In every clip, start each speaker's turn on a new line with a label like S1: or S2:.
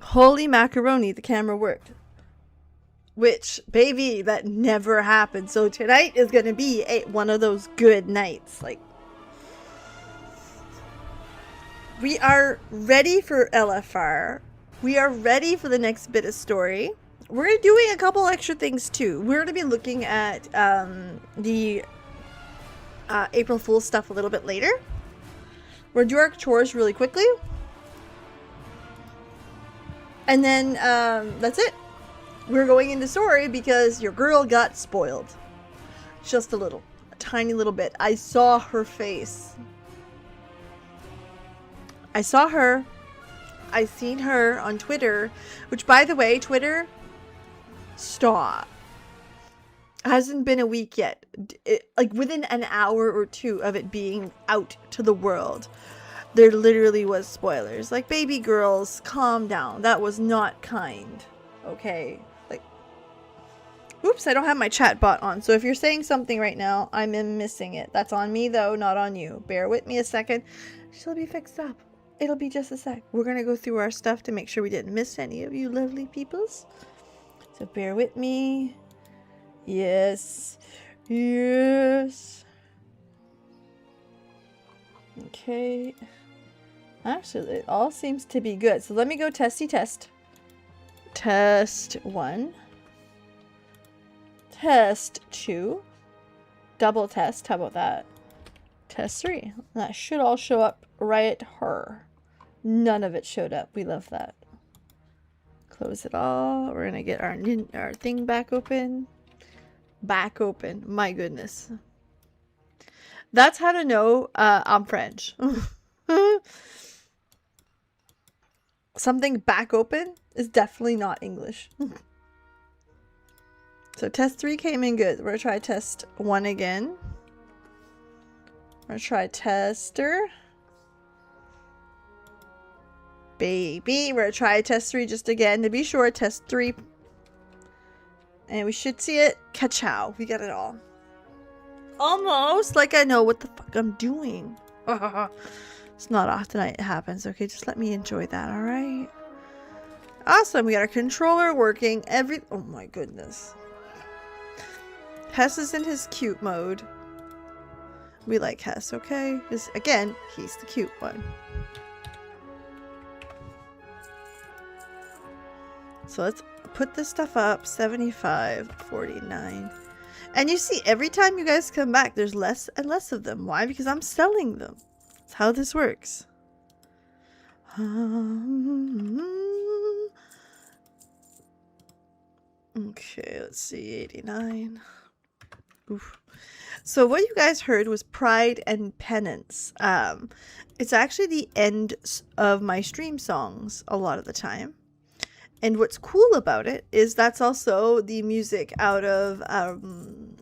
S1: Holy macaroni, the camera worked. Which, baby, that never happened. So tonight is going to be one of those good nights. Like, we are ready for LFR. We are ready for the next bit of story. We're doing a couple extra things too. We're going to be looking at the April Fool's stuff a little bit later. We're going to do our chores really quickly. And then that's it. We're going into story because your girl got spoiled. Just a little. A tiny little bit. I saw her face. I saw her. I seen her on Twitter. Which, by the way, Twitter, stop. Hasn't been a week yet. Like, within an hour or two of it being out to the world, there literally was spoilers. Like, baby girls, calm down. That was not kind. Okay? Like, oops, I don't have my chat bot on. So if you're saying something right now, I'm missing it. That's on me, though, not on you. Bear with me a second. She'll be fixed up. It'll be just a sec. We're going to go through our stuff to make sure we didn't miss any of you lovely peoples. So bear with me. Yes. Yes. Okay. Actually, it all seems to be good. So let me go testy test. Test 1. Test 2. Double test. How about that? Test 3. That should all show up right here. None of it showed up. We love that. Close it all. We're going to get our thing back open. Back open. My goodness. That's how to know I'm French. Something back open is definitely not English. So test 3 came in good. We're going to try test 1 again. We're going to try tester. Baby. We're going to try test 3 just again to be sure. Test 3. And we should see it. Ka-chow. We got it all. Almost like I know what the fuck I'm doing. It's not often it happens. Okay, just let me enjoy that, alright? Awesome. We got our controller working. Oh my goodness. Hess is in his cute mode. We like Hess, okay? Because, again, he's the cute one. So let's put this stuff up. 75, 49. And you see, every time you guys come back, there's less and less of them. Why? Because I'm selling them. That's how this works. Okay, let's see. 89. Oof. So what you guys heard was Pride and Penance. It's actually the end of my stream songs a lot of the time. And what's cool about it is that's also the music out of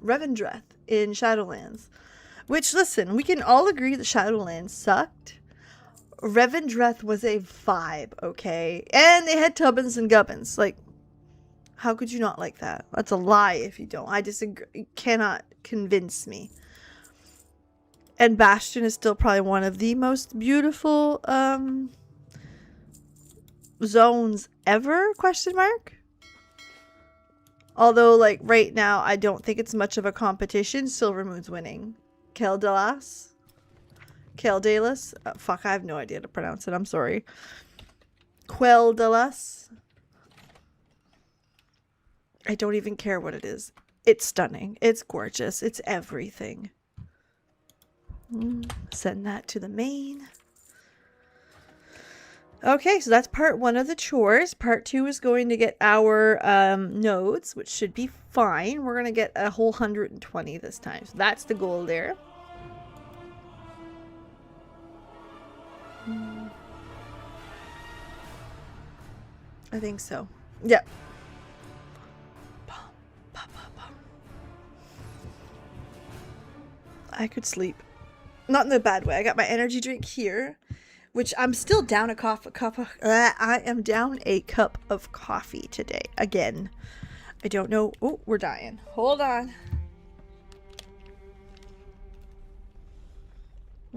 S1: Revendreth in Shadowlands. Which, listen, we can all agree that Shadowlands sucked. Revendreth was a vibe, okay? And they had Tubbins and Gubbins. Like, how could you not like that? That's a lie if you don't. I disagree. You cannot convince me. And Bastion is still probably one of the most beautiful zones ever, question mark? Although, like, right now, I don't think it's much of a competition. Silvermoon's winning. Keldalas? Keldalas? Fuck, I have no idea to pronounce it. I'm sorry. Queldalas? I don't even care what it is. It's stunning. It's gorgeous. It's everything. Send that to the main. Okay, so that's part 1 of the chores. Part 2 is going to get our nodes, which should be fine. We're going to get a whole 120 this time. So that's the goal there. I think so. Yep. I could sleep. Not in a bad way. I got my energy drink here. Which I'm still down I am down a cup of coffee today. Again. I don't know. Oh, we're dying. Hold on.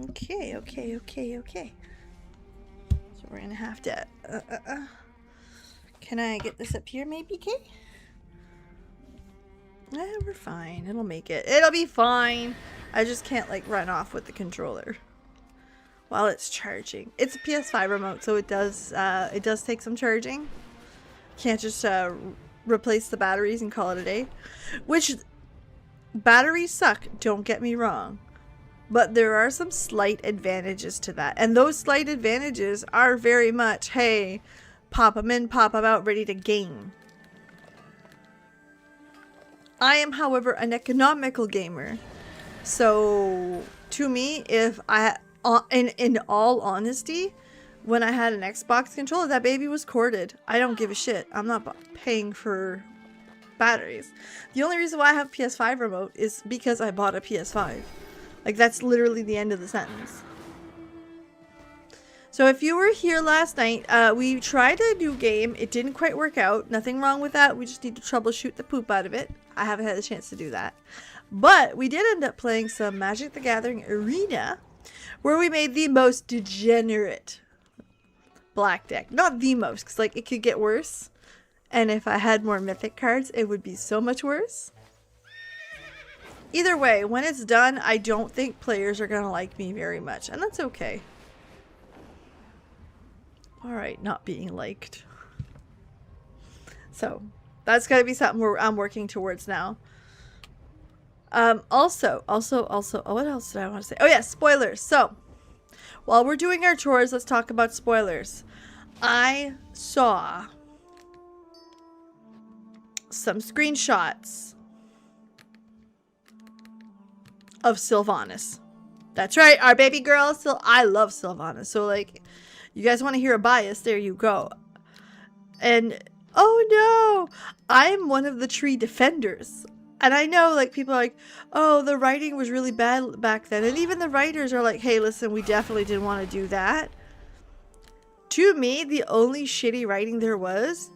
S1: Okay. So we're gonna have to Can I get this up here maybe, Kay? We're fine. It'll make it. It'll be fine. I just can't like run off with the controller while it's charging. It's a PS5 remote, so it does take some charging. Can't just replace the batteries and call it a day. Which, batteries suck, don't get me wrong. But there are some slight advantages to that. And those slight advantages are very much, hey, pop them in, pop them out, ready to game. I am, however, an economical gamer. So, to me, if I, in all honesty, when I had an Xbox controller, that baby was corded. I don't give a shit. I'm not paying for batteries. The only reason why I have PS5 remote is because I bought a PS5. Like, that's literally the end of the sentence. So if you were here last night, we tried a new game. It didn't quite work out. Nothing wrong with that. We just need to troubleshoot the poop out of it. I haven't had a chance to do that. But we did end up playing some Magic the Gathering Arena, where we made the most degenerate black deck. Not the most, because like it could get worse. And if I had more mythic cards, it would be so much worse. Either way, when it's done, I don't think players are going to like me very much. And that's okay. Alright, not being liked. So, that's got to be something I'm working towards now. Also, what else did I want to say? Oh yeah, spoilers. So, while we're doing our chores, let's talk about spoilers. I saw some screenshots of Sylvanas. That's right, our baby girl. I love Sylvanas. So like, you guys want to hear a bias? There you go. And oh no, I'm one of the tree defenders. And I know like people are like, oh, the writing was really bad back then. And even the writers are like, hey, listen, we definitely didn't want to do that. To me, the only shitty writing there was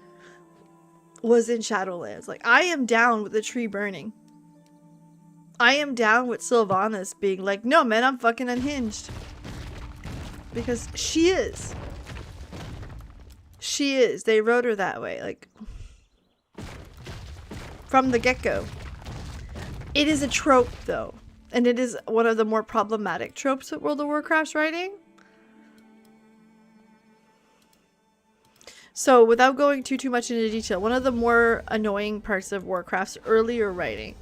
S1: in Shadowlands. Like, I am down with the tree burning. I am down with Sylvanas being like, no, man, I'm fucking unhinged. Because she is. She is. They wrote her that way. Like, from the get-go. It is a trope, though. And it is one of the more problematic tropes of World of Warcraft's writing. So, without going too much into detail, one of the more annoying parts of Warcraft's earlier writing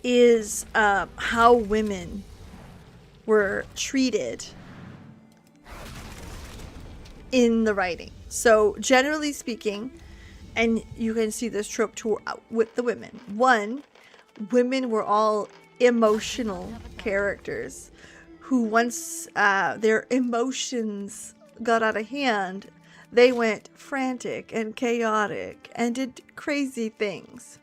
S1: is how women were treated in the writing. So, generally speaking, and you can see this trope with the women. One, women were all emotional characters who once their emotions got out of hand, they went frantic and chaotic and did crazy things.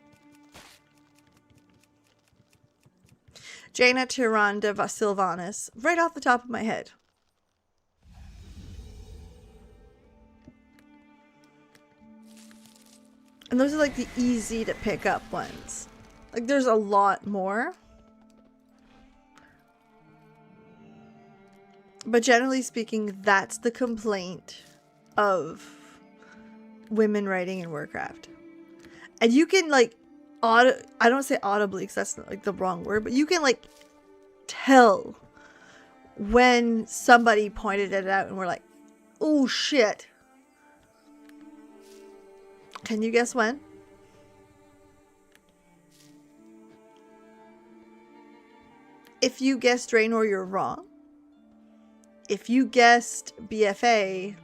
S1: Jaina Tyrande Sylvanas, right off the top of my head. And those are like the easy to pick up ones. Like there's a lot more. But generally speaking, that's the complaint of women writing in Warcraft. And you can like, I don't say audibly because that's like the wrong word, but you can like tell when somebody pointed it out and we're like, oh shit. Can you guess when? If you guessed Draenor, you're wrong. If you guessed BFA,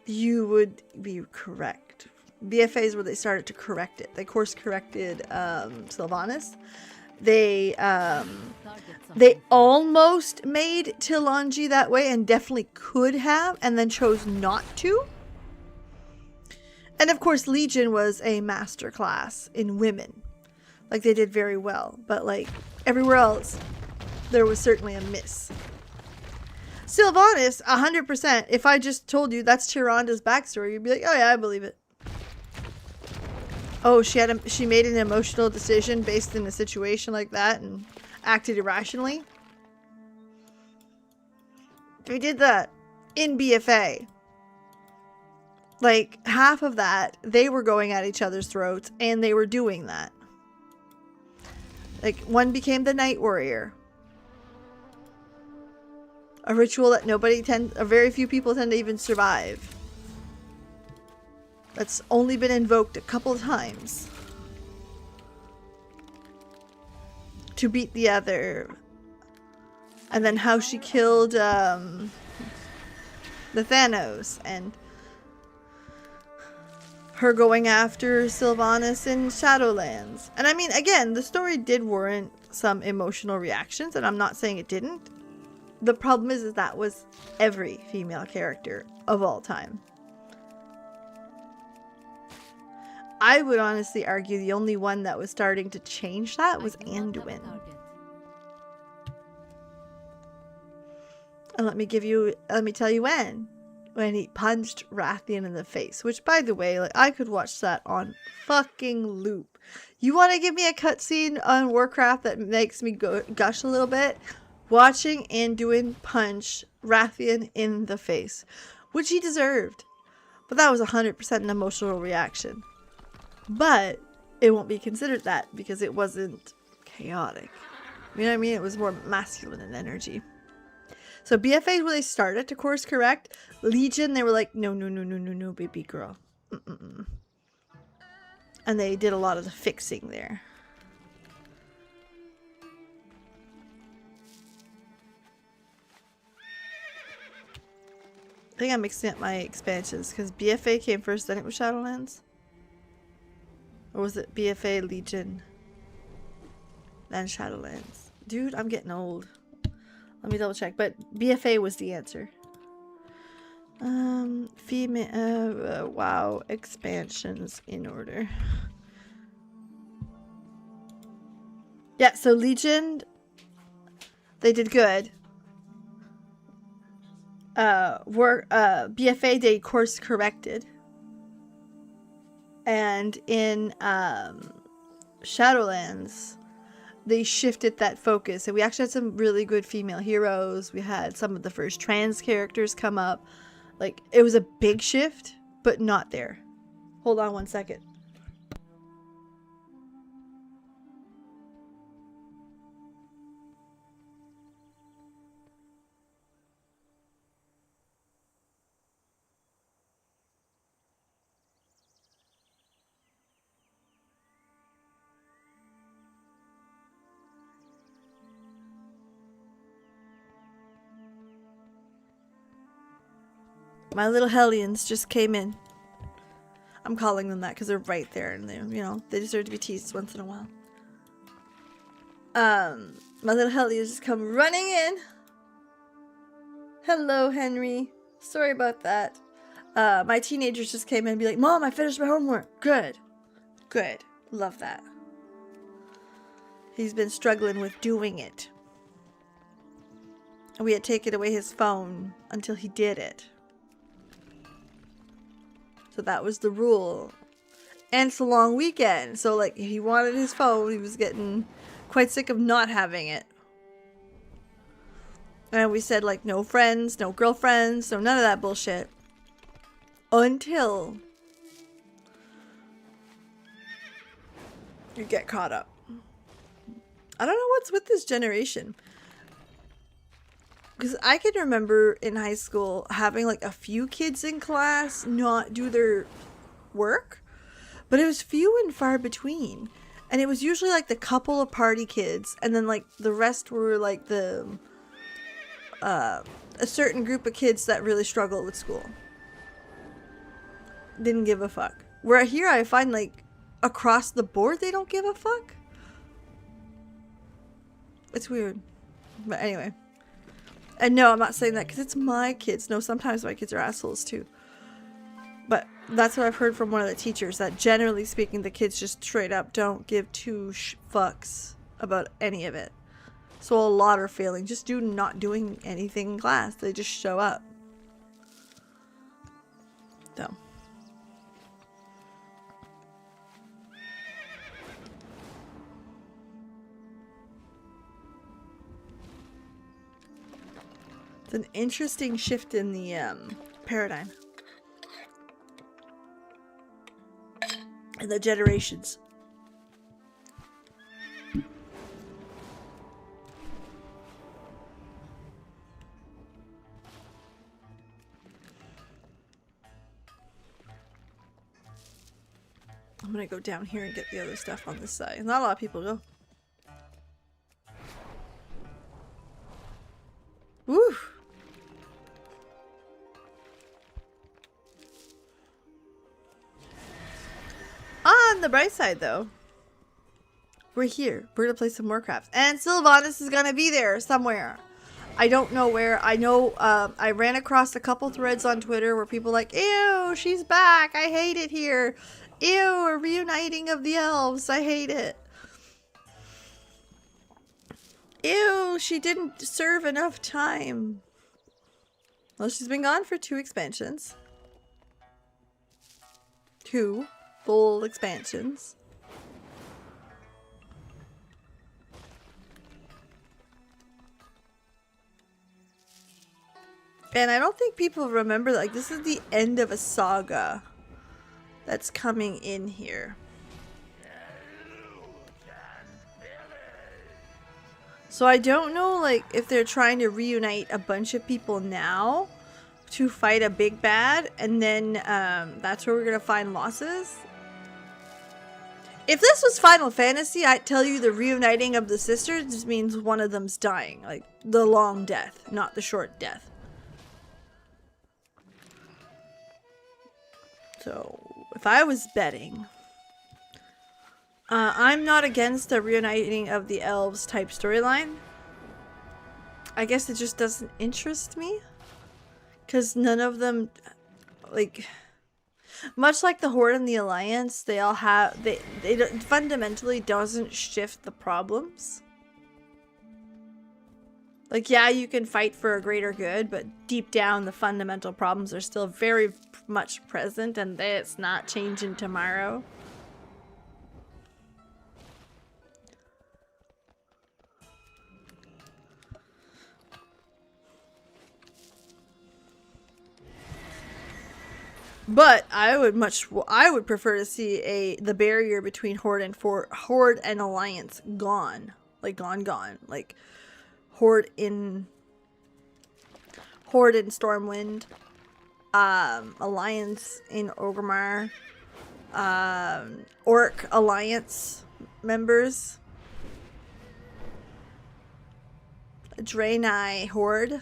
S1: you would be correct. BFA is where they started to correct it. They course corrected Sylvanas. They almost made Tilanji that way and definitely could have and then chose not to. And of course, Legion was a masterclass in women. Like, they did very well. But, like, everywhere else, there was certainly a miss. Sylvanas, 100%. If I just told you that's Tyranda's backstory, you'd be like, oh yeah, I believe it. Oh, she made an emotional decision based in a situation like that and acted irrationally. We did that in BFA. Like, half of that, they were going at each other's throats, and they were doing that. Like, one became the Night Warrior. A ritual that very few people tend to even survive. That's only been invoked a couple of times. To beat the other. And then how she killed, the Thanos, and her going after Sylvanas in Shadowlands. And I mean, again, the story did warrant some emotional reactions, and I'm not saying it didn't. The problem is that was every female character of all time. I would honestly argue the only one that was starting to change that was Anduin. And let me tell you when he punched Rathian in the face, which, by the way, like, I could watch that on fucking loop. You want to give me a cutscene on Warcraft that makes me gush a little bit? Watching Anduin punch Rathian in the face, which he deserved. But that was 100% an emotional reaction. But it won't be considered that because it wasn't chaotic. You know what I mean? It was more masculine in energy. So BFA, where they started to course correct. Legion, they were like, no, baby girl. And they did a lot of the fixing there. I think I'm mixing up my expansions because BFA came first, then it was Shadowlands. Or was it BFA, Legion, then Shadowlands? Dude, I'm getting old. Let me double check. But BFA was the answer. Female, wow, expansions in order. Yeah, so Legion, they did good. BFA, they course corrected. And in Shadowlands, they shifted that focus. And we actually had some really good female heroes. We had some of the first trans characters come up. Like, it was a big shift, but not there. Hold on one second. My little Hellions just came in. I'm calling them that because they're right there, and they, you know, they deserve to be teased once in a while. My little Hellions just come running in. Hello, Henry. Sorry about that. My teenagers just came in and be like, Mom, I finished my homework. Good. Good. Love that. He's been struggling with doing it. And we had taken away his phone until he did it. So that was the rule. And it's a long weekend. So, like, he wanted his phone. He was getting quite sick of not having it. And we said, like, no friends, no girlfriends, no none of that bullshit. Until you get caught up. I don't know what's with this generation. Because I can remember in high school having like a few kids in class not do their work. But it was few and far between. And it was usually like the couple of party kids. And then like the rest were like the a certain group of kids that really struggle with school. Didn't give a fuck. Where here I find like across the board they don't give a fuck. It's weird. But anyway. And no, I'm not saying that because it's my kids. No, sometimes my kids are assholes too. But that's what I've heard from one of the teachers, that generally speaking, the kids just straight up don't give two fucks about any of it. So a lot are failing just due to not doing anything in class. They just show up. So. It's an interesting shift in the paradigm. And the generations. I'm gonna go down here and get the other stuff on this side. Not a lot of people go. Woo! On the bright side, though, we're here. We're gonna play some Warcraft. And Sylvanas is gonna be there somewhere. I don't know where. I know I ran across a couple threads on Twitter where people like, ew, she's back. I hate it here. Ew, a reuniting of the elves. I hate it. Ew, she didn't serve enough time. Well, she's been gone for 2 expansions. 2 full expansions. And I don't think people remember, like, this is the end of a saga that's coming in here. So I don't know, like, if they're trying to reunite a bunch of people now to fight a big bad, and then that's where we're gonna find losses. If this was Final Fantasy, I'd tell you the reuniting of the sisters just means one of them's dying. Like, the long death, not the short death. So, if I was betting, I'm not against the reuniting of the elves type storyline. I guess it just doesn't interest me. Because none of them, like, much like the Horde and the Alliance, they all have, they fundamentally doesn't shift the problems. Like, yeah, you can fight for a greater good, but deep down, the fundamental problems are still very much present, and it's not changing tomorrow. But I would prefer to see the barrier between Horde and Alliance gone. Like, gone. Like, Horde in Stormwind, Alliance in Orgrimmar, Orc Alliance members, Draenei Horde.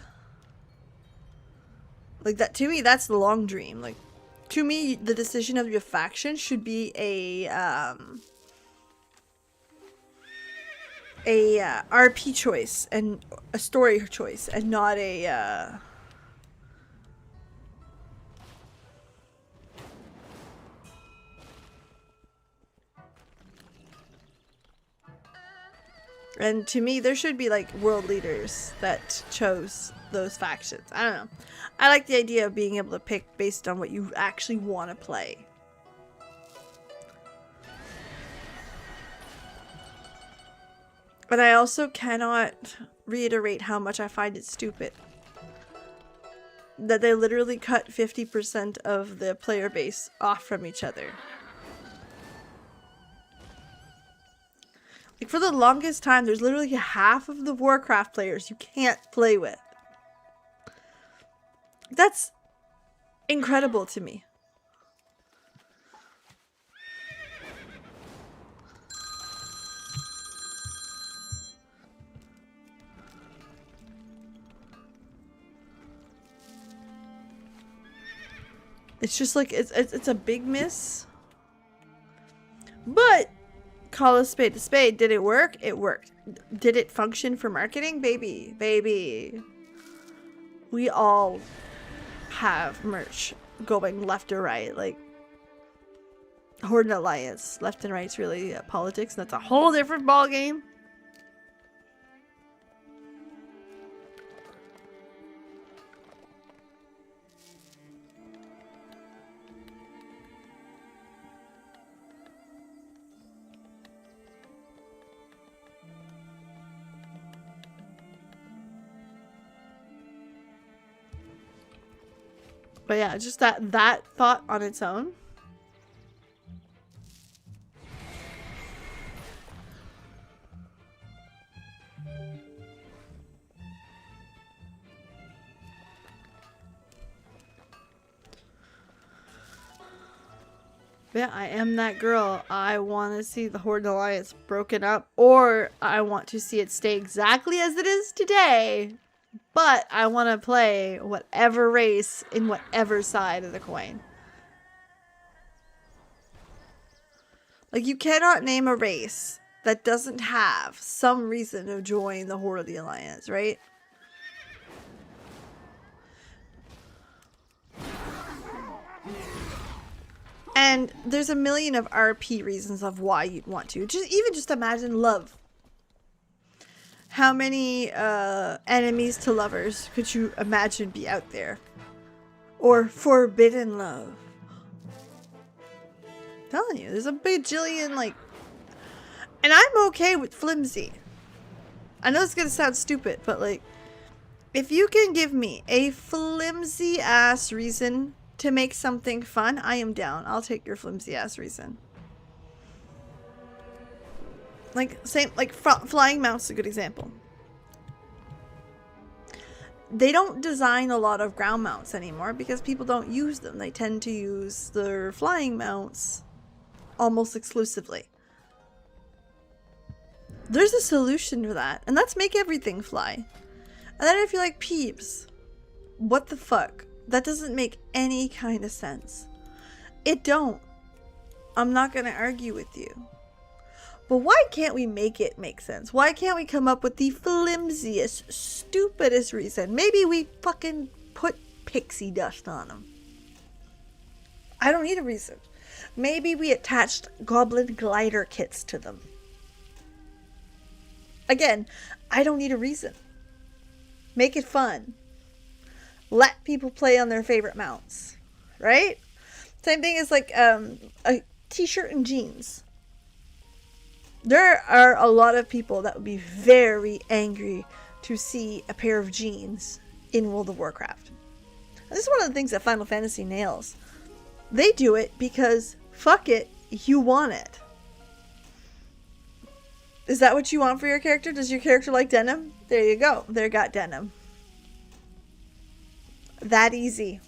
S1: Like, that, to me, that's the long dream. Like, to me, the decision of your faction should be a RP choice and a story choice, and not a and to me, there should be, like, world leaders that chose those factions. I don't know. I like the idea of being able to pick based on what you actually want to play. But I also cannot reiterate how much I find it stupid that they literally cut 50% of the player base off from each other. Like, for the longest time, there's literally half of the Warcraft players you can't play with. That's incredible to me. It's just like, it's a big miss. But call a spade. Did it work? It worked. Did it function for marketing? Baby. We all have merch going left or right. Like, Horde and Alliance, left and right's really politics, and that's a whole different ball game. But yeah, just that thought on its own. Yeah, I am that girl. I want to see the Horde Alliance broken up, or I want to see it stay exactly as it is today, but I want to play whatever race in whatever side of the coin. Like, you cannot name a race that doesn't have some reason to join the Horde of the Alliance, right? And there's a million of RP reasons of why you'd want to. Just imagine love. How many enemies to lovers could you imagine be out there? Or forbidden love. I'm telling you, there's a bajillion, like... And I'm okay with flimsy. I know it's gonna sound stupid, but like... If you can give me a flimsy-ass reason to make something fun, I am down. I'll take your flimsy-ass reason. Like, same, like, flying mounts is a good example. They don't design a lot of ground mounts anymore because people don't use them. They tend to use their flying mounts almost exclusively. There's a solution for that, and that's make everything fly. And then if you're like, peeps, what the fuck? That doesn't make any kind of sense. It don't. I'm not gonna argue with you. But why can't we make it make sense? Why can't we come up with the flimsiest, stupidest reason? Maybe we fucking put pixie dust on them. I don't need a reason. Maybe we attached goblin glider kits to them. Again, I don't need a reason. Make it fun. Let people play on their favorite mounts, right? Same thing as like a t-shirt and jeans. There are a lot of people that would be very angry to see a pair of jeans in World of Warcraft. And this is one of the things that Final Fantasy nails. They do it because, fuck it, you want it. Is that what you want for your character? Does your character like denim? There you go. They got denim. That easy.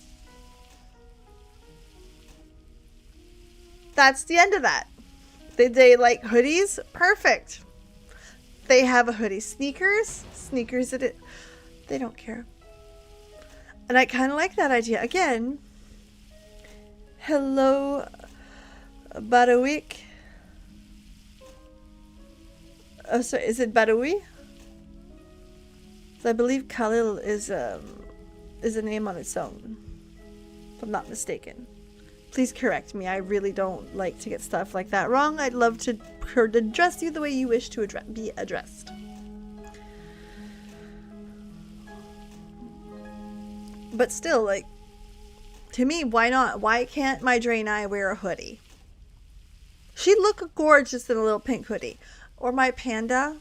S1: That's the end of that. They like hoodies? Perfect. They have a hoodie. Sneakers? Sneakers at it. They don't care. And I kind of like that idea. Again, hello, Badawik. Oh, sorry, is it Badawi? So I believe Khalil is a name on its own, if I'm not mistaken. Please correct me. I really don't like to get stuff like that wrong. I'd love to address you the way you wish to be addressed. But still, like, to me, why not? Why can't my Draenei wear a hoodie? She'd look gorgeous in a little pink hoodie. Or my panda.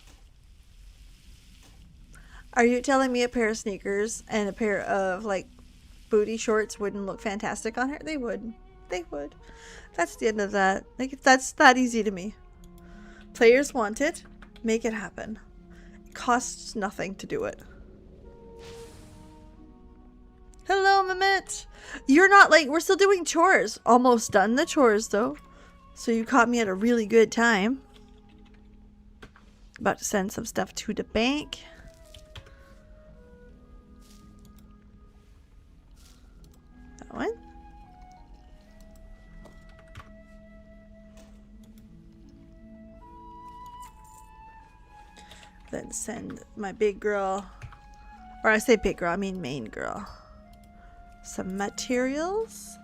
S1: Are you telling me a pair of sneakers and a pair of, like, booty shorts wouldn't look fantastic on her? They would. They would. That's the end of that. Like, that's that easy to me. Players want it. Make it happen. It costs nothing to do it. Hello, Mehmet. You're not like, we're still doing chores. Almost done the chores, though. So you caught me at a really good time. About to send some stuff to the bank. That one. Then send my big girl, or I say big girl, I mean main girl, some materials.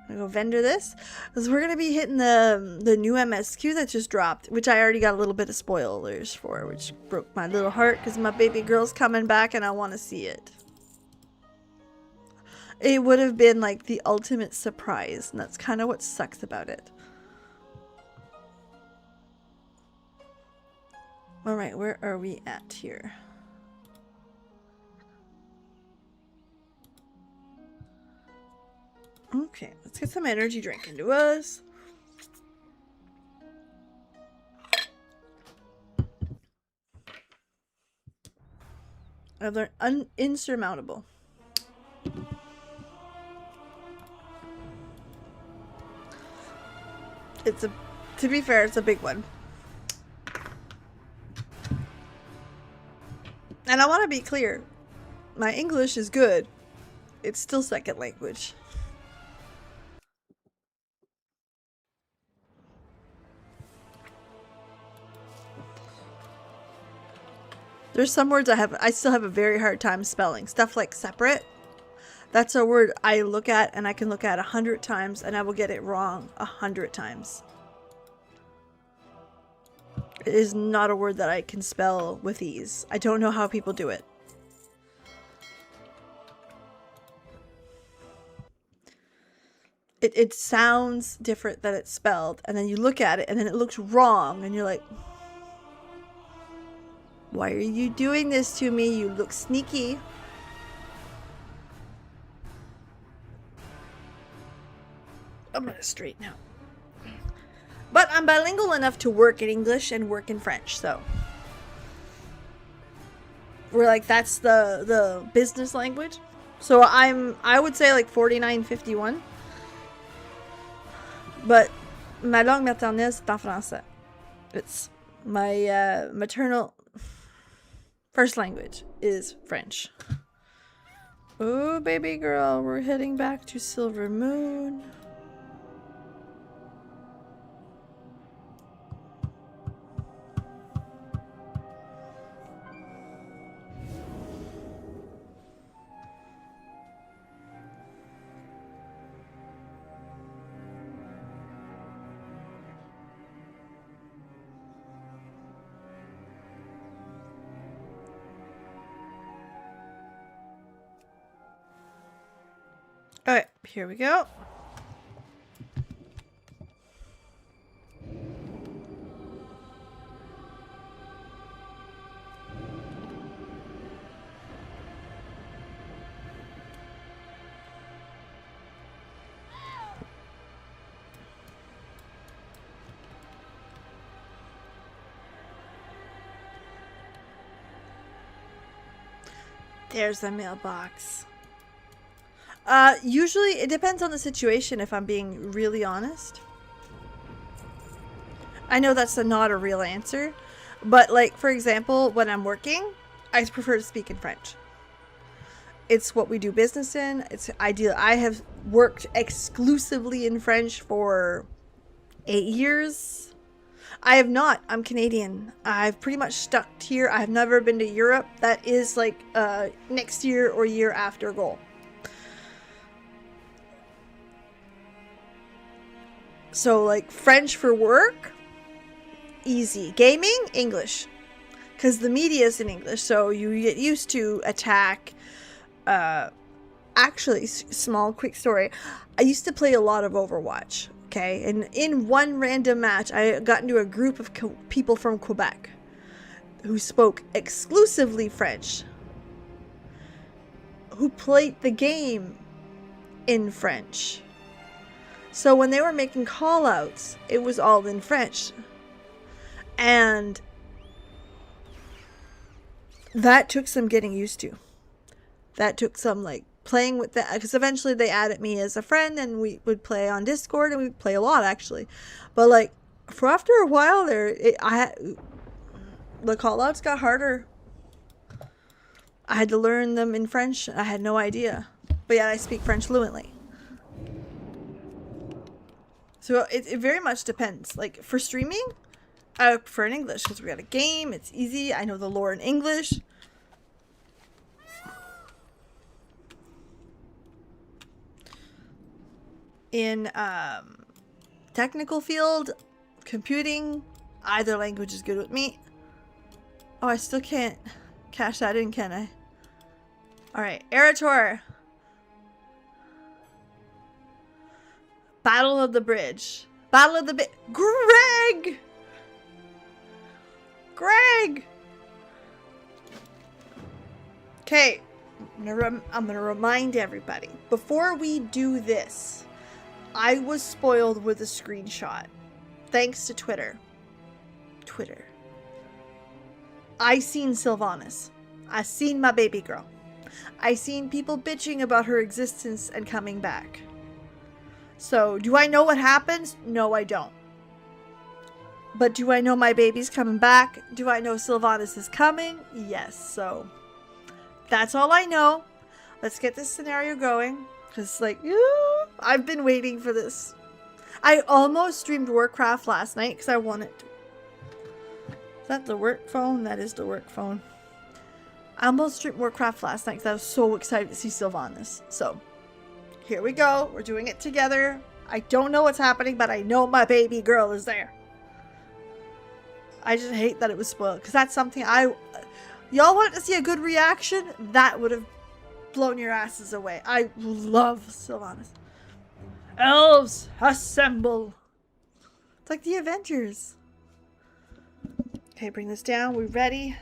S1: I'm gonna go vendor this because we're gonna be hitting the new MSQ that just dropped, which I already got a little bit of spoilers for, which broke my little heart because my baby girl's coming back and I want to see it. It would have been like the ultimate surprise, and that's kind of what sucks about it. All right, where are we at here? Okay, let's get some energy drink into us. I've learned insurmountable. To be fair, it's a big one. And I want to be clear. My English is good. It's still second language. There's some words I still have a very hard time spelling. Stuff like separate. That's a word I look at and I can look at 100 times and I will get it wrong 100 times. It is not a word that I can spell with ease. I don't know how people do it. It sounds different than it's spelled, and then you look at it and then it looks wrong and you're like, why are you doing this to me? You look sneaky. I'm gonna straighten out. But I'm bilingual enough to work in English and work in French, so we're like, that's the business language. So I would say like 49-51. But ma langue maternelle c'est en français. It's my maternal first language is French. Oh, baby girl, we're heading back to Silver Moon. Alright, here we go. There's the mailbox. Usually it depends on the situation, if I'm being really honest. I know that's not a real answer, but like, for example, when I'm working, I prefer to speak in French. It's what we do business in. It's ideal. I have worked exclusively in French for 8 years. I have not. I'm Canadian. I've pretty much stuck here. I have never been to Europe. That is like next year or year after goal. So like French for work, easy. Gaming, English. Because the media is in English, so you get used to attack. Actually, small quick story. I used to play a lot of Overwatch. Okay, and in one random match, I got into a group of people from Quebec who spoke exclusively French, who played the game in French. So when they were making call-outs, it was all in French. And that took some getting used to. That took some like playing with that, because eventually they added me as a friend and we would play on Discord, and we'd play a lot actually. But like for after a while there, the call-outs got harder. I had to learn them in French. I had no idea. But yet I speak French fluently. So it very much depends. Like for streaming, I would prefer in English because we got a game. It's easy. I know the lore in English. In technical field, computing, either language is good with me. Oh, I still can't cash that in, can I? Alright, Erator. Battle of the Bridge. Battle of the Greg! Greg! Okay, I'm gonna remind everybody, before we do this, I was spoiled with a screenshot. Thanks to Twitter. I seen Sylvanas. I seen my baby girl. I seen people bitching about her existence and coming back. So, do I know what happens? No, I don't. But do I know my baby's coming back? Do I know Sylvanas is coming? Yes, so that's all I know. Let's get this scenario going. Because, like, I've been waiting for this. I almost streamed Warcraft last night because I wanted to. Is that the work phone? That is the work phone. I almost streamed Warcraft last night because I was so excited to see Sylvanas. So, here we go. We're doing it together. I don't know what's happening, but I know my baby girl is there. I just hate that it was spoiled because that's something y'all want to see a good reaction? That would have blown your asses away. I love Sylvanas. Elves, assemble! It's like the Avengers. Okay, bring this down. We ready?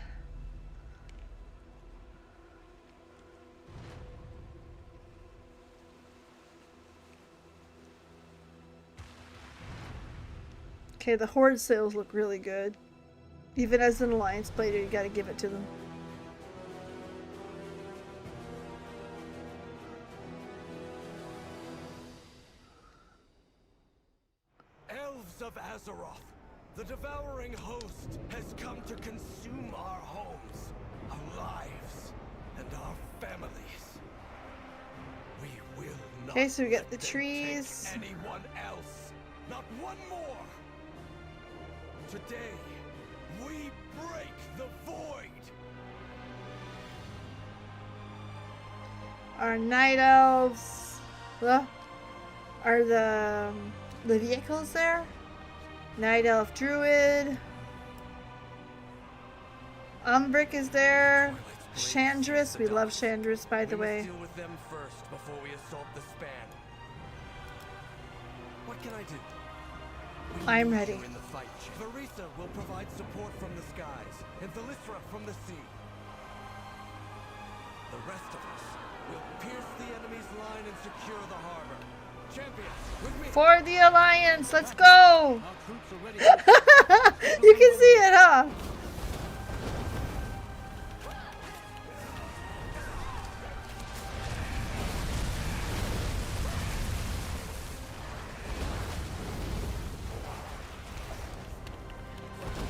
S1: Okay, the Horde sales look really good. Even as an Alliance player, you gotta give it to them.
S2: Elves of Azeroth, the devouring host has come to consume our homes, our lives, and our families. We will not.
S1: Okay, so we got the trees.
S2: Anyone else, not one more. Today, we break the void.
S1: Our night elves. Are the vehicles there? Night elf druid. Umbric is there. Chandris. We love Chandris, by the way.
S2: Deal with them first before we assault the span. What can I do?
S1: I'm ready.
S2: In the fight, Varisa will provide support from the skies, and Thalysra from the sea. The rest of us will pierce the enemy's line and secure the harbor. Champions, with me!
S1: For the Alliance, let's go! You can see it, huh?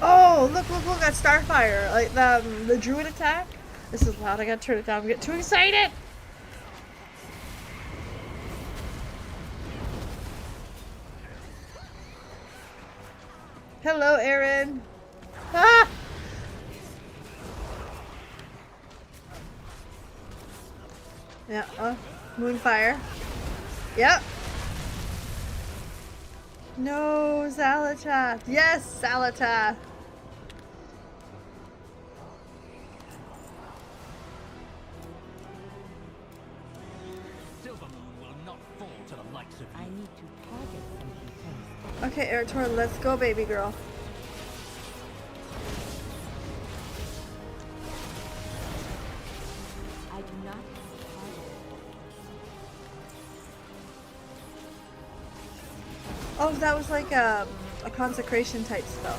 S1: Oh, look at Starfire. Like the druid attack. This is loud, I gotta turn it down. I get too excited! Hello, Aaron. Ah! Yeah, Moonfire. Yep. No, Zalatath. Yes, Zalatath. Okay, Eritor, let's go, baby girl.
S3: I do not.
S1: Oh, that was like a consecration type spell.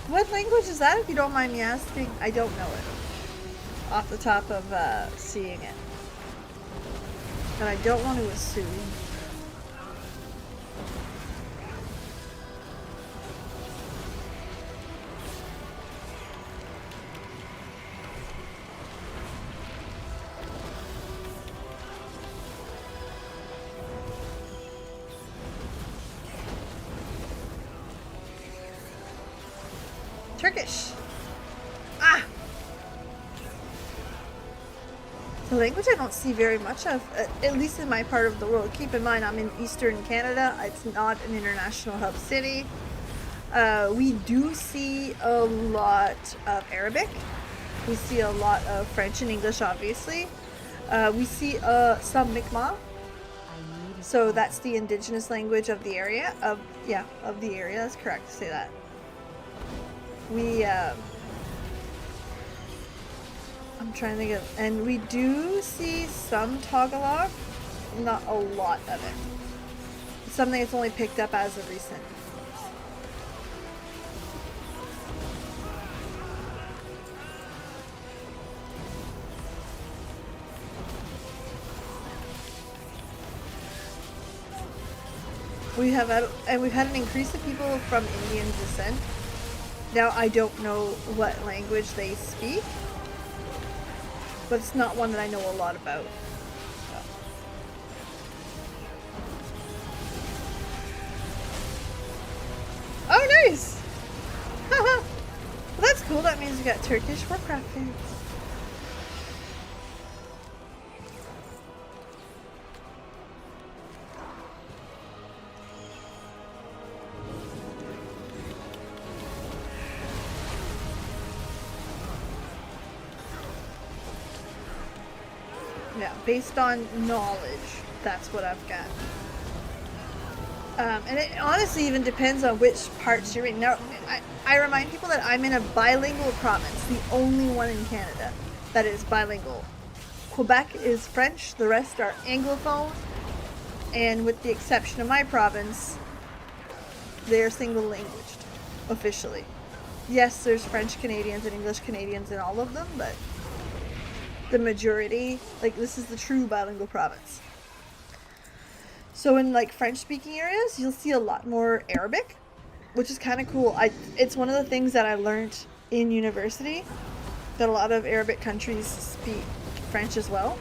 S1: What language is that, if you don't mind me asking? I don't know it. Off the top of seeing it. And I don't want to assume. Turkish. Ah! The language I don't see very much of, at least in my part of the world. Keep in mind, I'm in Eastern Canada. It's not an international hub city. We do see a lot of Arabic. We see a lot of French and English, obviously. We see some Mi'kmaq. So that's the indigenous language of the area. Of the area. That's correct to say that. We I'm trying to think of, and we do see some Tagalog, not a lot of it. It's something that's only picked up as of recent. We've had an increase of people from Indian descent. Now I don't know what language they speak, but it's not one that I know a lot about. Oh, nice! Well, that's cool. That means we got Turkish Warcraft fans. Yeah, based on knowledge, that's what I've got. And it honestly even depends on which parts you're in. Now, I remind people that I'm in a bilingual province, the only one in Canada that is bilingual. Quebec is French, the rest are Anglophone, and with the exception of my province, they're single languaged, officially. Yes, there's French Canadians and English Canadians in all of them, but the majority, like, this is the true bilingual province. So in like French speaking areas, you'll see a lot more Arabic, which is kind of cool. It's one of the things that I learned in university, that a lot of Arabic countries speak French as well.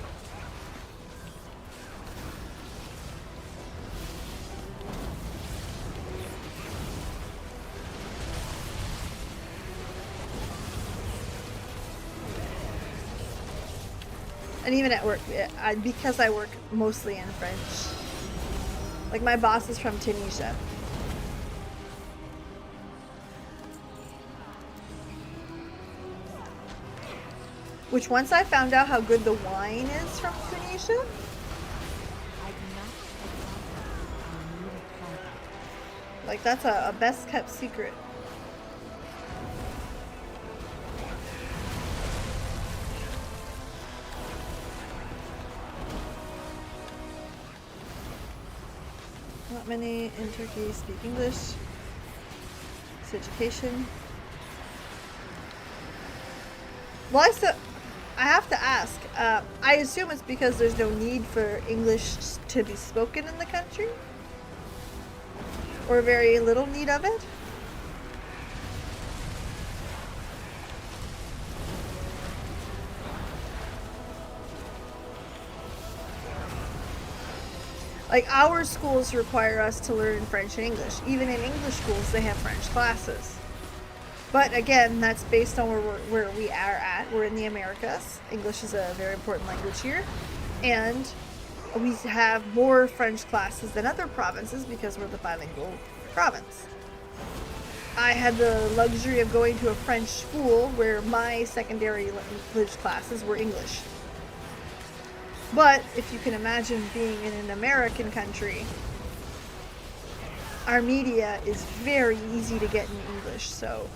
S1: And even at work, because I work mostly in French. Like, my boss is from Tunisia. Which, once I found out how good the wine is from Tunisia, like, that's a best kept secret. Not many in Turkey speak English. It's education. Well, I have to ask. I assume it's because there's no need for English to be spoken in the country, or very little need of it. Like, our schools require us to learn French and English. Even in English schools, they have French classes. But again, that's based on where we are at. We're in the Americas. English is a very important language here. And we have more French classes than other provinces because we're the bilingual province. I had the luxury of going to a French school where my secondary language classes were English. But if you can imagine being in an American country, our media is very easy to get in English. So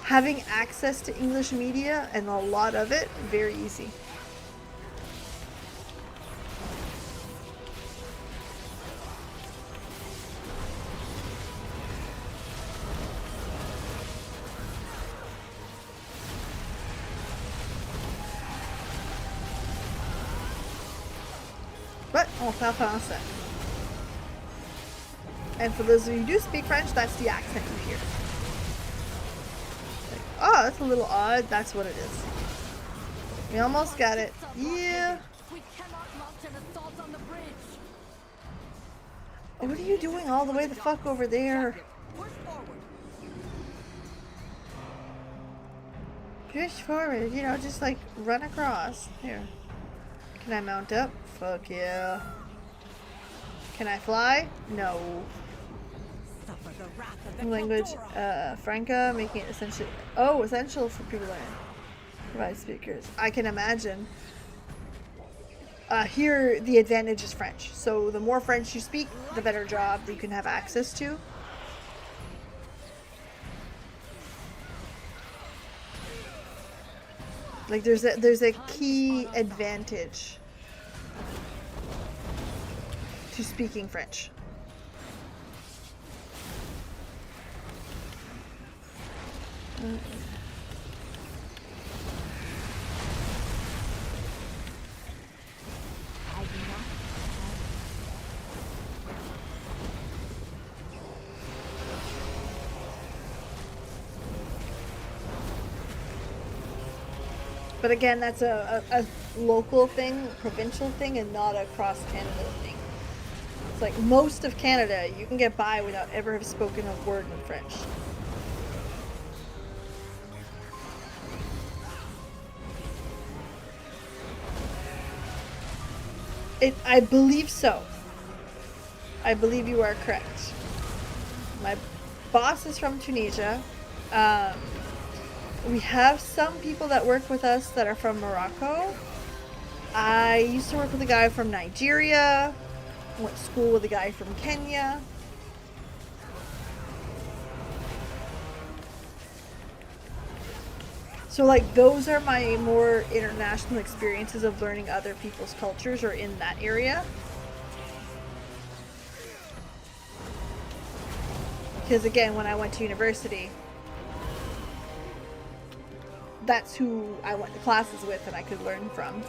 S1: having access to English media, and a lot of it, very easy. But on parle français. And for those of you who do speak French, that's the accent you hear. Like, oh, that's a little odd. That's what it is. We almost got it. Yeah. Oh, what are you doing all the way the fuck over there? Push forward. You know, just like run across. Here. Can I mount up? Fuck yeah. Can I fly? No. Language, Franca, making it essential. Oh, essential for people to learn. Provide speakers. I can imagine. Here, the advantage is French. So the more French you speak, the better job you can have access to. Like there's a key advantage to speaking French. But again, that's a local thing, provincial thing, and not a cross-Canada thing. It's like most of Canada, you can get by without ever have spoken a word in French. I believe so. I believe you are correct. My boss is from Tunisia. We have some people that work with us that are from Morocco. I used to work with a guy from Nigeria. Went to school with a guy from Kenya. So like those are my more international experiences of learning other people's cultures or in that area. Because again, when I went to university, that's who I went to classes with and I could learn from.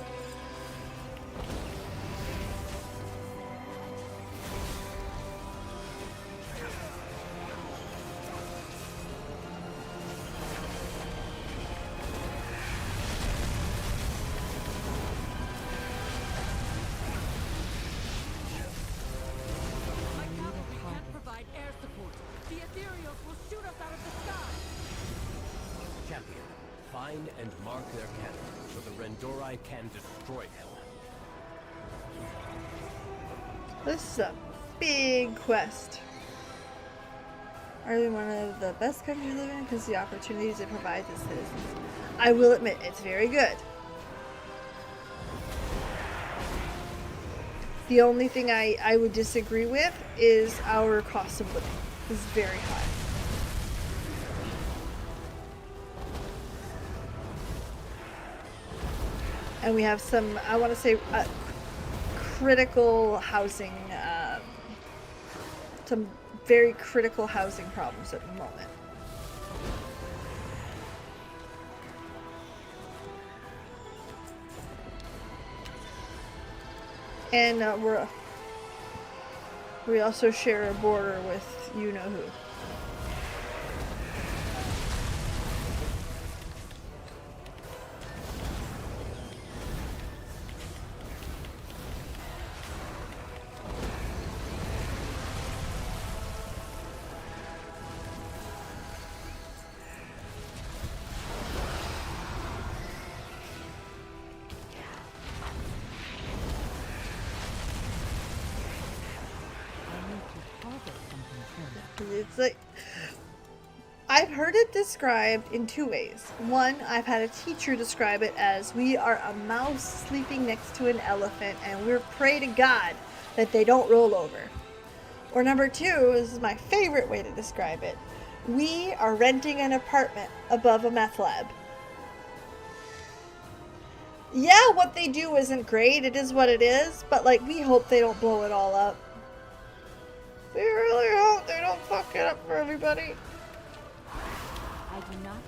S2: Find and mark their cannon, so the Rendorai can destroy them.
S1: This is a big quest. Are we one of the best countries to live in because the opportunities it provides its citizens? I will admit, it's very good. The only thing I would disagree with is our cost of living is very high. And we have some, I want to say, critical housing, some very critical housing problems at the moment. And we also share a border with you-know-who. It's like, I've heard it described in two ways. One, I've had a teacher describe it as we are a mouse sleeping next to an elephant and we're pray to God that they don't roll over. Or number two, this is my favorite way to describe it. We are renting an apartment above a meth lab. Yeah, what they do isn't great. It is what it is. But like, we hope they don't blow it all up. We really hope they don't fuck it up for everybody.
S3: I do not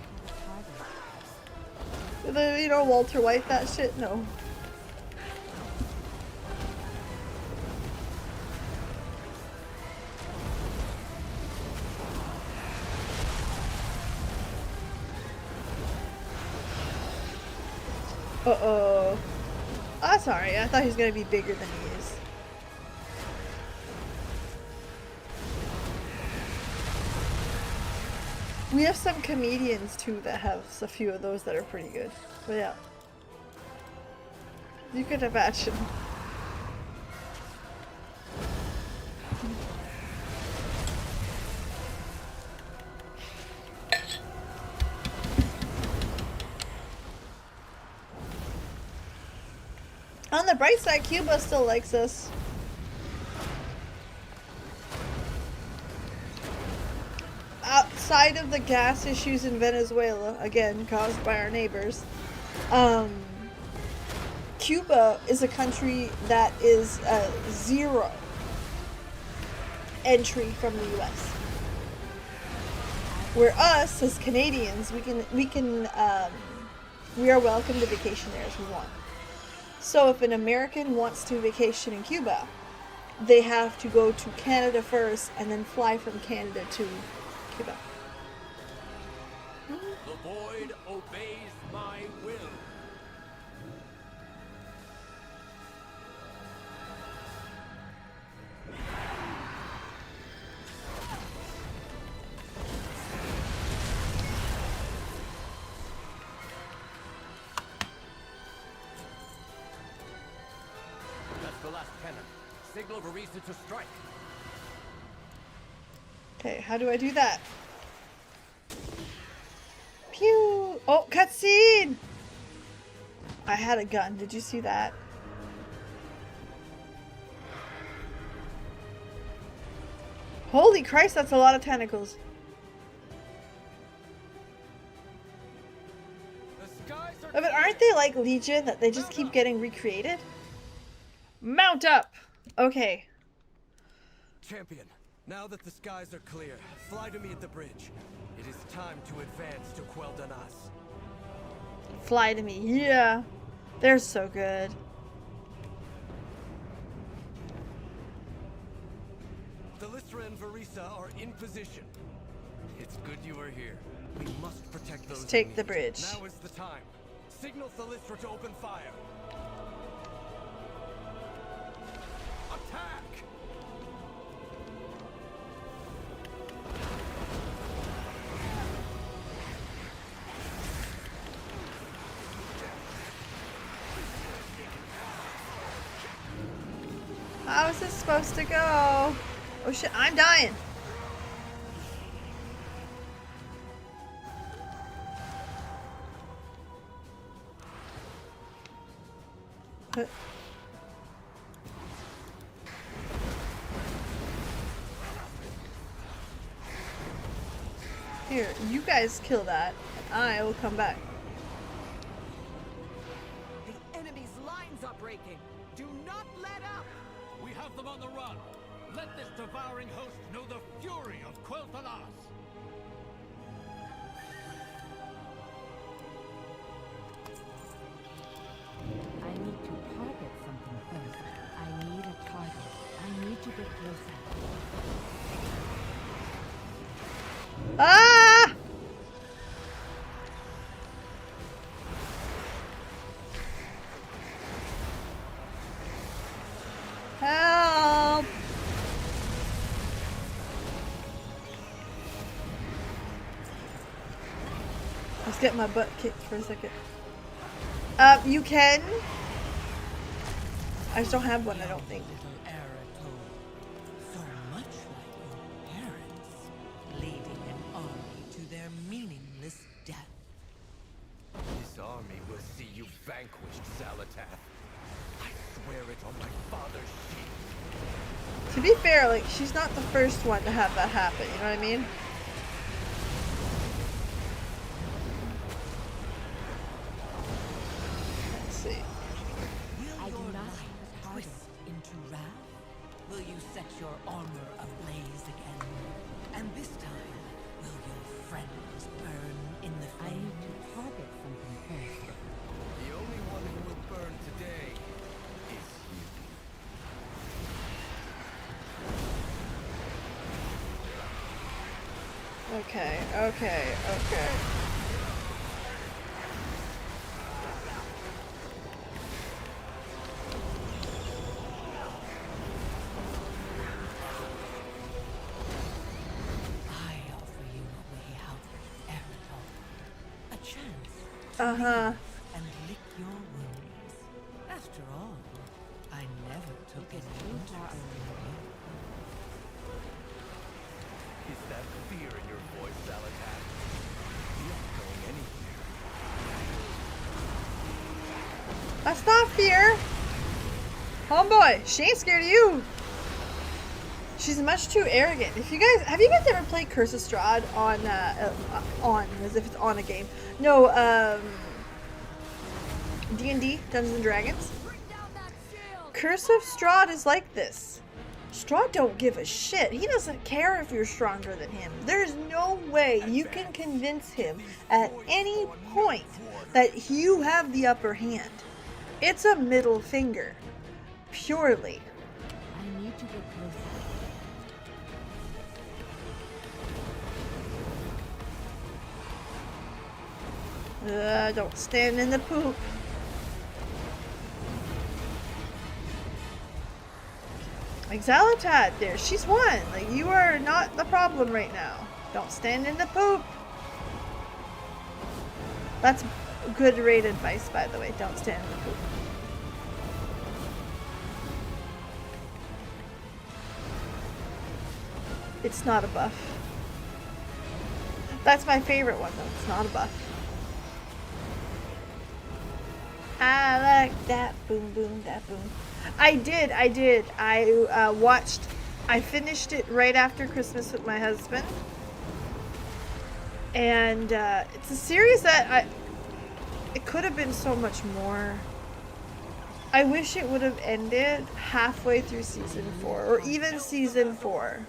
S3: have a target.
S1: You know, Walter White, that shit? No. Uh-oh. Oh, sorry. I thought he was going to be bigger than he is. We have some comedians too that have a few of those that are pretty good. But yeah. You could imagine. On the bright side, Cuba still likes us. Outside of the gas issues in Venezuela, again caused by our neighbors, Cuba is a country that is zero entry from the U.S. Where us as Canadians, we are welcome to vacation there as we want. So if an American wants to vacation in Cuba, they have to go to Canada first and then fly from Canada to Cuba.
S2: The void obeys my will. That's the last cannon. Signal Varisa to strike.
S1: Okay, how do I do that? Pew! Oh, cutscene! I had a gun. Did you see that? Holy Christ, that's a lot of tentacles.
S2: The skies are
S1: But aren't they like Legion, that they just keep getting recreated? Mount up! Okay.
S2: Champion, now that the skies are clear, fly to me at the bridge. It is time to advance to Quel'Danas.
S1: Fly to me. Yeah. They're so good.
S2: Thalysra and Varisa are in position. It's good you are here. We must protect those.
S1: Let's take
S2: in
S1: the
S2: need.
S1: bridge.
S2: Now is the time. Signal Thalysra to open fire. Attack!
S1: How is this supposed to go? Oh shit, I'm dying. Huh. Here, you guys kill that, and I will come back.
S4: The enemy's lines are breaking. Do not let up.
S2: We have them on the run. Let this devouring host know the fury of Quel'Danas.
S3: I need to target something first. I need a target. I need to get closer.
S1: Ah! Help! Let's get my butt kicked for a second. You can. I just don't have one, I don't think.
S4: Little Arato, so much like your parents, leading an army to their meaningless death.
S2: This army will see you vanquished, Salatath. I swear it on my father's shield.
S1: To be fair, like, she's not the first one to have that happen, you know what I mean? Let's see.
S4: Will
S3: I do
S4: your
S3: not
S4: light
S3: have a
S4: twist into wrath? Will you set your armor ablaze again? And this time, will your friends burn in the
S3: I
S4: flame?
S3: need to target something first.
S2: The only one who will burn today is you.
S1: Okay, okay, okay.
S4: I offer you a way out, Arato. A chance
S1: Uh-huh.
S4: and lick your wounds. After all, I never took
S3: It is
S4: any
S3: too
S4: interest
S3: far
S4: in you.
S2: Is that fear in your voice, Salatath? You're not going anywhere.
S1: That's not fear. Homeboy, she ain't scared of you. She's much too arrogant. If you guys, have you guys ever played Curse of Strahd on, as if it's on a game? No, D&D, Dungeons and Dragons. Curse of Strahd is like this. Strahd don't give a shit. He doesn't care if you're stronger than him. There's no way you can convince him at any point that you have the upper hand. It's a middle finger. Purely.
S3: I need to get closer.
S1: Don't stand in the poop. Like Xalotad there, she's won. Like, you are not the problem right now. Don't stand in the poop. That's good raid advice, by the way. Don't stand in the poop. It's not a buff. That's my favorite one, though. It's not a buff. I like that boom boom, that boom. I did. I watched, I finished it right after Christmas with my husband. And it's a series that it could have been so much more. I wish it would have ended halfway through season 4 or even season 4.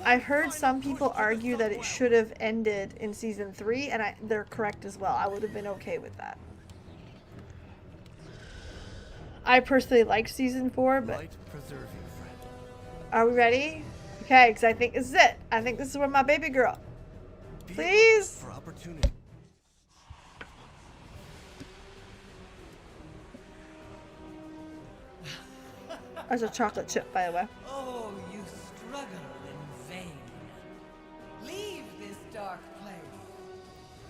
S1: I've heard some people argue that it should have ended in season 3, and they're correct as well. I would have been okay with that. I personally like season 4, but are we ready? Okay, because I think this is it. I think this is where my baby girl. Please.
S2: For opportunity.
S1: There's a chocolate chip, by the way.
S4: Oh, you struggle in vain. Leave this dark place.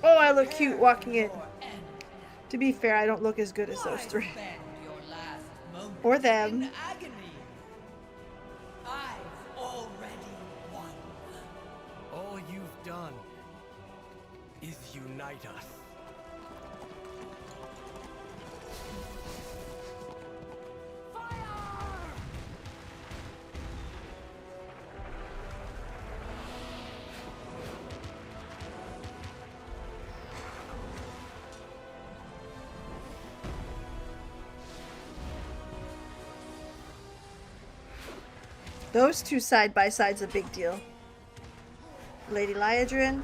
S1: Oh, I look cute walking in.
S4: Your end.
S1: To be fair, I don't look as good as
S4: Why
S1: those three.
S4: spend your last moments
S1: Or them.
S4: in agony? I've already won.
S2: All you've done is unite us.
S1: Those two side by side's a big deal. Lady Liadrin.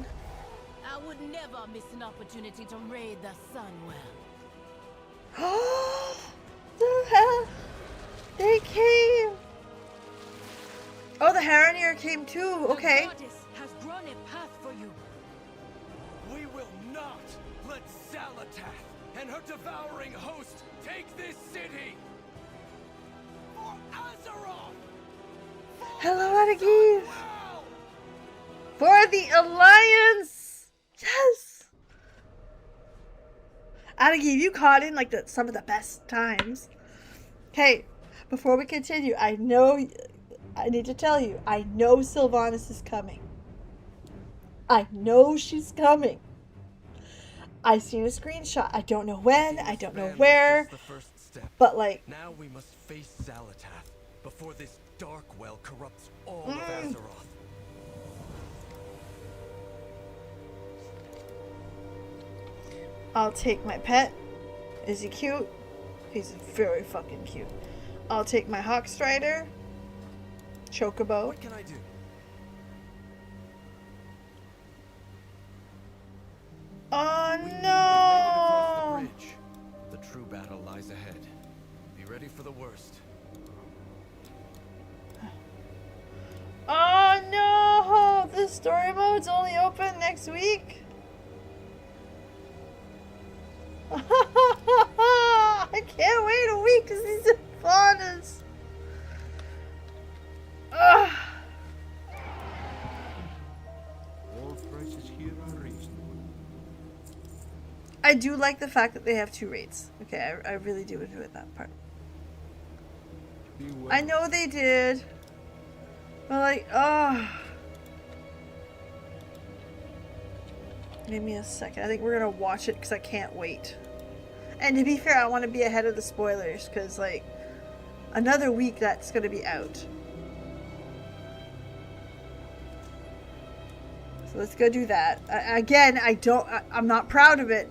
S3: I would never miss an opportunity to raid the Sunwell.
S1: Oh, the hell! They came! Oh, the Haranir came too. Okay.
S3: The goddess has drawn a path for you.
S2: We will not let Xalotad and her devouring host take this city! For Azeroth!
S1: Hello, Adagiv! For the Alliance! Yes! Adagiv, you caught in like some of the best times. Okay, before we continue, I need to tell you, I know Sylvanas is coming. I know she's coming. I seen a screenshot. I don't know when, I don't know where, but like...
S2: Now we must face Xalotad before this dark well corrupts all of Azeroth.
S1: I'll take my pet. Is he cute? He's very fucking cute. I'll take my Hawkstrider. Chocobo.
S2: What can I do?
S1: Oh
S2: We
S1: no!
S2: made it across the bridge. The true battle lies ahead. Be ready for the worst.
S1: Oh no! The story mode's only open next week? I can't wait a week to see some faunas. Ugh.
S5: All prices here are reasonable.
S1: I do like the fact that they have 2 rates. Okay, I really do enjoy that part.
S5: Be well.
S1: I know they did. But like, oh. Give me a second. I think we're gonna watch it because I can't wait. And to be fair, I want to be ahead of the spoilers because like, another week that's going to be out. So let's go do that. Again, I'm not proud of it.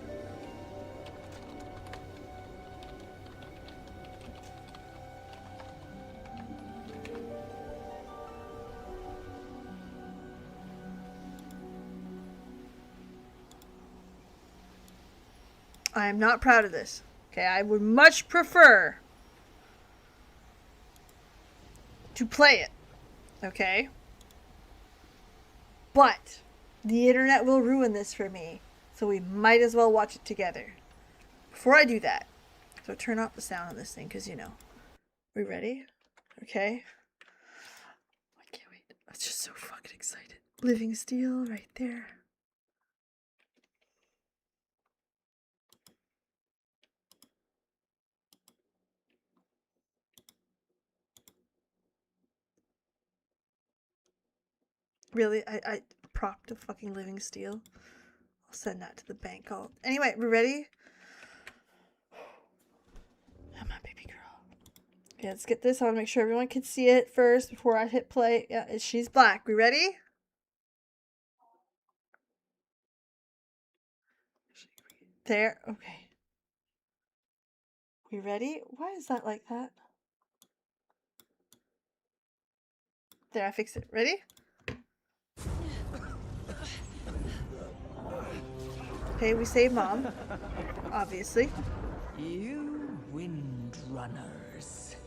S1: I am not proud of this. Okay, I would much prefer to play it. Okay? But the internet will ruin this for me. So we might as well watch it together. Before I do that, so turn off the sound on this thing, because you know. We ready? Okay. I can't wait. I'm just so fucking excited. Living Steel right there. Really? I propped a fucking Living Steel. I'll send that to the bank. Anyway, we ready? I'm my baby girl. Okay, let's get this. I want to make sure everyone can see it first before I hit play. Yeah, she's black. We ready? There. Okay. We ready? Why is that like that? There, I fixed it. Ready? Okay, we save Mom. Obviously.
S4: You windrunners.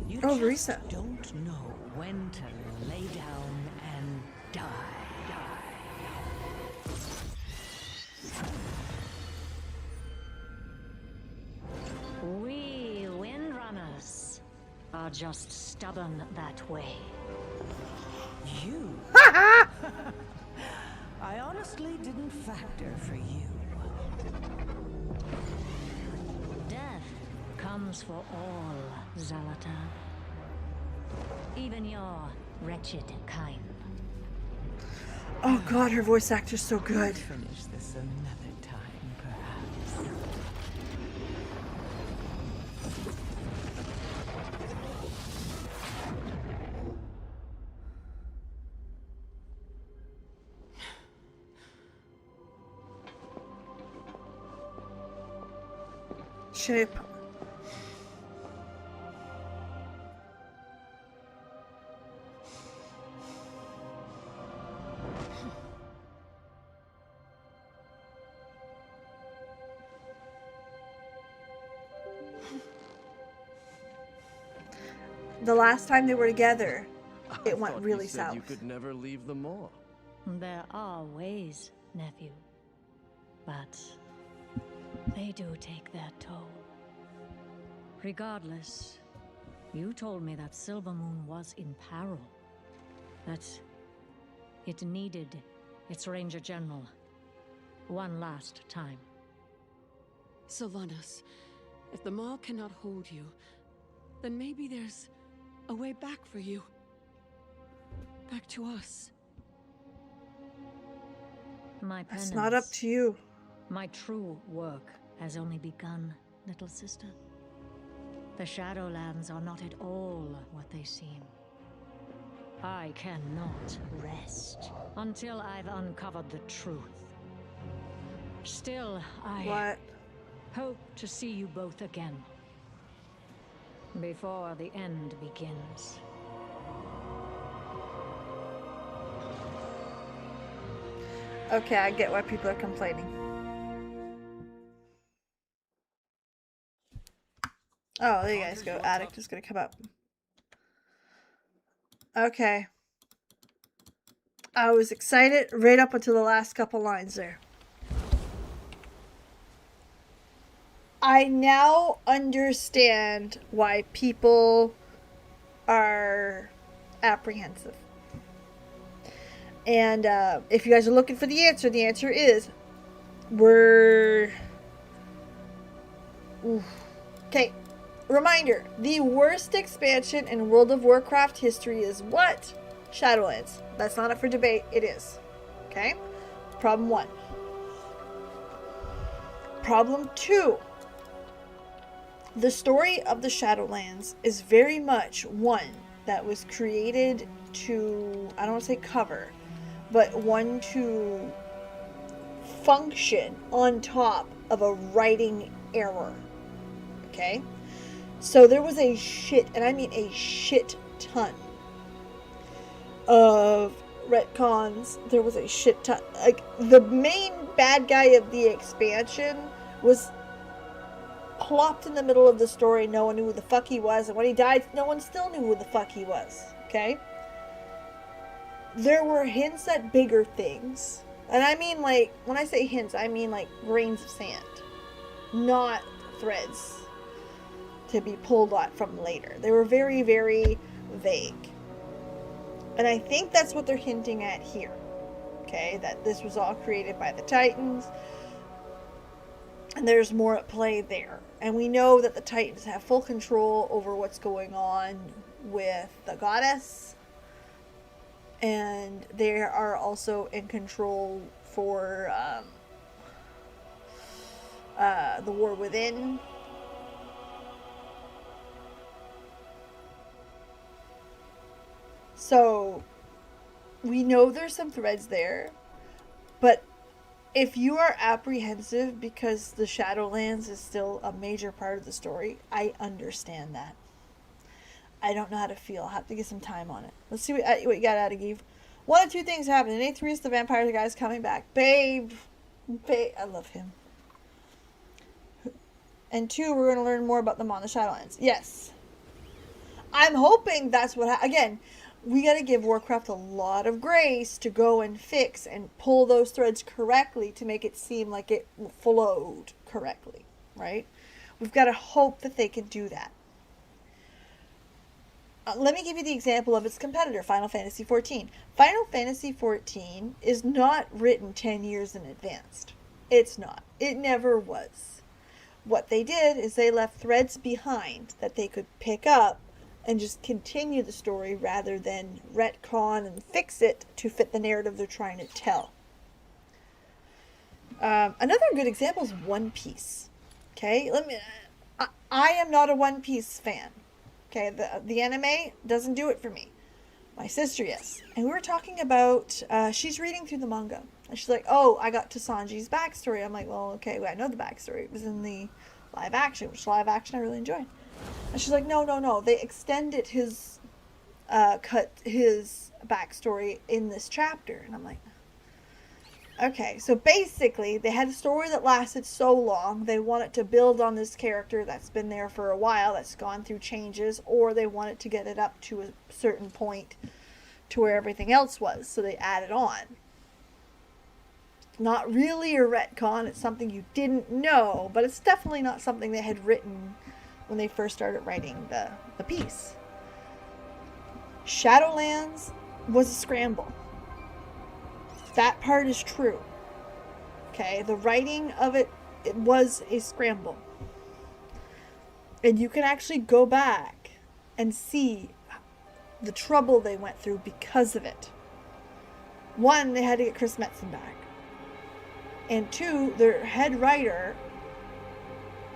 S4: You
S1: Marisa.
S4: just don't know when to lay down and die.
S3: We windrunners are just stubborn that way.
S4: You? I honestly didn't factor for you.
S3: Death comes for all, Zalatan. Even your wretched kind.
S1: Oh god, her voice actor's so good.
S4: Finish this another time, perhaps.
S1: Shape. The last time they were together, it went really south.
S2: You could never leave them all.
S3: There are ways, nephew. But they do take their toll. Regardless, you told me that Silvermoon was in peril. That it needed its Ranger General one last time.
S6: Sylvanas, if the Maw cannot hold you, then maybe there's a way back for you. Back to us.
S3: My penance,
S1: It's not up to you.
S3: my true work has only begun, little sister. The Shadowlands are not at all what they seem. I cannot rest until I've uncovered the truth. Still, I
S1: What?
S3: hope to see you both again. Before the end begins.
S1: Okay, I get why people are complaining. Oh, there you guys go. Addict is gonna come up. Okay. I was excited right up until the last couple lines there. I now understand why people are apprehensive. And if you guys are looking for the answer is we're... Okay, reminder, the worst expansion in World of Warcraft history is what? Shadowlands. That's not up for debate, it is. Okay? Problem 1. Problem 2. The story of the Shadowlands is very much one that was created to, I don't want to say cover, but one to function on top of a writing error. Okay? So there was a shit, and I mean a shit ton of retcons. There was a shit ton. Like, the main bad guy of the expansion was plopped in the middle of the story. No one knew who the fuck he was, and when he died, no one still knew who the fuck he was. Okay? There were hints at bigger things. And I mean, like, when I say hints, I mean like grains of sand, not threads to be pulled out from later. They were very, very vague. And I think that's what they're hinting at here. Okay, that this was all created by the Titans. And there's more at play there. And we know that the Titans have full control over what's going on with the goddess. And they are also in control for the war within. So we know there's some threads there, but if you are apprehensive because the Shadowlands is still a major part of the story, I understand that. I don't know how to feel. I'll have to get some time on it. Let's see what you got out of Eve. One of two things happen. In A3, the vampire guy's coming back. Babe, I love him. And 2, we're going to learn more about them on the Shadowlands. Yes. I'm hoping that's what again, we got to give Warcraft a lot of grace to go and fix and pull those threads correctly to make it seem like it flowed correctly, right? We've got to hope that they can do that. Let me give you the example of its competitor, Final Fantasy XIV. Final Fantasy XIV is not written 10 years in advance. It's not. It never was. What they did is they left threads behind that they could pick up and just continue the story rather than retcon and fix it to fit the narrative they're trying to tell. Another good example is One Piece. Okay, I am not a One Piece fan. Okay, the anime doesn't do it for me. My sister, yes. And we were talking about, she's reading through the manga. And she's like, oh, I got to Sanji's backstory. I'm like, well, okay, I know the backstory. It was in the live action, which live action I really enjoyed. And she's like, no. They extended cut his backstory in this chapter. And I'm like, okay, so basically they had a story that lasted so long, they wanted to build on this character that's been there for a while, that's gone through changes, or they wanted to get it up to a certain point to where everything else was, so they added on. Not really a retcon, it's something you didn't know, but it's definitely not something they had written when they first started writing the piece. Shadowlands was a scramble. That part is true. Okay, the writing of it was a scramble. And you can actually go back and see the trouble they went through because of it. 1, they had to get Chris Metzen back. And 2, their head writer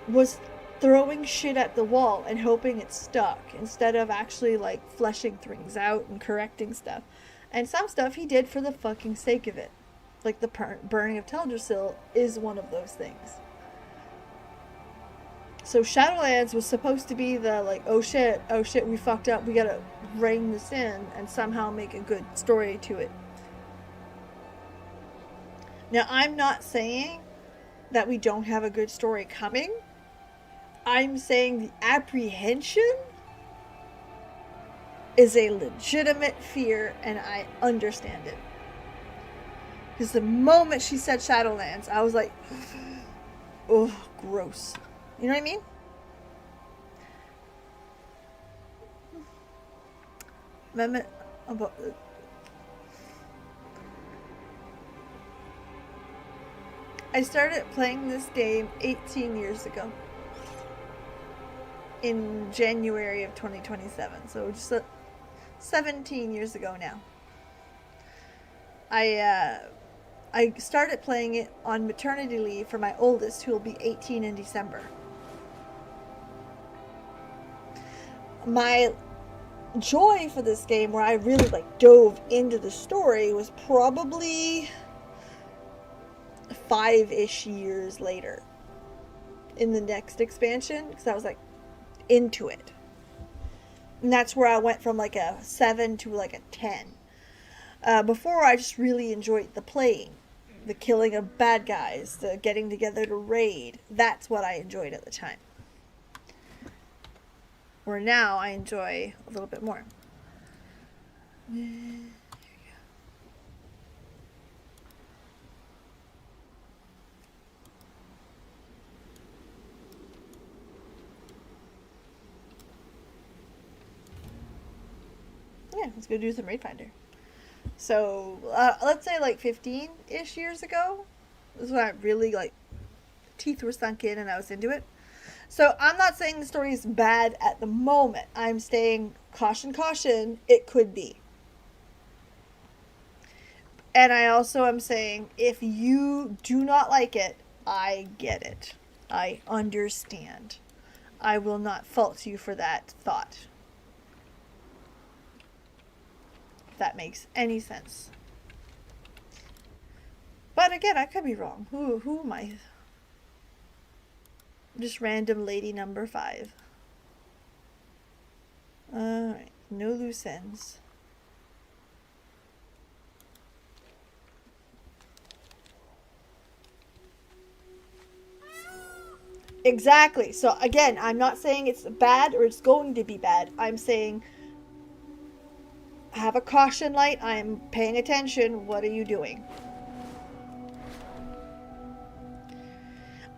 S1: was throwing shit at the wall and hoping it stuck instead of actually like fleshing things out and correcting stuff. And some stuff he did for the fucking sake of it. Like the burning of Teldrassil is one of those things. So Shadowlands was supposed to be the like, oh shit, we fucked up, we gotta rein this in and somehow make a good story to it. Now, I'm not saying that we don't have a good story coming. I'm saying the apprehension is a legitimate fear, and I understand it. Because the moment she said Shadowlands, I was like, oh, gross. You know what I mean? Amendment about... I started playing this game 18 years ago. In January of 2027. So just 17 years ago now. I started playing it on maternity leave for my oldest, who will be 18 in December. my joy for this game, where I really like dove into the story, was probably 5-ish years later in the next expansion, because I was like into it. And that's where I went from like a 7 to like a 10. Before, I just really enjoyed the playing, the killing of bad guys, the getting together to raid. That's what I enjoyed at the time. Where now I enjoy a little bit more. Yeah, let's go do some Raid Finder. So, let's say like 15-ish years ago. This is when I really, like, teeth were sunk in and I was into it. So, I'm not saying the story is bad at the moment. I'm saying, caution, caution, it could be. And I also am saying, if you do not like it, I get it. I understand. I will not fault you for that thought. If that makes any sense. But again, I could be wrong. Who am I? Just random lady number 5. Alright, no loose ends. Exactly. So again, I'm not saying it's bad or it's going to be bad. I'm saying have a caution light. I'm paying attention. What are you doing?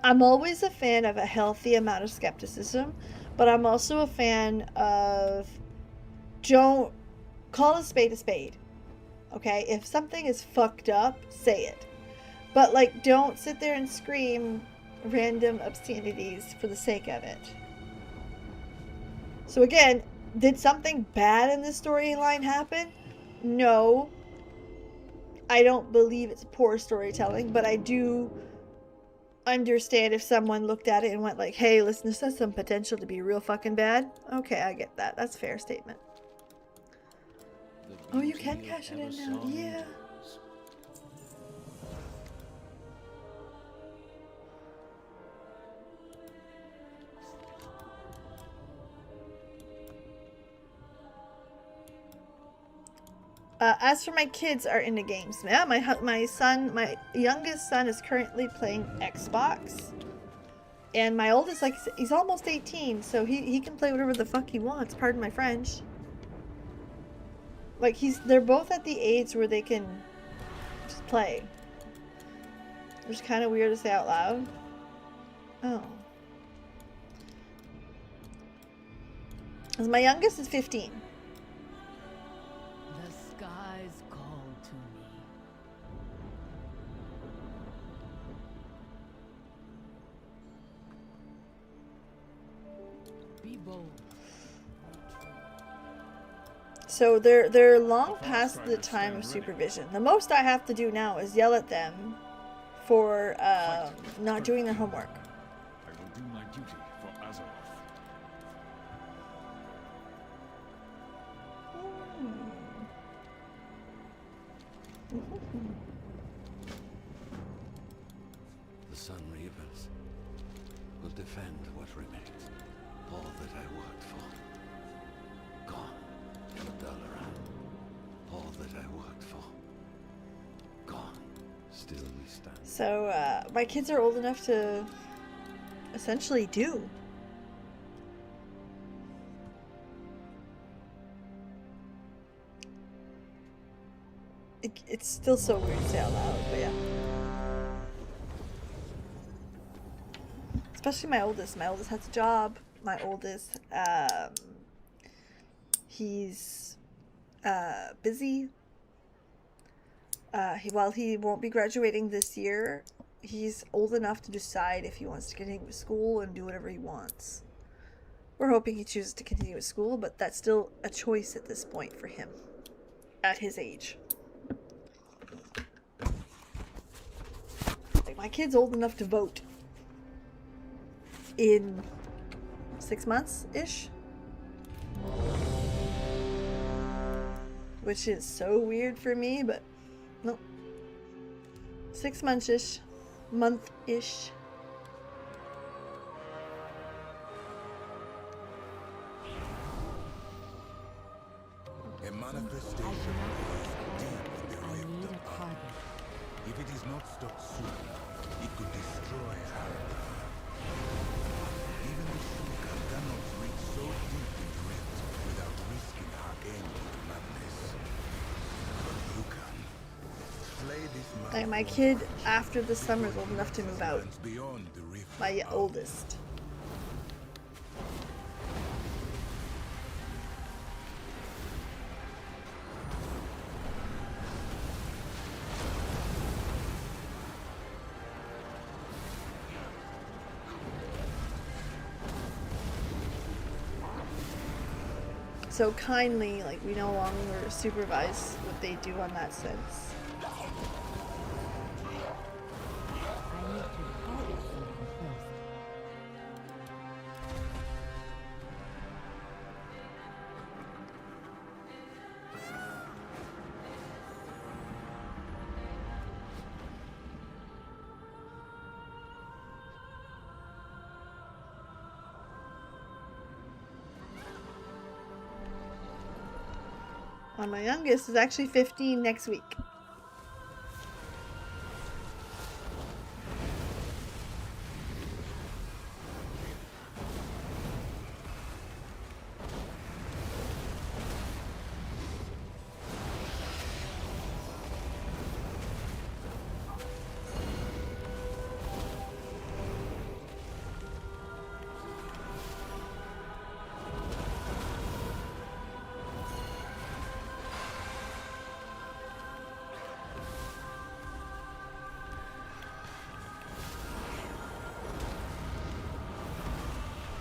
S1: I'm always a fan of a healthy amount of skepticism, but I'm also a fan of don't call a spade a spade. Okay? If something is fucked up, say it. But like, don't sit there and scream random obscenities for the sake of it. So again, did something bad in the storyline happen? No. I don't believe it's poor storytelling, but I do understand if someone looked at it and went like, hey, listen, this has some potential to be real fucking bad. Okay, I get that. That's a fair statement. Oh, you can cash it in now. Yeah. As for my kids are into games. Yeah, my youngest son is currently playing Xbox. And my oldest, like, he's almost 18, so he can play whatever the fuck he wants, pardon my French. Like, they're both at the age where they can just play. Which is kind of weird to say out loud. Oh. Because my youngest is 15. So they're long past the time of supervision. The most I have to do now is yell at them for not doing their homework.
S5: I will do my duty for Azeroth.
S2: The Sun Reapers will defend what remains. All that I worked for. Gone. All that I worked for. Gone. Still we stand.
S1: So, my kids are old enough to essentially do. It's still so weird to say out loud, but yeah. Especially my oldest. My oldest has a job. My oldest, he's busy. While he won't be graduating this year, he's old enough to decide if he wants to continue with school and do whatever he wants. We're hoping he chooses to continue with school, but that's still a choice at this point for him at his age. Like, my kid's old enough to vote in 6 months-ish. Which is so weird for me, but no. 6 months-ish. Month-ish.
S7: A manifestation lies deep in the rift of power. If it is not stopped soon, it could destroy her. Even the Shulker cannot reach so deep in the rift without risking her end into madness. But you can. Slay this man.
S1: Like my kid after the summer is old enough to move out.
S7: Beyond the rift.
S1: My oldest. So kindly, like, we no longer supervise what they do on that sense.
S3: I need to help something first.
S1: On my youngest is actually 15 next week.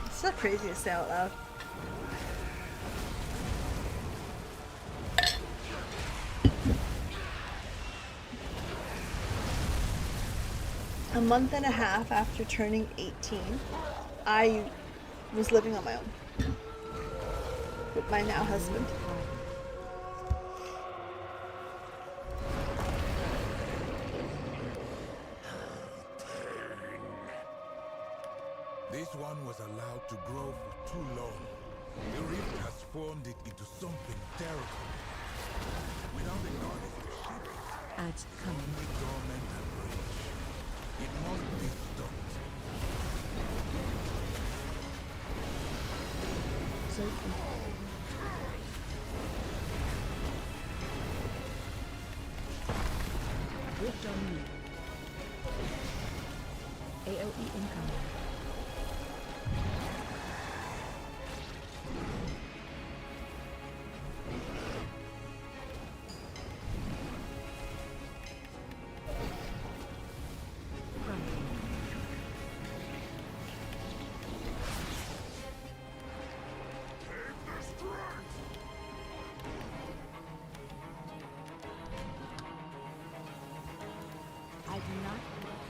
S1: It's so crazy to say out loud. A month and a half after turning 18, I was living on my own with my now husband.
S7: This one was allowed to grow for too long. The rift has formed it into something terrible. Without the goddess to shape it,
S3: Ads coming.
S7: the dormant and rage. It must be stopped.
S3: Rift on me. AOE incoming. I do not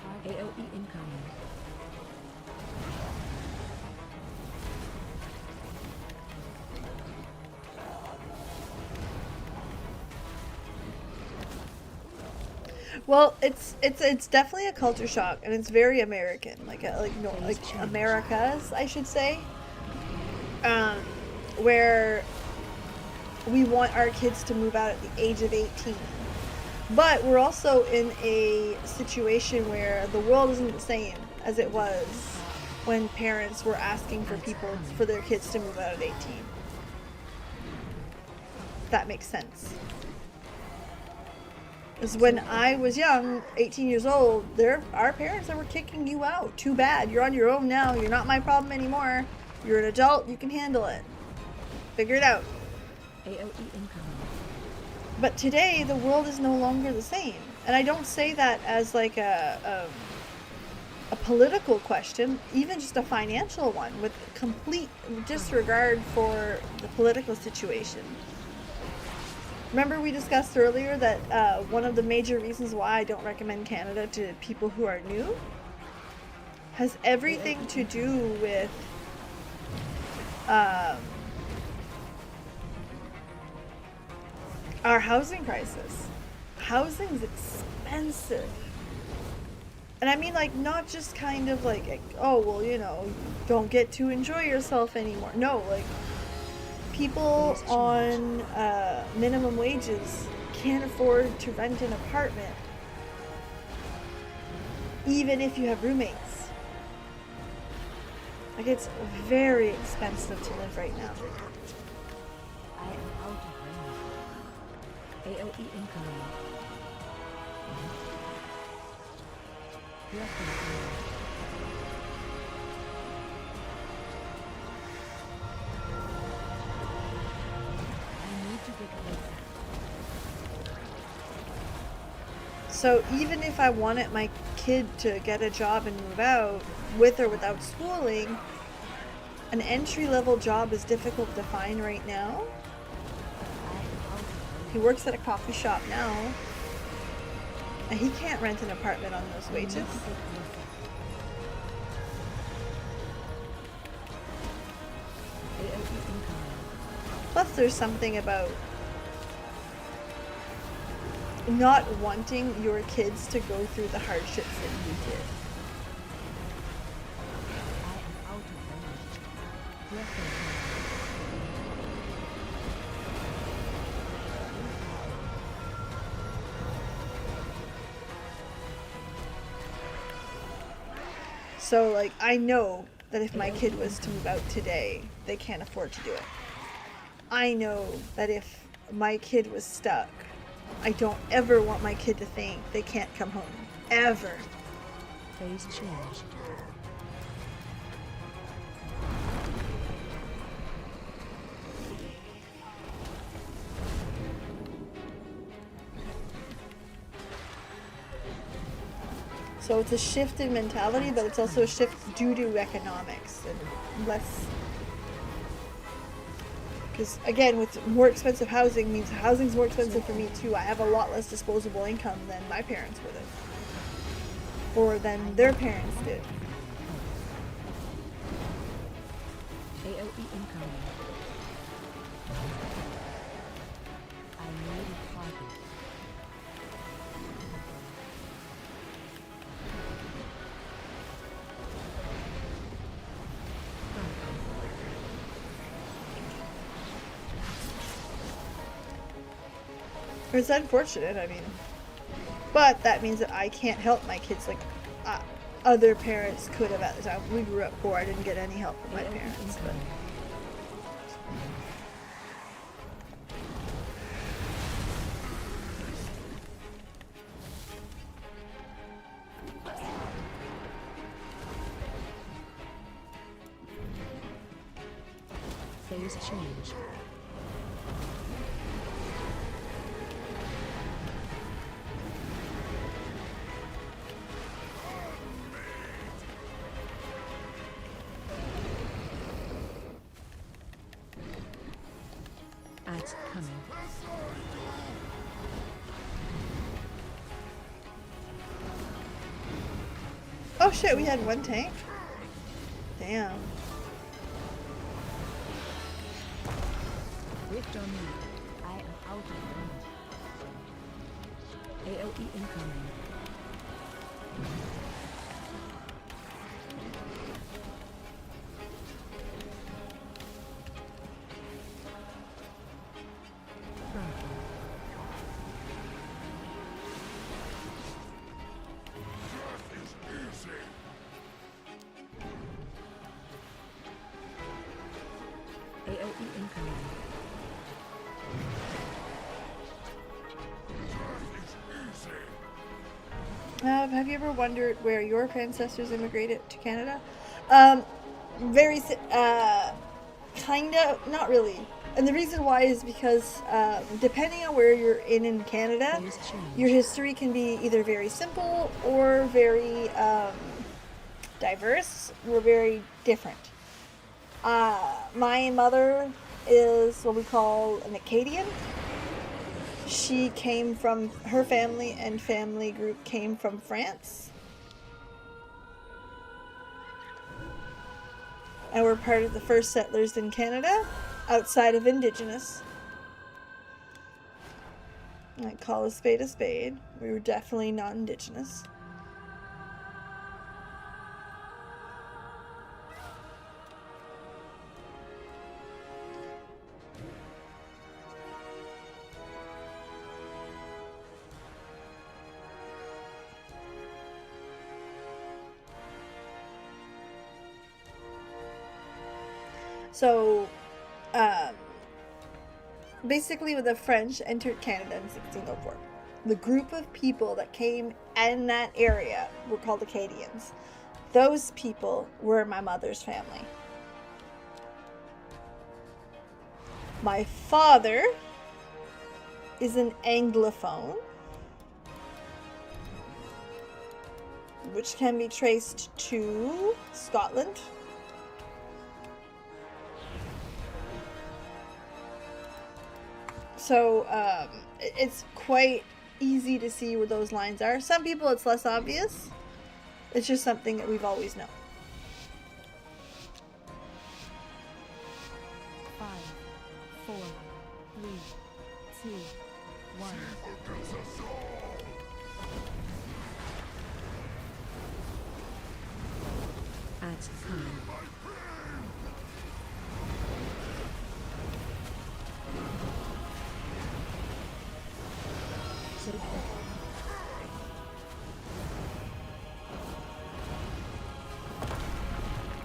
S3: target. AOE incoming.
S1: Well, it's definitely a culture shock, and it's very American, like Americas, I should say, where we want our kids to move out at the age of 18, but we're also in a situation where the world isn't the same as it was when parents were asking for their kids to move out at 18. If that makes sense. Because when I was young, 18 years old, our parents were kicking you out. Too bad. You're on your own now. You're not my problem anymore. You're an adult. You can handle it. Figure it out.
S3: AOE incoming.
S1: But today, the world is no longer the same. And I don't say that as like a political question, even just a financial one, with complete disregard for the political situation. Remember we discussed earlier that one of the major reasons why I don't recommend Canada to people who are new has everything to do with our housing crisis. Housing's expensive. And I mean, like, not just kind of like, oh, well, you know, don't get to enjoy yourself anymore. No, like, people on minimum wages can't afford to rent an apartment, even if you have roommates. Like, it's very expensive to live right now.
S3: I am out of range. AOE incoming. I need to dig closer.
S1: So even if I wanted my kid to get a job and move out, with or without schooling, an entry-level job is difficult to find right now. He works at a coffee shop now, and he can't rent an apartment on those wages. Plus, there's something about not wanting your kids to go through the hardships that you did.
S3: I am out of range.
S1: So, like, I know that if my kid was to move out today, they can't afford to do it. I know that if my kid was stuck, I don't ever want my kid to think they can't come home. Ever.
S3: Phase change.
S1: So it's a shift in mentality, but it's also a shift due to economics and less. Because again, with more expensive housing means housing's more expensive for me too. I have a lot less disposable income than my parents would have, or than their parents did.
S3: AOE incoming. I need a target.
S1: It's unfortunate, I mean, but that means that I can't help my kids like other parents could have at the time. We grew up poor. I didn't get any help from my parents, but.
S3: Phase change. Ads coming.
S1: Oh shit, we had one tank? Damn.
S3: Rift on me. I am out of range. AOE incoming. AOE incoming.
S1: Have you ever wondered where your ancestors immigrated to Canada? Kinda, not really. And the reason why is because depending on where you're in Canada, your history can be either very simple or very diverse or very different. My mother is what we call an Acadian. She came from, her family and family group came from France. And we're part of the first settlers in Canada, outside of Indigenous. Like, call a spade a spade. We were definitely not indigenous. So, basically, when the French entered Canada in 1604, the group of people that came in that area were called Acadians. Those people were my mother's family. My father is an Anglophone, which can be traced to Scotland. So it's quite easy to see where those lines are. Some people it's less obvious. It's just something that we've always known.
S8: 5, 4, 3, 2, 1.
S6: At time.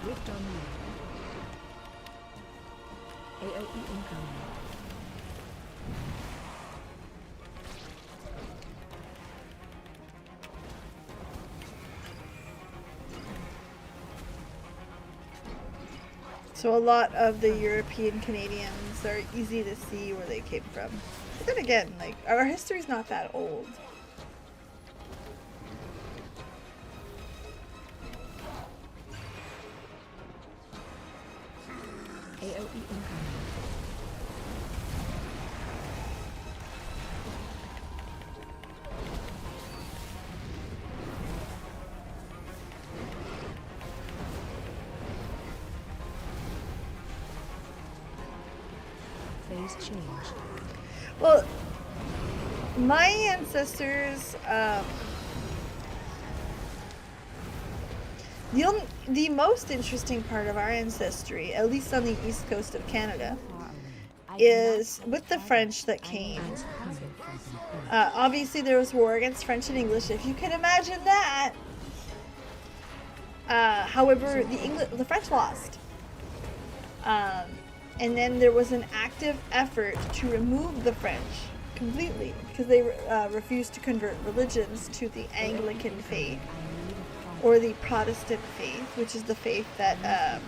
S8: Rift on me. AOE incoming.
S1: So a lot of the European Canadians are easy to see where they came from. But then again, like, our history's not that old.
S8: AOE incoming. Phase change.
S1: Well, my ancestors, the most interesting part of our ancestry, at least on the east coast of Canada, is with the French that came. Obviously, there was war against French and English, if you can imagine that. However, the French lost. And then there was an active effort to remove the French completely because they refused to convert religions to the Anglican faith or the Protestant faith, which is the faith that,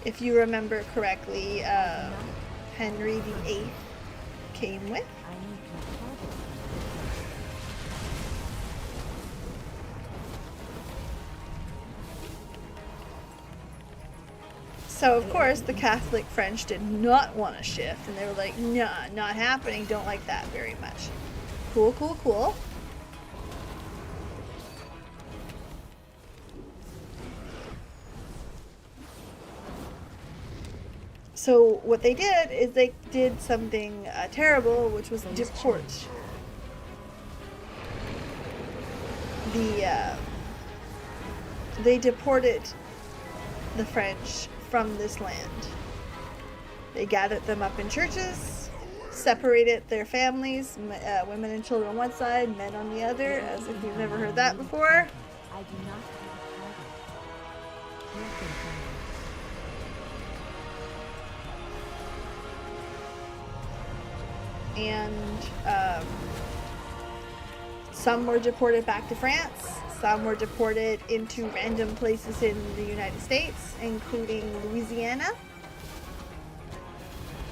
S1: if you remember correctly, Henry VIII came with. So, of course, the Catholic French did not want to shift, and they were like, nah, not happening, don't like that very much. Cool, cool, cool. So, what they did is they did something terrible, which was deport they deported the French from this land. They gathered them up in churches, separated their families, women and children on one side, men on the other, as if you've never heard that before.
S8: I do not have a target.
S1: And some were deported back to France. Some were deported into random places in the United States, including Louisiana.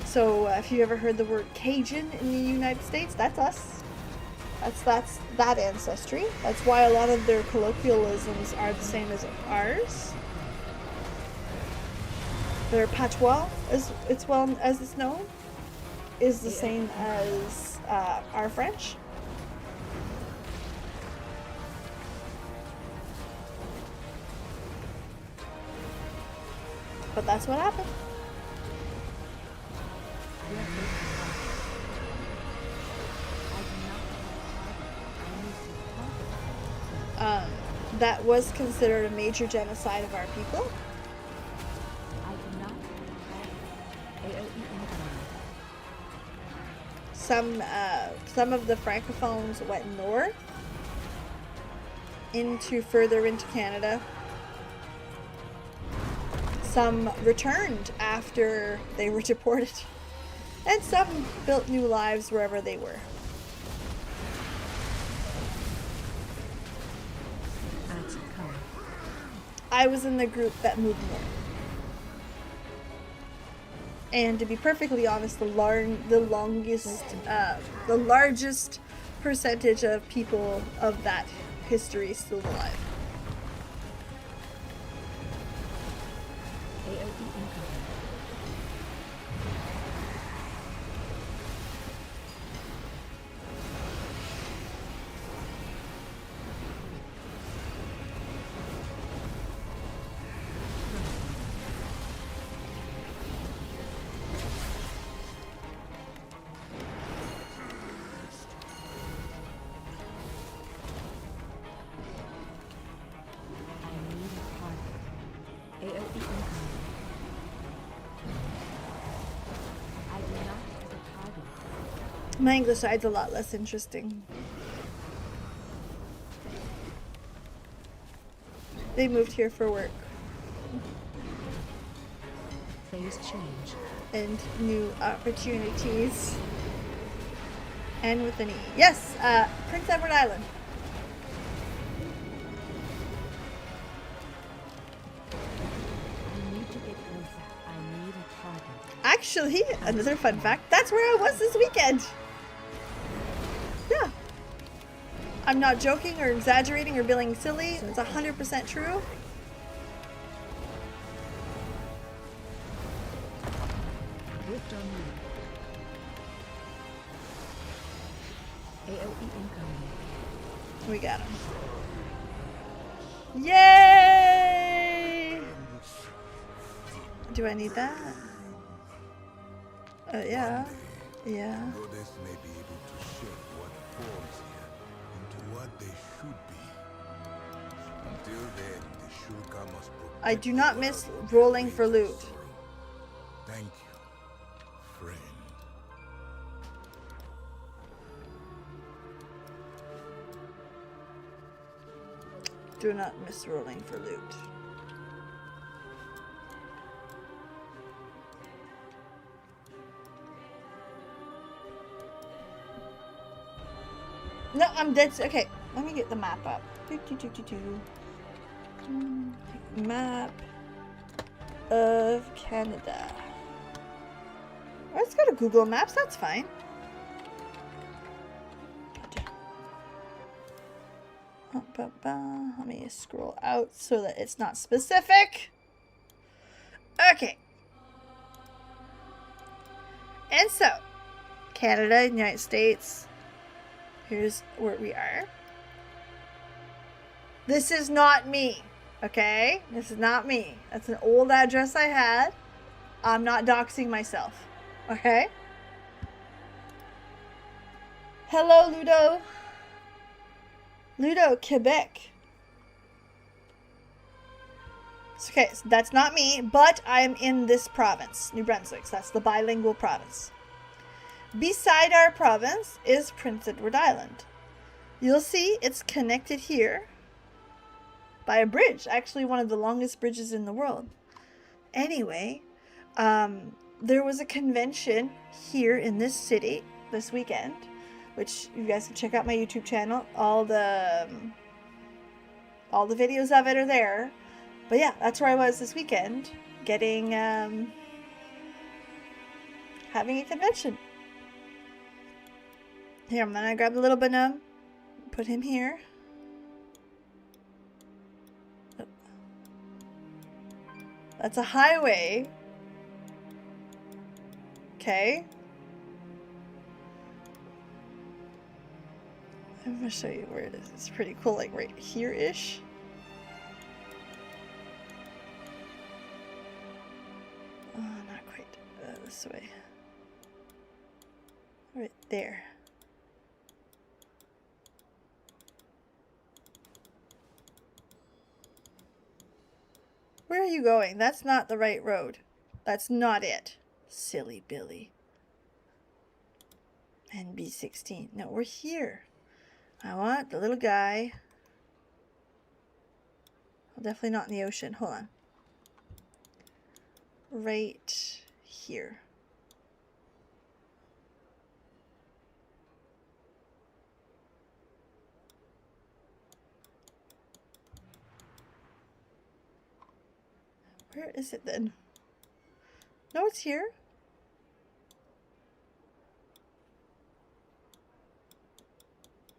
S1: So if you ever heard the word Cajun in the United States, that's us. That's that ancestry. That's why a lot of their colloquialisms are the same as ours. Their patois, as it's known, is the same as our French. But that's what happened. that was considered a major genocide of our people.
S8: I do not have AOE incoming.
S1: Some of the francophones went north further into Canada. Some returned after they were deported, and some built new lives wherever they were.
S8: Ads come.
S1: I was in the group that moved north. And to be perfectly honest, the largest percentage of people of that history still alive.
S8: AOE incoming. I need a target. AOE incoming. I do not have a target.
S1: My English side's a lot less interesting. They moved here for work
S8: Phase change.
S1: and new opportunities. And with an E. Yes, Prince Edward Island.
S8: I need to get closer. I need a target.
S1: Actually, another fun fact, that's where I was this weekend. Yeah. I'm not joking or exaggerating or being silly. It's 100% true.
S8: Rift on me. AOE incoming.
S1: We got him. Yay! Do I need that? Yeah. Yeah.
S7: Goddess may be able to shape what forms here into what they should be. Until then, the Shulka must protect
S1: I do not
S7: the
S1: miss
S7: world
S1: rolling
S7: from
S1: for
S7: great
S1: loot.
S7: sorrow. Thank you, friend.
S1: Do not miss rolling for loot. No, I'm dead. Okay, let me get the map up. Map of Canada. Let's go to Google Maps. That's fine. Let me scroll out so that it's not specific. Okay. And so, Canada, United States. Here's where we are. This is not me. Okay? This is not me. That's an old address I had. I'm not doxing myself. Okay? Hello, Ludo. Ludo, Quebec. Okay, so that's not me, but I'm in this province, New Brunswick. So that's the bilingual province. Beside our province is Prince Edward Island. You'll see it's connected here by a bridge, actually one of the longest bridges in the world. Anyway, there was a convention here in this city this weekend, which you guys can check out my YouTube channel. All the videos of it are there. But yeah, that's where I was this weekend, getting having a convention. Here, I'm gonna grab the little banana, put him here. That's a highway. Okay. I'm gonna show you where it is. It's pretty cool, like right here-ish. Oh, not quite. This way. Right there. Where are you going? That's not the right road. That's not it. Silly Billy. And B16. No, we're here. I want the little guy. Well, definitely not in the ocean. Hold on. Right here. Where is it then? No, it's here.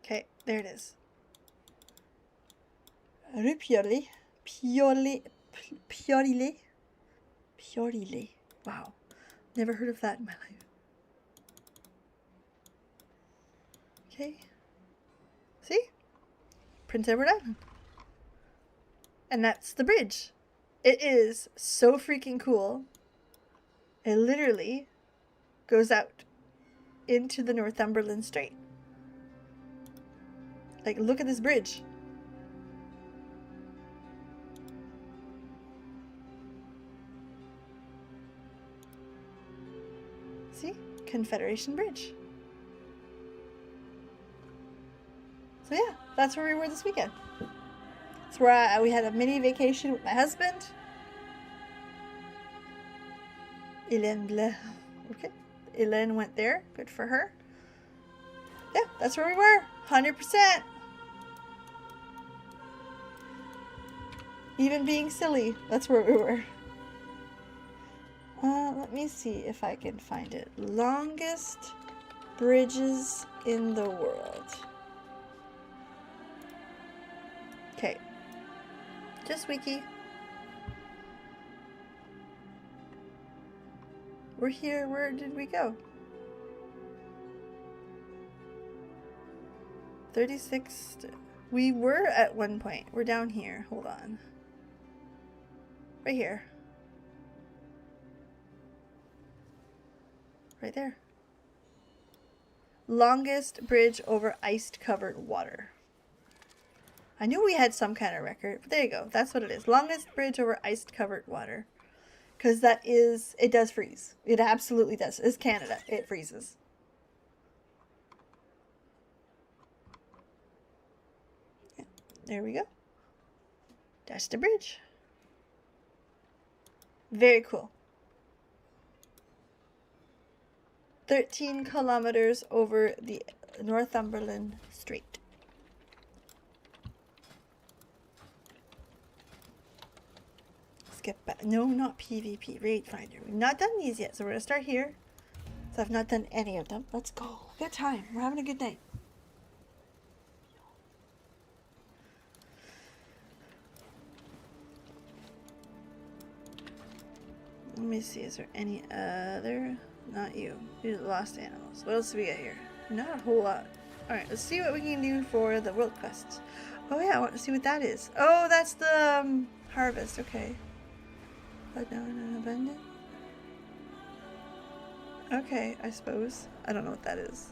S1: Okay, there it is. Rupioli. Piorile. Wow. Never heard of that in my life. Okay. See? Prince Edward Island. And that's the bridge. It is so freaking cool. It literally goes out into the Northumberland Strait. Like, look at this bridge. See? Confederation Bridge. So yeah, that's where we were this weekend. That's where we had a mini vacation with my husband. Hélène Bleu. Okay. Hélène went there. Good for her. Yeah, that's where we were. 100%. Even being silly, that's where we were. Let me see if I can find it. Longest bridges in the world. Okay. Just wiki. We're here. Where did we go? 36. We were at one point. We're down here. Hold on. Right here. Right there. Longest bridge over ice-covered water. I knew we had some kind of record, but there you go. That's what it is. Longest bridge over ice-covered water. Because that is, it does freeze. It absolutely does. It's Canada. It freezes. Yeah, there we go. That's the bridge. Very cool. 13 kilometers over the Northumberland Strait. Skip back. No, not PvP. Raid Finder. We've not done these yet, so we're going to start here. So I've not done any of them. Let's go. We got time. We're having a good night. Let me see. Is there any other... Not you. You lost animals. What else do we got here? Not a whole lot. Alright, let's see what we can do for the world quests. Oh yeah, I want to see what that is. Oh, that's the harvest. Okay. But now in abundant. Okay, I suppose. I don't know what that is.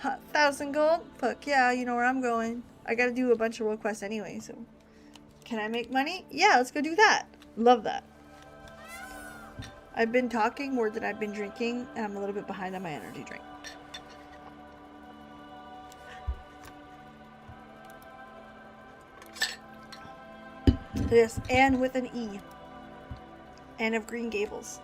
S1: 1,000 gold? Fuck yeah, you know where I'm going. I gotta do a bunch of world quests anyway, so. Can I make money? Yeah, let's go do that. Love that. I've been talking more than I've been drinking, and I'm a little bit behind on my energy drink. Yes, and with an E. And of Green Gables.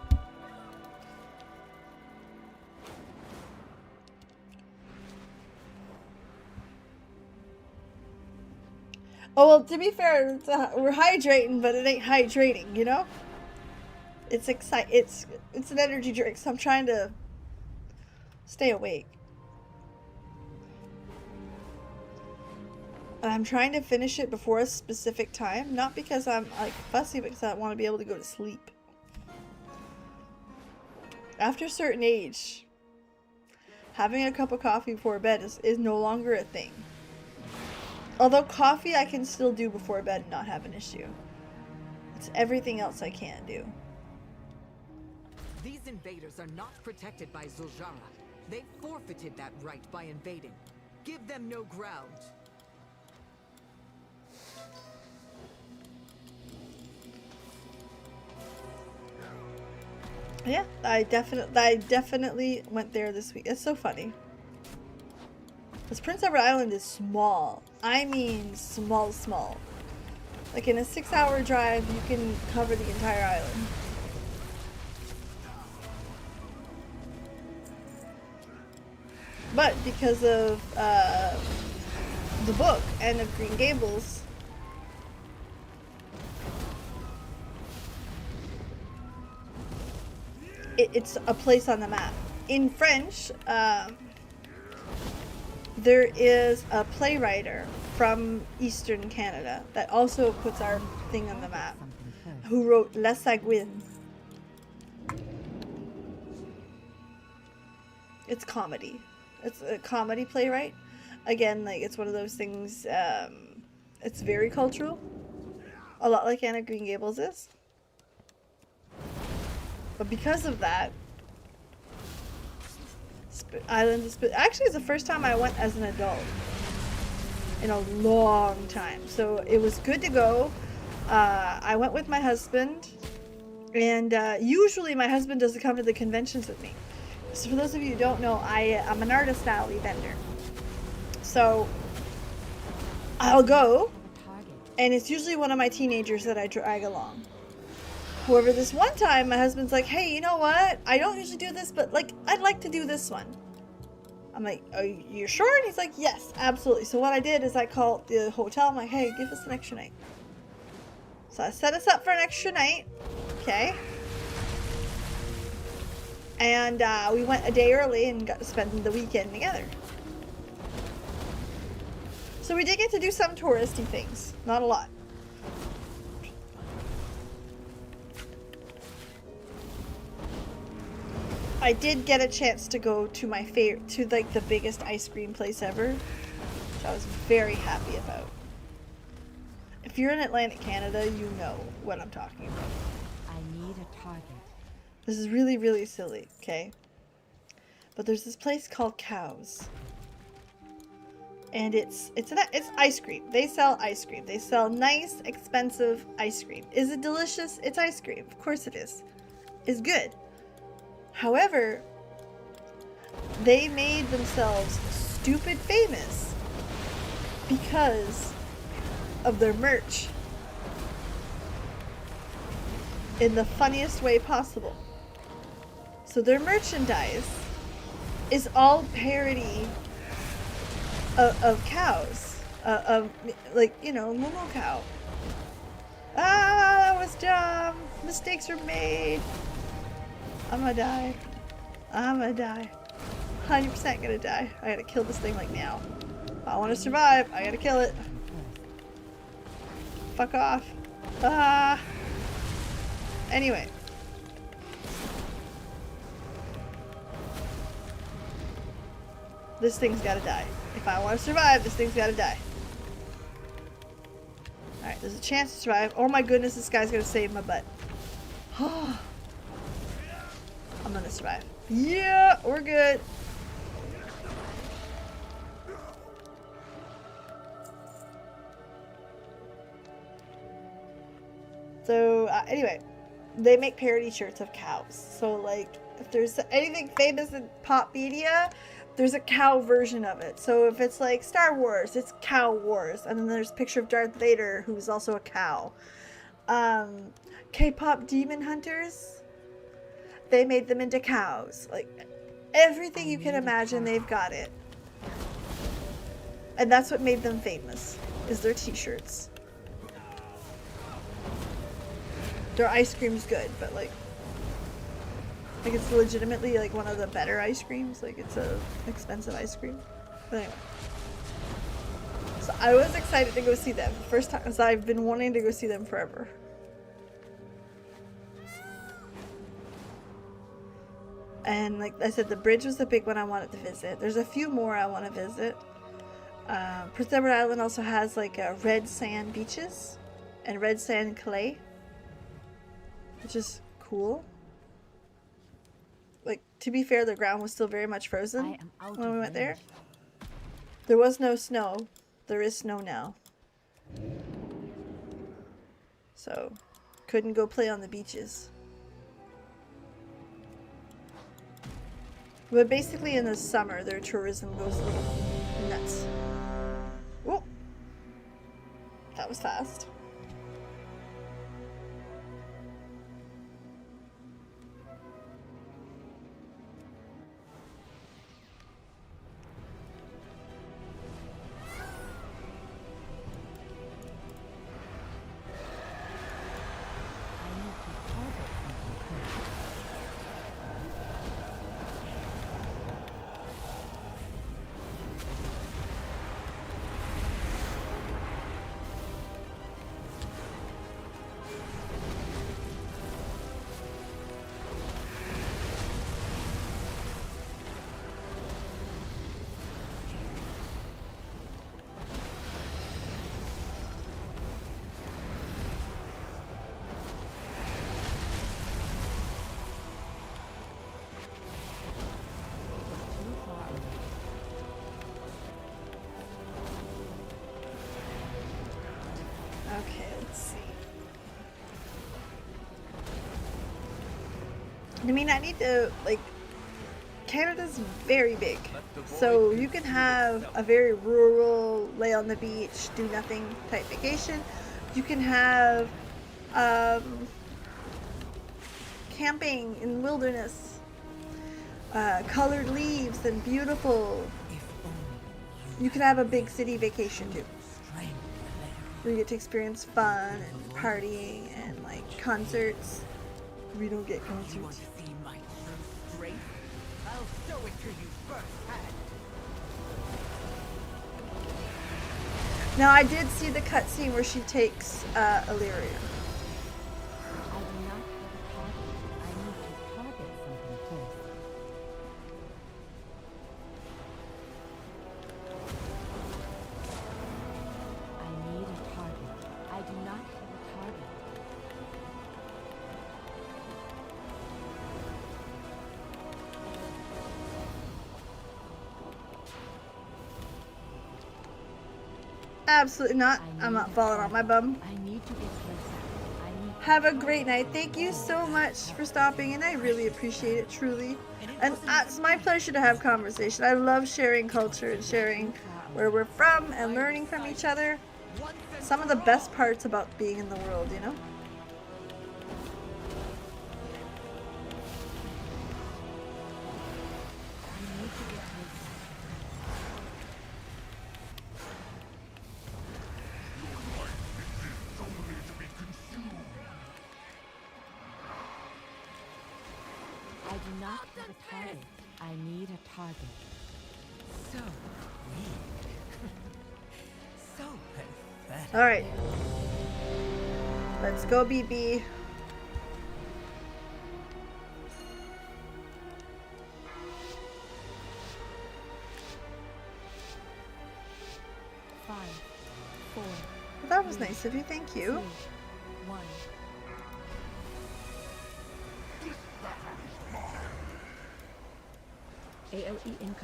S1: Oh, well, to be fair, we're hydrating, but it ain't hydrating, you know? It's it's an energy drink, so I'm trying to stay awake. And I'm trying to finish it before a specific time, not because I'm like fussy, but because I want to be able to go to sleep. After a certain age, having a cup of coffee before bed is no longer a thing. Although coffee I can still do before bed and not have an issue. It's everything else I can't do.
S4: These invaders are not protected by Zuljara. They forfeited that right by invading. Give them no ground.
S1: Yeah, I definitely went there this week. It's so funny. This Prince Edward Island is small. I mean small. Like in a 6-hour drive, you can cover the entire island. But because of the book and of Green Gables, it's a place on the map. In French, there is a playwright from Eastern Canada that also puts our thing on the map, who wrote Les Sagouines. It's comedy. It's a comedy playwright. Again, like, it's one of those things, it's very cultural. A lot like Anna Green Gables is. But because of that, Island is... Actually, it's the first time I went as an adult in a long time. So it was good to go. I went with my husband. And usually my husband doesn't come to the conventions with me. So for those of you who don't know, I'm an artist alley vendor. So I'll go, and it's usually one of my teenagers that I drag along. However, this one time, my husband's like, hey, you know what? I don't usually do this, but like, I'd like to do this one. I'm like, are you sure? And he's like, yes, absolutely. So what I did is I called the hotel. I'm like, hey, give us an extra night. So I set us up for an extra night. Okay. And we went a day early and got to spend the weekend together. So we did get to do some touristy things. Not a lot. I did get a chance to go to my favorite, to like the biggest ice cream place ever, which I was very happy about. If you're in Atlantic Canada, you know what I'm talking about.
S8: I need a target.
S1: This is really, really silly, okay? But there's this place called Cows. And it's ice cream. They sell ice cream. They sell nice, expensive ice cream. Is it delicious? It's ice cream. Of course it is. It's good. However, they made themselves stupid famous because of their merch in the funniest way possible. So their merchandise is all parody of cows, of like, you know, moo cow. Ah, that was dumb. Mistakes were made. I'm gonna die. I'm gonna die. 100% gonna die. I gotta kill this thing like now. If I want to survive, I gotta kill it. Fuck off. Ah. Anyway. This thing's gotta die. If I want to survive, this thing's gotta die. Alright, there's a chance to survive. Oh my goodness, this guy's gonna save my butt. I'm gonna survive. Yeah, we're good. So, anyway, they make parody shirts of cows. So, like, if there's anything famous in pop media, there's a cow version of it. So if it's like Star Wars, it's Cow Wars. And then there's a picture of Darth Vader, who's also a cow. K-pop demon hunters, they made them into cows. Like, everything you can imagine, they've got it. And that's what made them famous, is their t-shirts. Their ice cream's good, but like it's legitimately like one of the better ice creams. Like, it's a expensive ice cream. But anyway. So I was excited to go see them. First time, because I've been wanting to go see them forever. And like I said, the bridge was the big one I wanted to visit. There's a few more I want to visit. Prince Edward Island also has like red sand beaches and red sand clay, which is cool. Like, to be fair, the ground was still very much frozen when we went there. There was no snow. There is snow now. So, couldn't go play on the beaches. But basically in the summer, their tourism goes a little nuts. Oh, that was fast. Okay, let's see. I mean, I need to, like, Canada's very big. So you can have a very rural, lay on the beach, do nothing type vacation. You can have camping in wilderness, colored leaves and beautiful. You can have a big city vacation too, where you get to experience fun and partying and like concerts. We don't get
S4: You want
S1: concerts.
S4: to see my true strength? I'll show it to you firsthand.
S1: Now I did see the cutscene where she takes Illyria.
S8: I do not have a target. I need to target something first. I need a target. I do not have a target.
S1: Absolutely not. I'm not falling on my bum.
S8: I need to get closer. I need
S1: Have a great night. Thank you so much for stopping in. I really appreciate it, truly. And it's my pleasure to have conversation. I love sharing culture and sharing where we're from and learning from each other. Some of the best parts about being in the world, you know?
S8: I do not have a target. I need a target.
S4: So weak. So pathetic.
S1: Alright. Let's go, BB.
S8: Five, four,
S1: Well, that was nice of you. Thank you.
S8: 1. AOE incoming.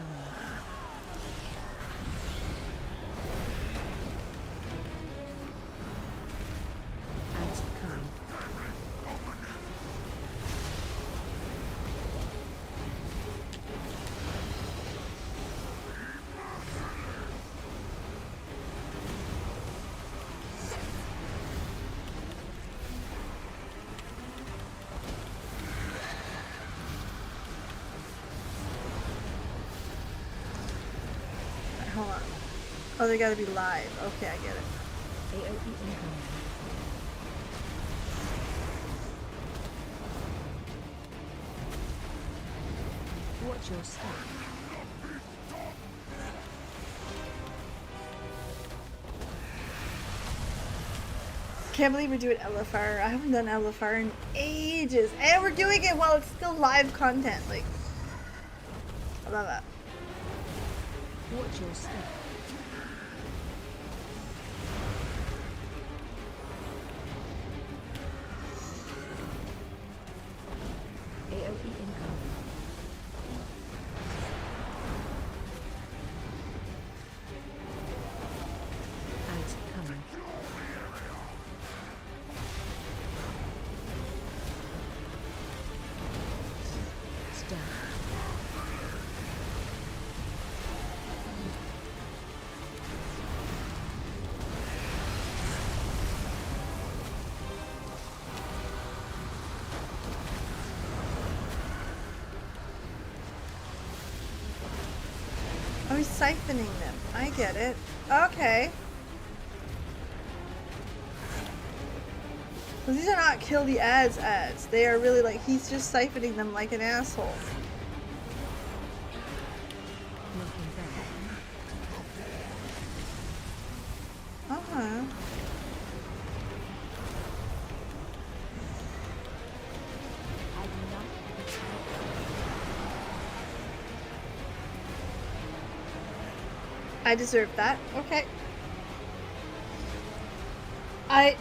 S8: Ads coming.
S1: Alright, hold on. Oh, they gotta be live. Okay, I get it.
S8: AOE incoming. Watch your step.
S1: Can't believe we're doing LFR. I haven't done LFR in ages. And we're doing it while it's still live content. Like, I love that.
S8: Watch your step. AOE incoming. Ads coming. Step.
S1: he's siphoning them. I get it. Okay. So these are not kill the ads. They are really like, he's just siphoning them like an asshole. Uh-huh. I deserve that. Okay.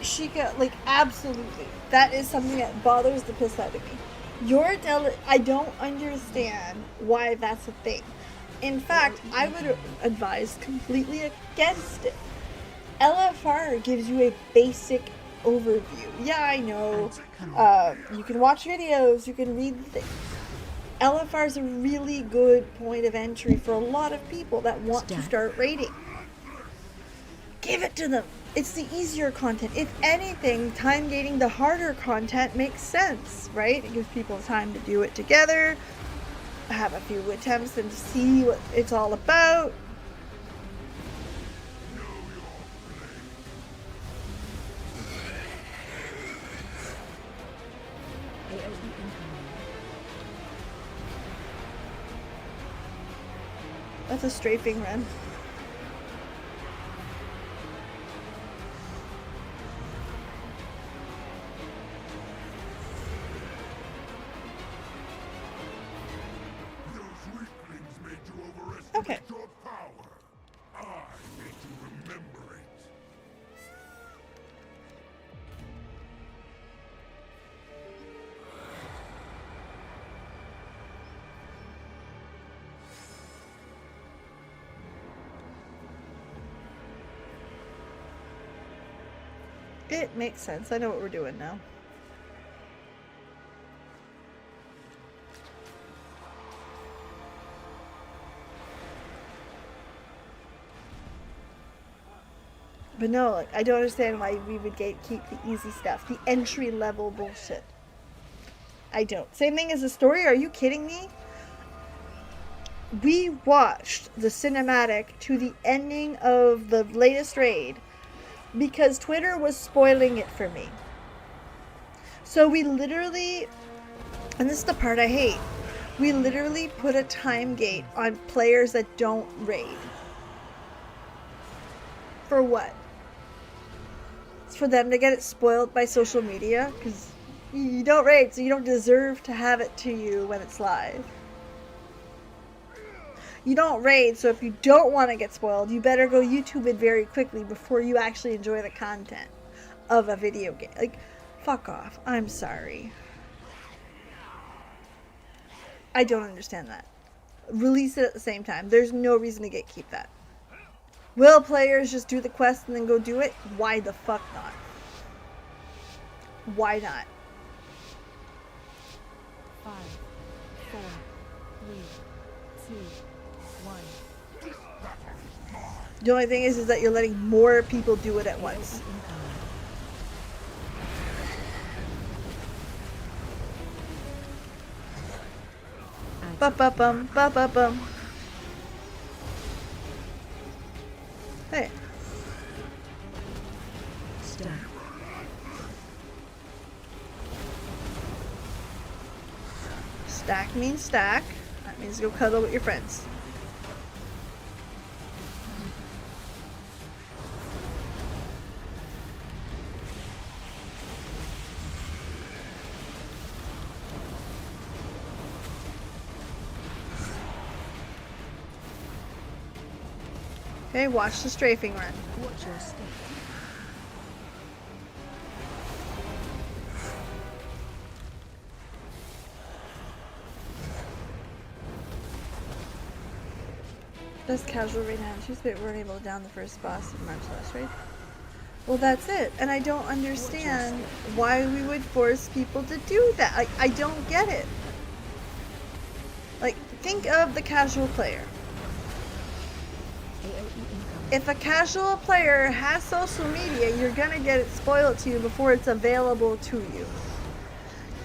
S1: Sheikah, like, absolutely. That is something that bothers the piss out of me. I don't understand why that's a thing. In fact, I would advise completely against it. LFR gives you a basic overview. Yeah, I know. You can watch videos, you can read things. LFR is a really good point of entry for a lot of people that want to start raiding. Give it to them. It's the easier content. If anything, time gating the harder content makes sense, right? It gives people time to do it together, have a few attempts and see what it's all about. That's a strafing run. Okay. It makes sense. I know what we're doing now. But no, like, I don't understand why we would gatekeep the easy stuff, the entry level bullshit. I don't. Same thing as the story. Are you kidding me? We watched the cinematic to the ending of the latest raid because Twitter was spoiling it for me. So we literally, and this is the part I hate, we literally put a time gate on players that don't raid. For what? It's for them to get it spoiled by social media, because you don't raid, so you don't deserve to have it to you when it's live. You don't raid, so if you don't want to get spoiled, you better go YouTube it very quickly before you actually enjoy the content of a video game. Like, fuck off. I'm sorry. I don't understand that. Release it at the same time. There's no reason to gatekeep that. Will players just do the quest and then go do it? Why the fuck not? Why not?
S8: 5, 4, 3, 2, 1.
S1: The only thing is that you're letting more people do it at once. Ba-ba-bum, ba-ba-bum. Hey.
S3: Stack.
S1: Stack means stack. That means go cuddle with your friends. Okay, watch the strafing run.
S3: Watch your step.
S1: Best casual right now. She's weren't able to down the first boss in March last, right? Well, that's it. And I don't understand why we would force people to do that. Like, I don't get it. Like, think of the casual player. If a casual player has social media, you're gonna get it spoiled to you before it's available to you.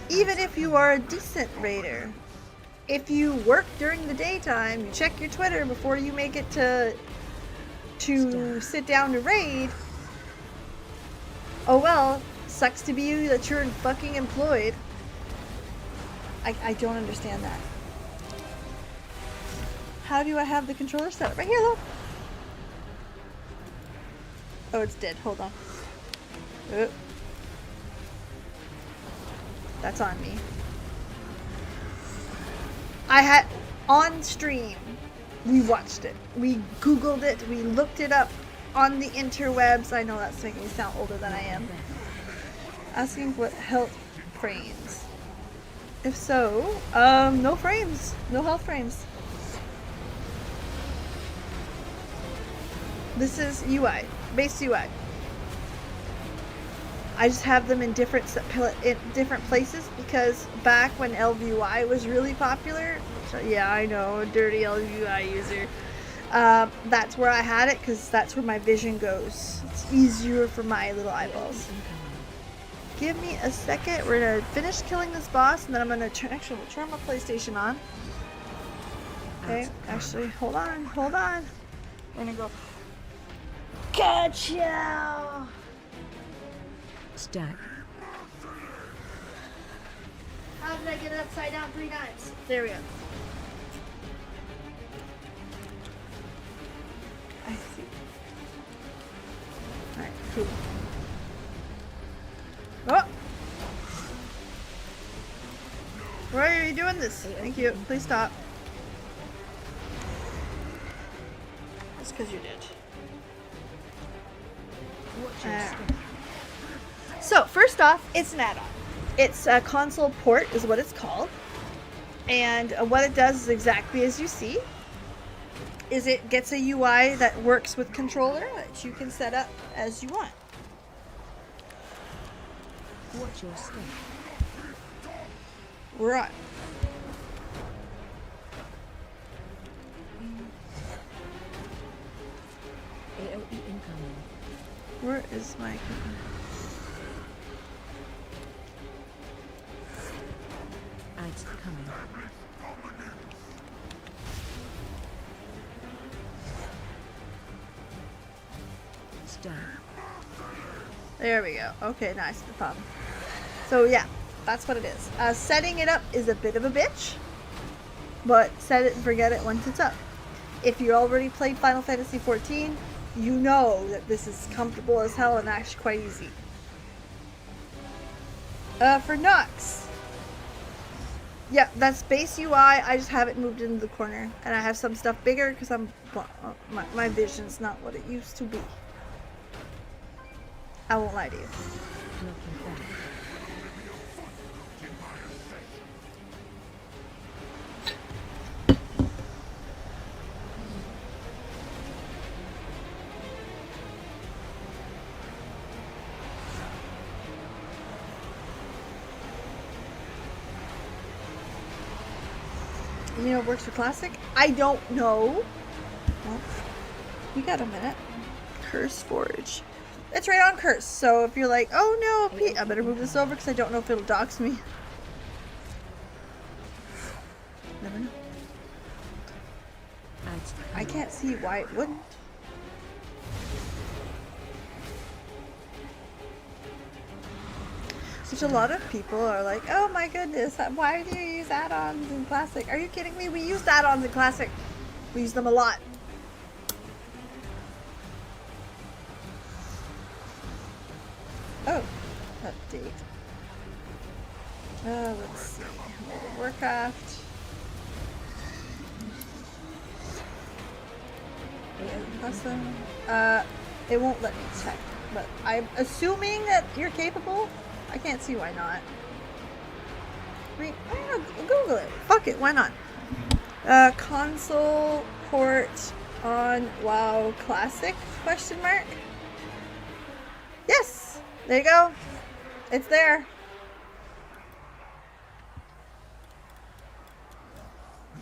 S1: Even if you are a decent raider. if you work during the daytime, you check your Twitter before you make it to sit down to raid. Oh well, sucks to be you that you're fucking employed. I don't understand that. How do I have the controller set up? Right here, look. Oh, it's dead. Hold on. Oh. That's on me. I had on stream. We watched it. We Googled it. We looked it up on the interwebs. I know that's making me sound older than I am. Asking what health frames. If so, no frames. No health frames. This is UI. Base UI. I just have them in different places because back when LVUI was really popular, so yeah, I know, a dirty LVUI user. That's where I had it because that's where my vision goes. It's easier for my little eyeballs. Give me a second. We're gonna finish killing this boss, and then I'm gonna turn my PlayStation on. Okay, actually, hold on. We're gonna go. Gotcha!
S3: Stack.
S1: How did I get it upside down 3 times? There we go. I see. Alright, cool. Oh! Why are you doing this? Thank you. Please stop. That's because you did. So, first off, it's an add-on. It's a console port is what it's called. And what it does is exactly as you see. Is it gets a UI that works with controller that you can set up as you want.
S3: Watch your step.
S1: Right.
S3: AOE incoming.
S1: Where is my...
S3: Ads coming. Stack.
S1: There we go. Okay, nice. No problem. So yeah, that's what it is. Setting it up is a bit of a bitch, but set it and forget it once it's up. If you already played Final Fantasy XIV, you know that this is comfortable as hell and actually quite easy. For Nox, yeah, that's base UI. I just have it moved into the corner, and I have some stuff bigger because my vision's not what it used to be. I won't lie to you.
S3: Looking back.
S1: You know, it works for Classic? I don't know. Well, we got a minute. Curse Forge. It's right on Curse. So if you're like, oh no, I better move this over because I don't know if it'll dox me. Never know. I can't see why it wouldn't. Which a lot of people are like, oh my goodness, why do you use add-ons in Classic? Are you kidding me? We use add-ons in Classic. We use them a lot. Oh, update. Let's see. Warcraft. Custom. It won't let me check, but I'm assuming that you're capable. I can't see why not. I mean, I don't know, Google it. Fuck it, why not? Console port on WoW Classic? Question mark. Yes, there you go. It's there.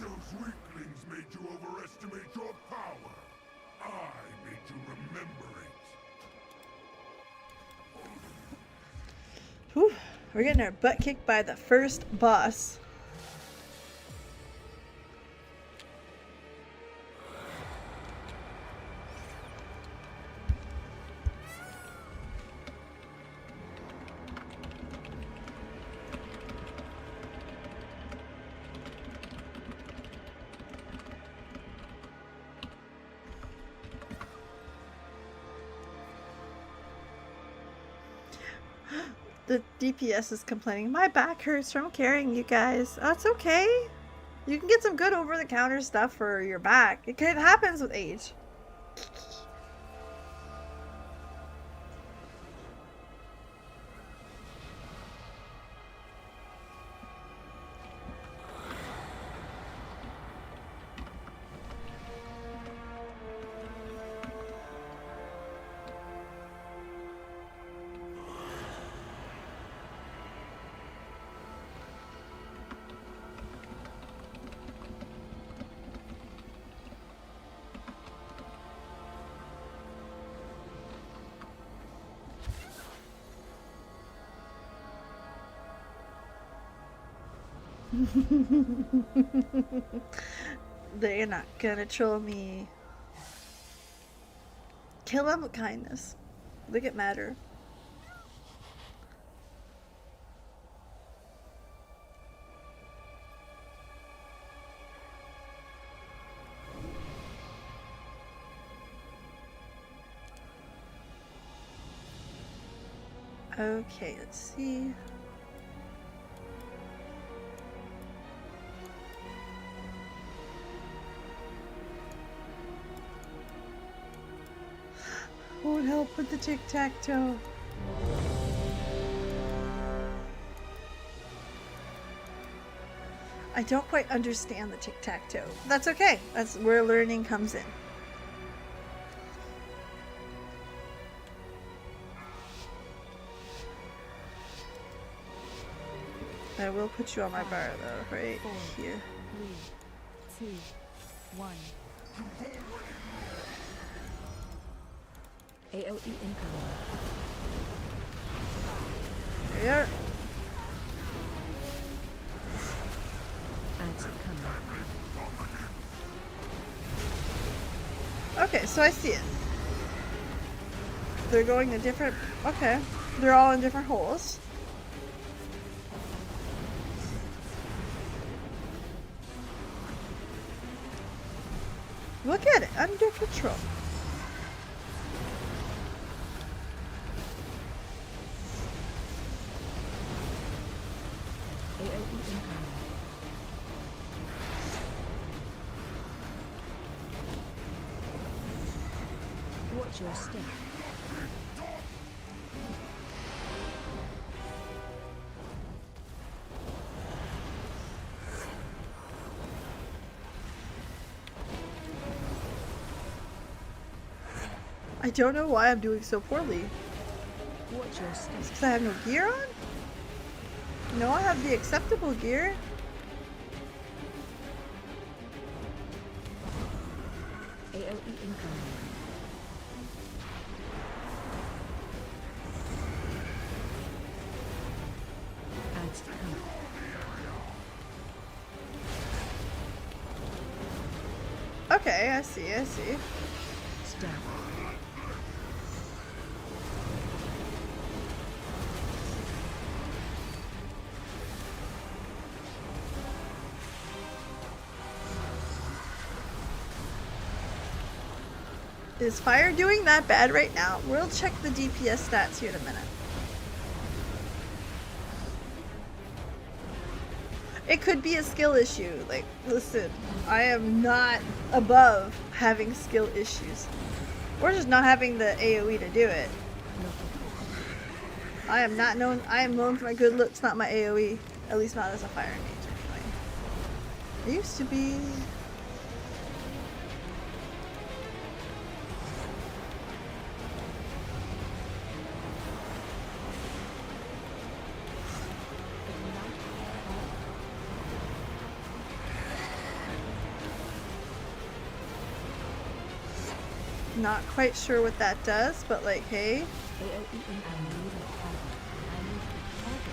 S7: Those weaklings made you overestimate your power. I made you remember it.
S1: Whew, we're getting our butt kicked by the first boss. The DPS is complaining. My back hurts from carrying you guys. That's okay. You can get some good over-the-counter stuff for your back. It happens with age. They're not gonna troll me. Kill them with kindness. Look at Matter. Okay, let's see. Won't help with the tic-tac-toe. I don't quite understand the tic-tac-toe. That's okay. That's where learning comes in. I will put you on my bar though, right here.
S8: 3, 2, 1. AOE incoming.
S1: There.
S8: Ads coming.
S1: Okay, so I see it. They're going to different. Okay, they're all in different holes. Look at it, under control.
S8: Watch your step.
S1: I don't know why I'm doing so poorly.
S8: Watch your step.
S1: Because I have no gear on? No, I have the acceptable gear.
S8: AOE incoming. Ads to come.
S1: Okay, I see, I see.
S8: Step.
S1: Is fire doing that bad right now? We'll check the DPS stats here in a minute. It could be a skill issue. Like, listen, I am not above having skill issues. Or just not having the AoE to do it. I am known for my good looks, not my AoE. At least not as a fire mage, anyway. I used to be. Not quite sure what that does, but like, hey.
S8: AOE incoming. I need a target. I need to target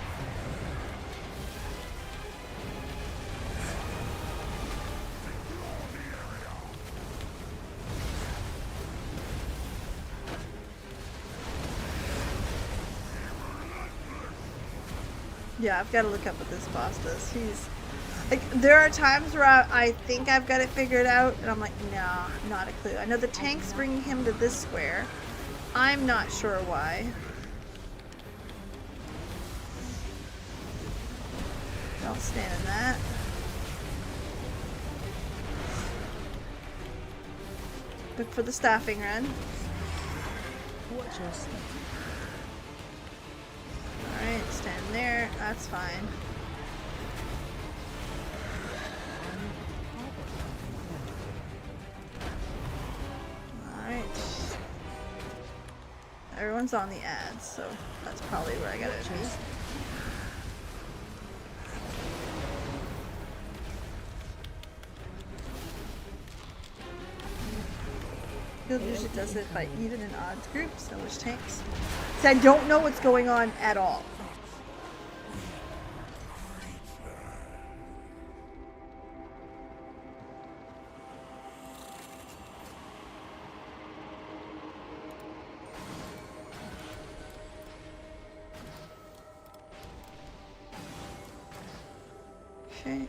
S1: Yeah, I've got to look up what this boss does. He's like, there are times where I think I've got it figured out, and I'm like, nah, not a clue. I know the tank's bringing him to this square. I'm not sure why. Don't stand in that. Look for the staffing run.
S3: Watch your step.
S1: Alright, stand there. That's fine. Alright. Everyone's on the ads, so that's probably where I gotta be. Guild usually does it by even and odds groups, and which tanks. So I don't know what's going on at all. Okay.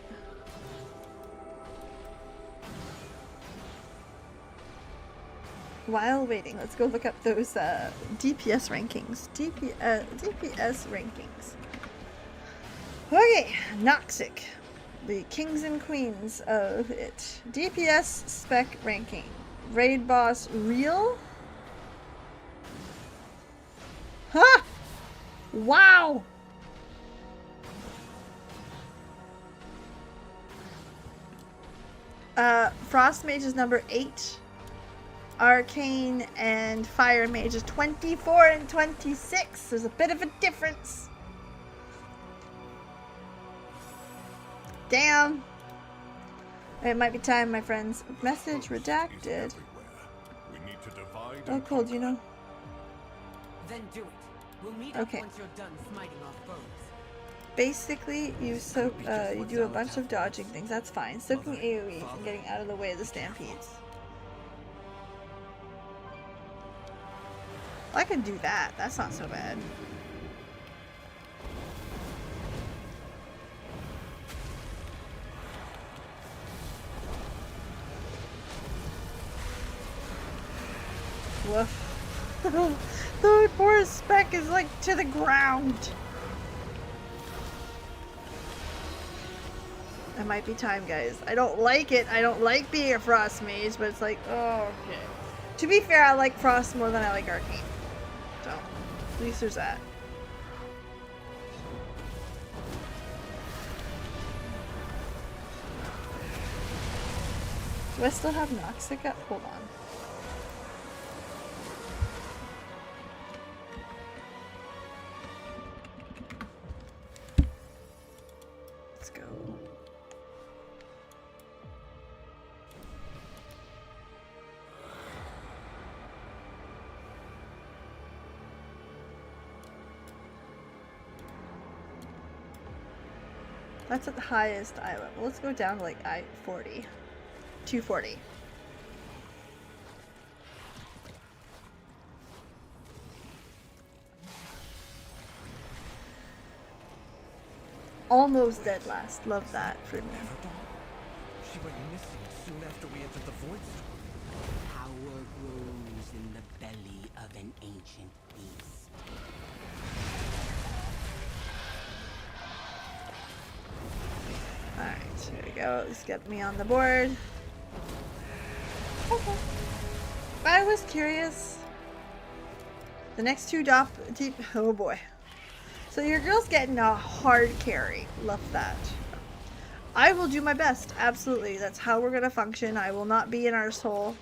S1: While waiting, let's go look up those DPS rankings. DPS rankings. Okay, Noxic, the kings and queens of it. DPS spec ranking. Raid boss real? Huh! Wow! Frost Mage is number 8. Arcane and Fire Mage is 24 and 26. There's a bit of a difference. Damn. It might be time, my friends. Message redacted. Oh, cool, do you know?
S4: Then do it. We'll meet
S1: Okay.
S4: up once you're done smiting off foes.
S1: Basically, you soak, you do a bunch of dodging things. That's fine. Soaking AoE and getting out of the way of the stampedes. I can do that. That's not so bad. Woof. The poor Spec is like to the ground. It might be time, guys. I don't like it. I don't like being a Frost Mage, but it's like, oh, okay. To be fair, I like Frost more than I like Arcane. So, at least there's that. Do I still have Noxic up? Hold on. Let's go. That's at the highest eye level. Let's go down to like I-40. 240. Almost dead last. Love that for me.
S2: She went missing soon after we entered the Void Storm.
S4: Power grows in the belly of an ancient beast.
S1: Alright, here we go. Let's get me on the board. Okay. I was curious. The next two deep. Oh boy. So your girl's getting a hard carry. Love that. I will do my best. Absolutely. That's how we're gonna function. I will not be an arsehole.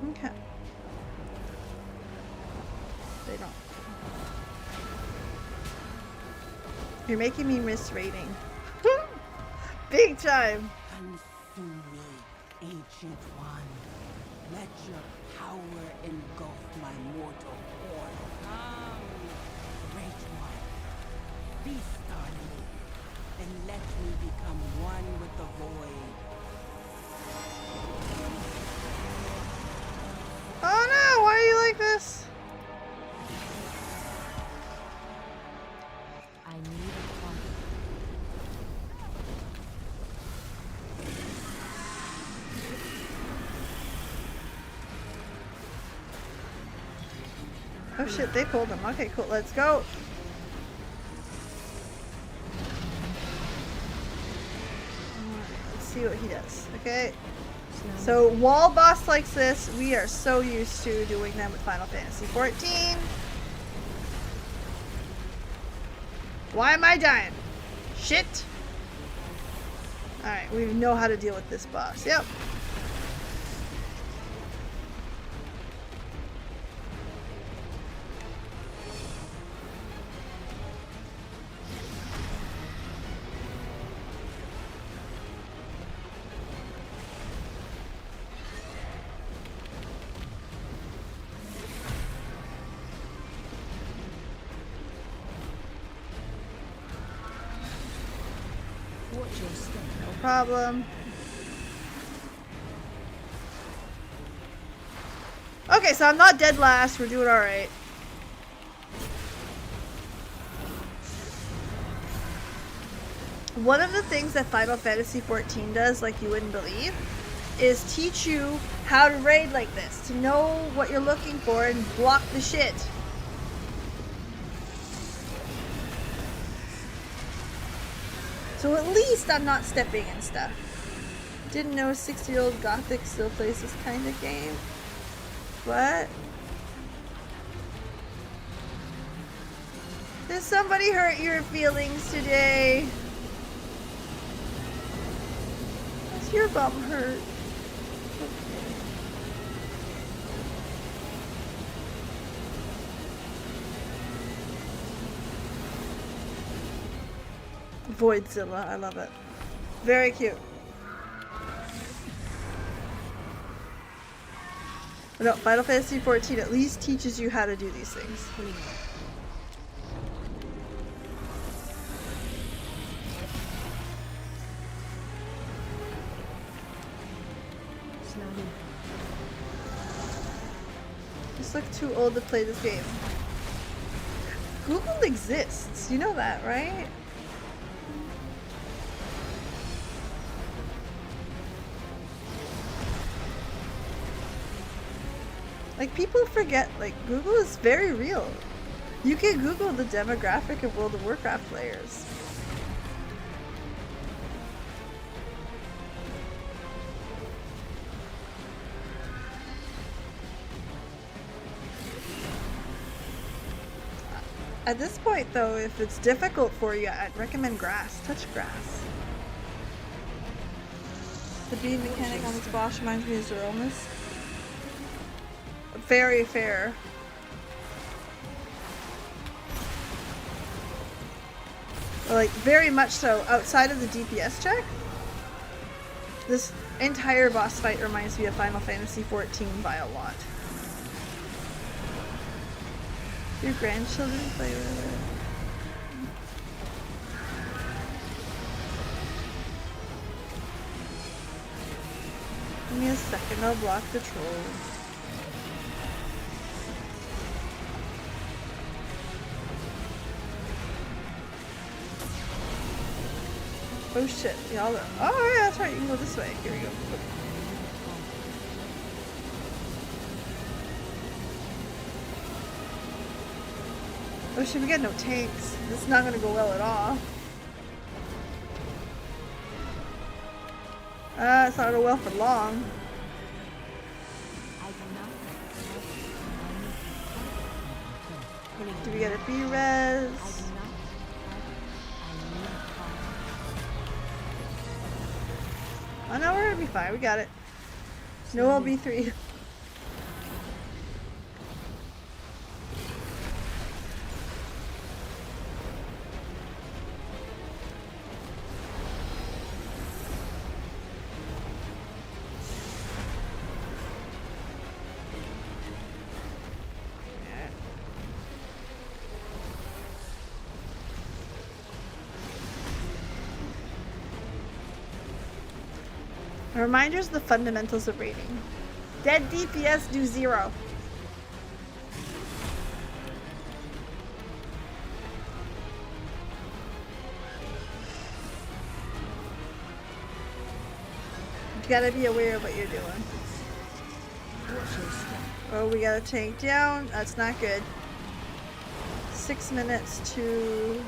S1: Okay. They don't. You're making me miss rating. Big time.
S4: Consume me, ancient one. Let your power engulf my mortal form. Come, great one. Feast on me, and let Let me become one with the void.
S1: Oh no, why are you like this?
S8: I need a target.
S1: Oh shit, they pulled him. Okay, cool, let's go. Let's see what he does. Okay. So wall boss likes this. We are so used to doing them with Final Fantasy 14. Why am I dying? Shit. Alright, we know how to deal with this boss. Yep.
S8: Watch your step.
S1: No problem. Okay, so I'm not dead last. We're doing alright. One of the things that Final Fantasy 14 does, like you wouldn't believe, is teach you how to raid like this. To know what you're looking for and block the shit. So at least I'm not stepping in stuff. Didn't know 60-year-old Gothic still plays this kind of game. What? Did somebody hurt your feelings today? Does your bum hurt? Voidzilla, I love it. Very cute. No, Final Fantasy 14 at least teaches you how to do these things. Just look too old to play this game. Google exists. You know that, right? Like, people forget, like, Google is very real. You can Google the demographic of World of Warcraft players. At this point, though, if it's difficult for you, I'd recommend grass. Touch grass. The bead mechanic on this boss reminds me of Zeromus. Very fair. Like, very much so. Outside of the DPS check, this entire boss fight reminds me of Final Fantasy 14 by a lot. Your grandchildren play with it. Give me a second, I'll block the trolls. Oh shit, y'all. Oh yeah, that's right, you can go this way. Here we go. Oh shit, we got no tanks. This is not gonna go well at all. It's not gonna go well for long. Do we get a B-res? Oh no, we're gonna be fine. We got it. No LB3. Reminders of the fundamentals of raiding. Dead DPS do 0. You gotta be aware of what you're doing. Oh, we got a tank down. That's not good. 6 minutes to...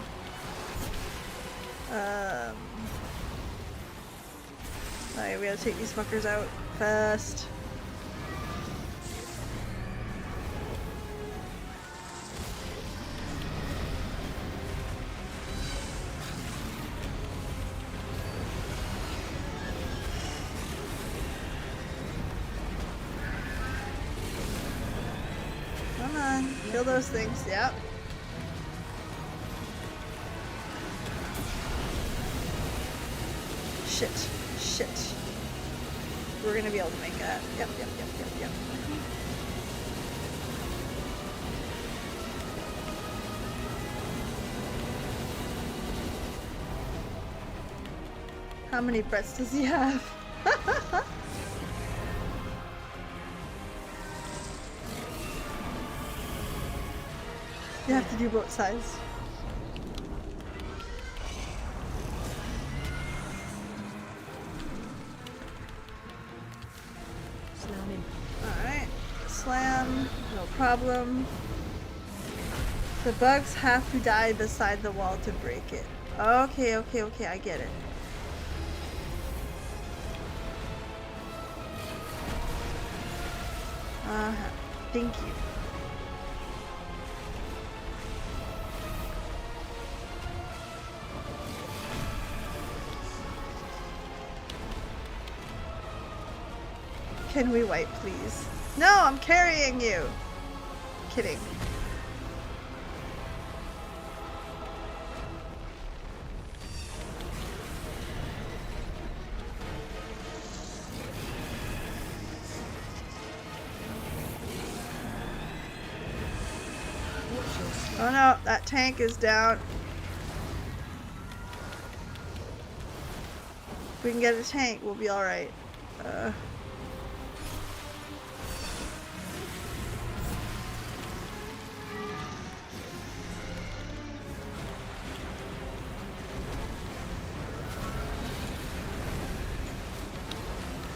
S1: Alright, we gotta take these fuckers out fast. Come on, kill those things, yep. Shit, shit. We're gonna be able to make that. Yep. How many breaths does he have? You have to do both sides. Alright. Slam. No problem. The bugs have to die beside the wall to break it. Okay, I get it. Thank you. Can we wipe, please? No, I'm carrying you! Kidding. Oh no, that tank is down. If we can get a tank, we'll be alright.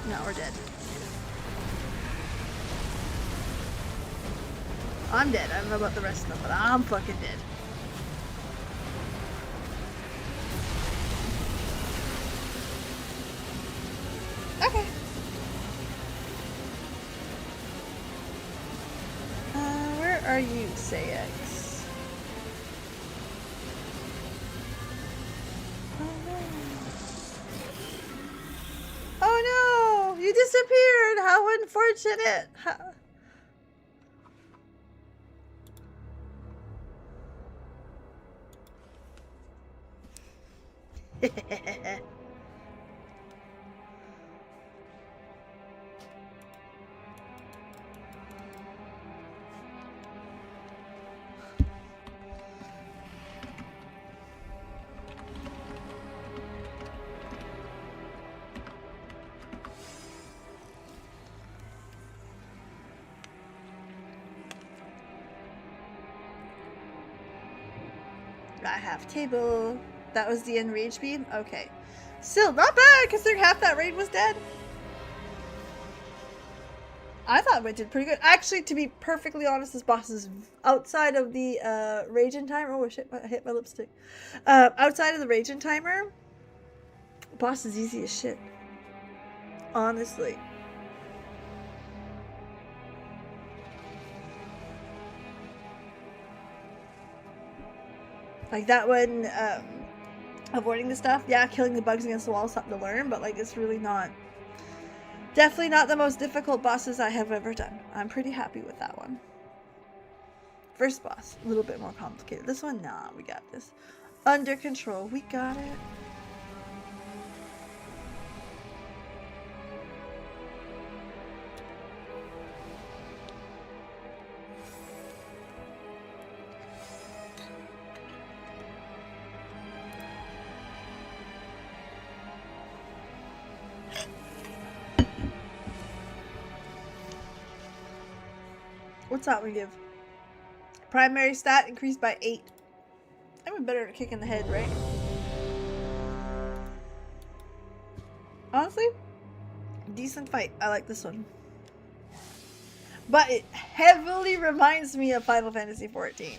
S1: No, we're dead. I'm dead. I don't know about the rest of them, but I'm fucking dead. Okay. Where are you, Sayx? Oh no! You disappeared! How unfortunate! I have table. That was the enrage beam? Okay. Still not bad, considering half that raid was dead. I thought we did pretty good. Actually, to be perfectly honest, this boss is outside of the raging timer. Oh shit, I hit my lipstick. Outside of the raging timer, boss is easy as shit. Honestly. Like that one, avoiding the stuff. Yeah, killing the bugs against the wall is something to learn, but like it's really not, definitely not the most difficult bosses I have ever done. I'm pretty happy with that one. First boss, a little bit more complicated. This one, nah, we got this. Under control, we got it. What's that one give? Primary stat increased by 8. I'm better at a kick in the head, right? Honestly, decent fight. I like this one. But it heavily reminds me of Final Fantasy XIV.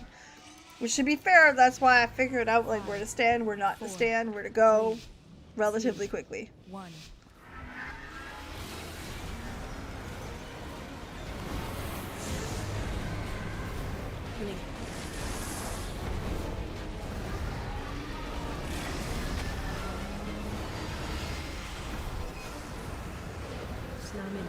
S1: Which, to be fair, that's why I figured out like where to stand, where not to stand, where to go relatively quickly.
S8: 1.
S6: Slamming.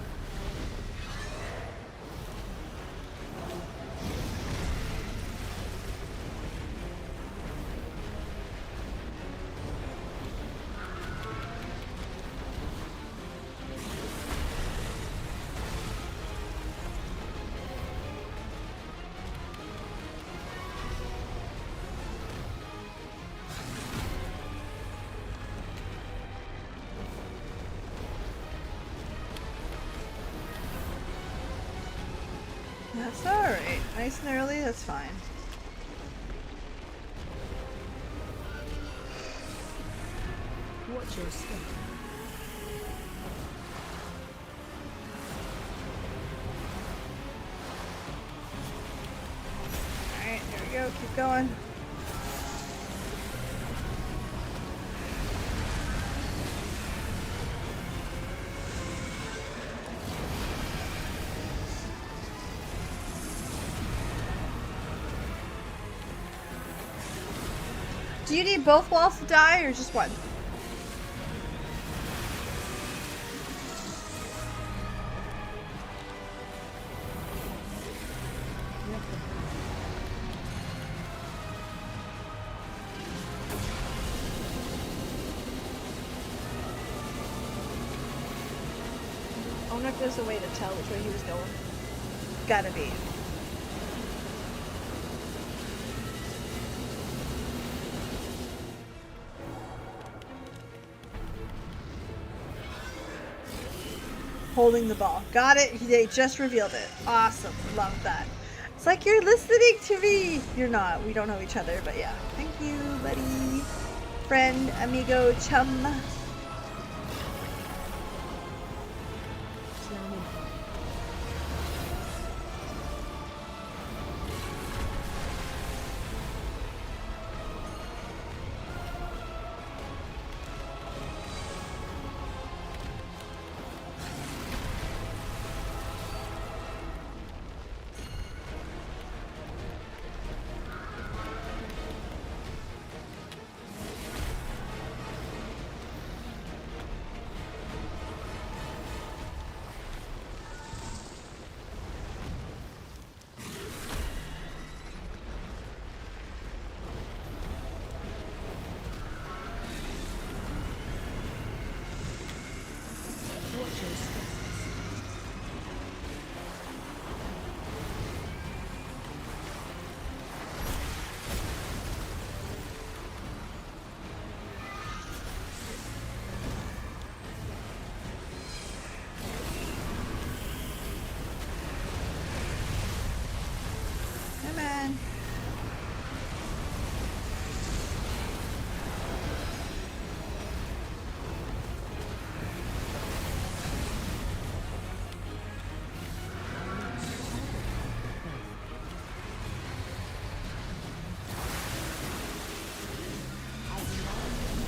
S1: That's alright. Nice and early, that's fine.
S6: Watch your step.
S1: Alright, here we go. Keep going. Do you need both walls to die or just one? I wonder if there's a way to tell which way he was going. Gotta be. Holding the ball. Got it. They just revealed it. Awesome. Love that. It's like you're listening to me. You're not. We don't know each other, but yeah. Thank you, buddy. Friend, amigo, chum.
S6: Slamming. Watch your step.
S1: Come on.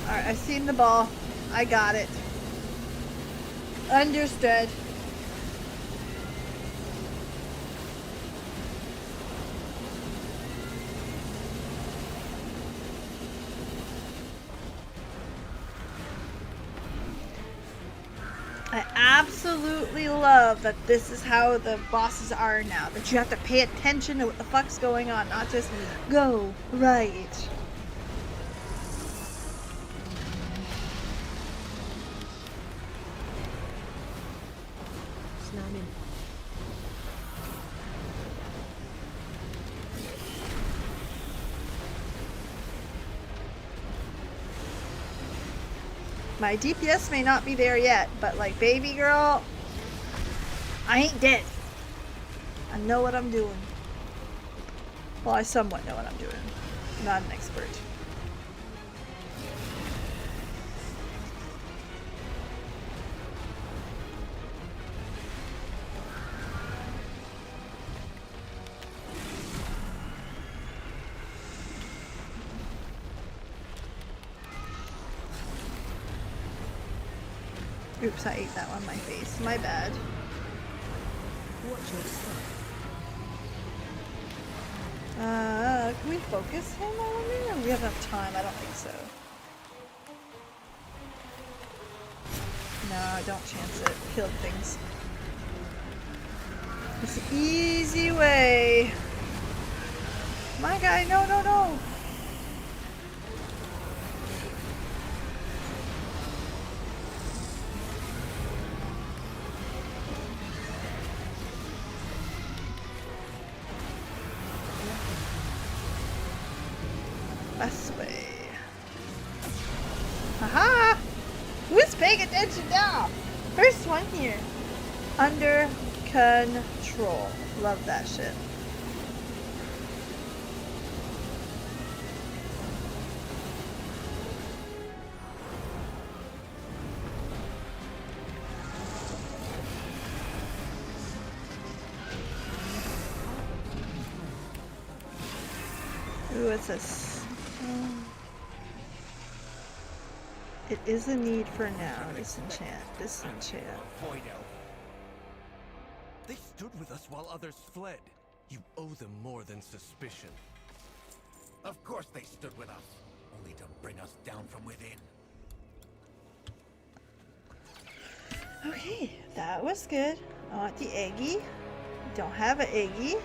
S1: Alright, I've seen the ball. I got it. Understood. I absolutely love that this is how the bosses are now. That you have to pay attention to what the fuck's going on, not just go right.
S6: Slamming.
S1: My DPS may not be there yet, but like baby girl, I ain't dead. I know what I'm doing. Well, I somewhat know what I'm doing. I'm not an expert. Oops, I ate that on my face. My bad.
S8: Watch your step.
S1: Can we focus him on me? Or we have enough time? I don't think so. No, don't chance it. Kill things. It's the easy way. My guy, no, no, no. Best way. Haha! Who's paying attention now? First one here. Under control. Love that shit. Ooh, what's this? It is a need for now. Disenchant. Disenchant.
S2: Void elf. They stood with us while others fled. You owe them more than suspicion.
S7: Of course they stood with us, only to bring us down from within.
S1: Okay, that was good. I want the eggie. Don't have an eggie.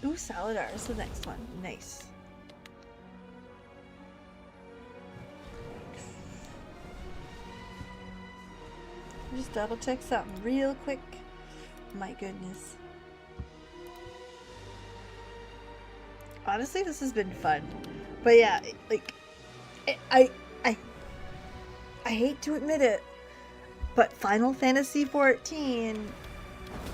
S1: Ooh, Saladar is the next one. Nice. Just double check something real quick. My goodness. Honestly, this has been fun. But yeah, like, I hate to admit it, but Final Fantasy XIV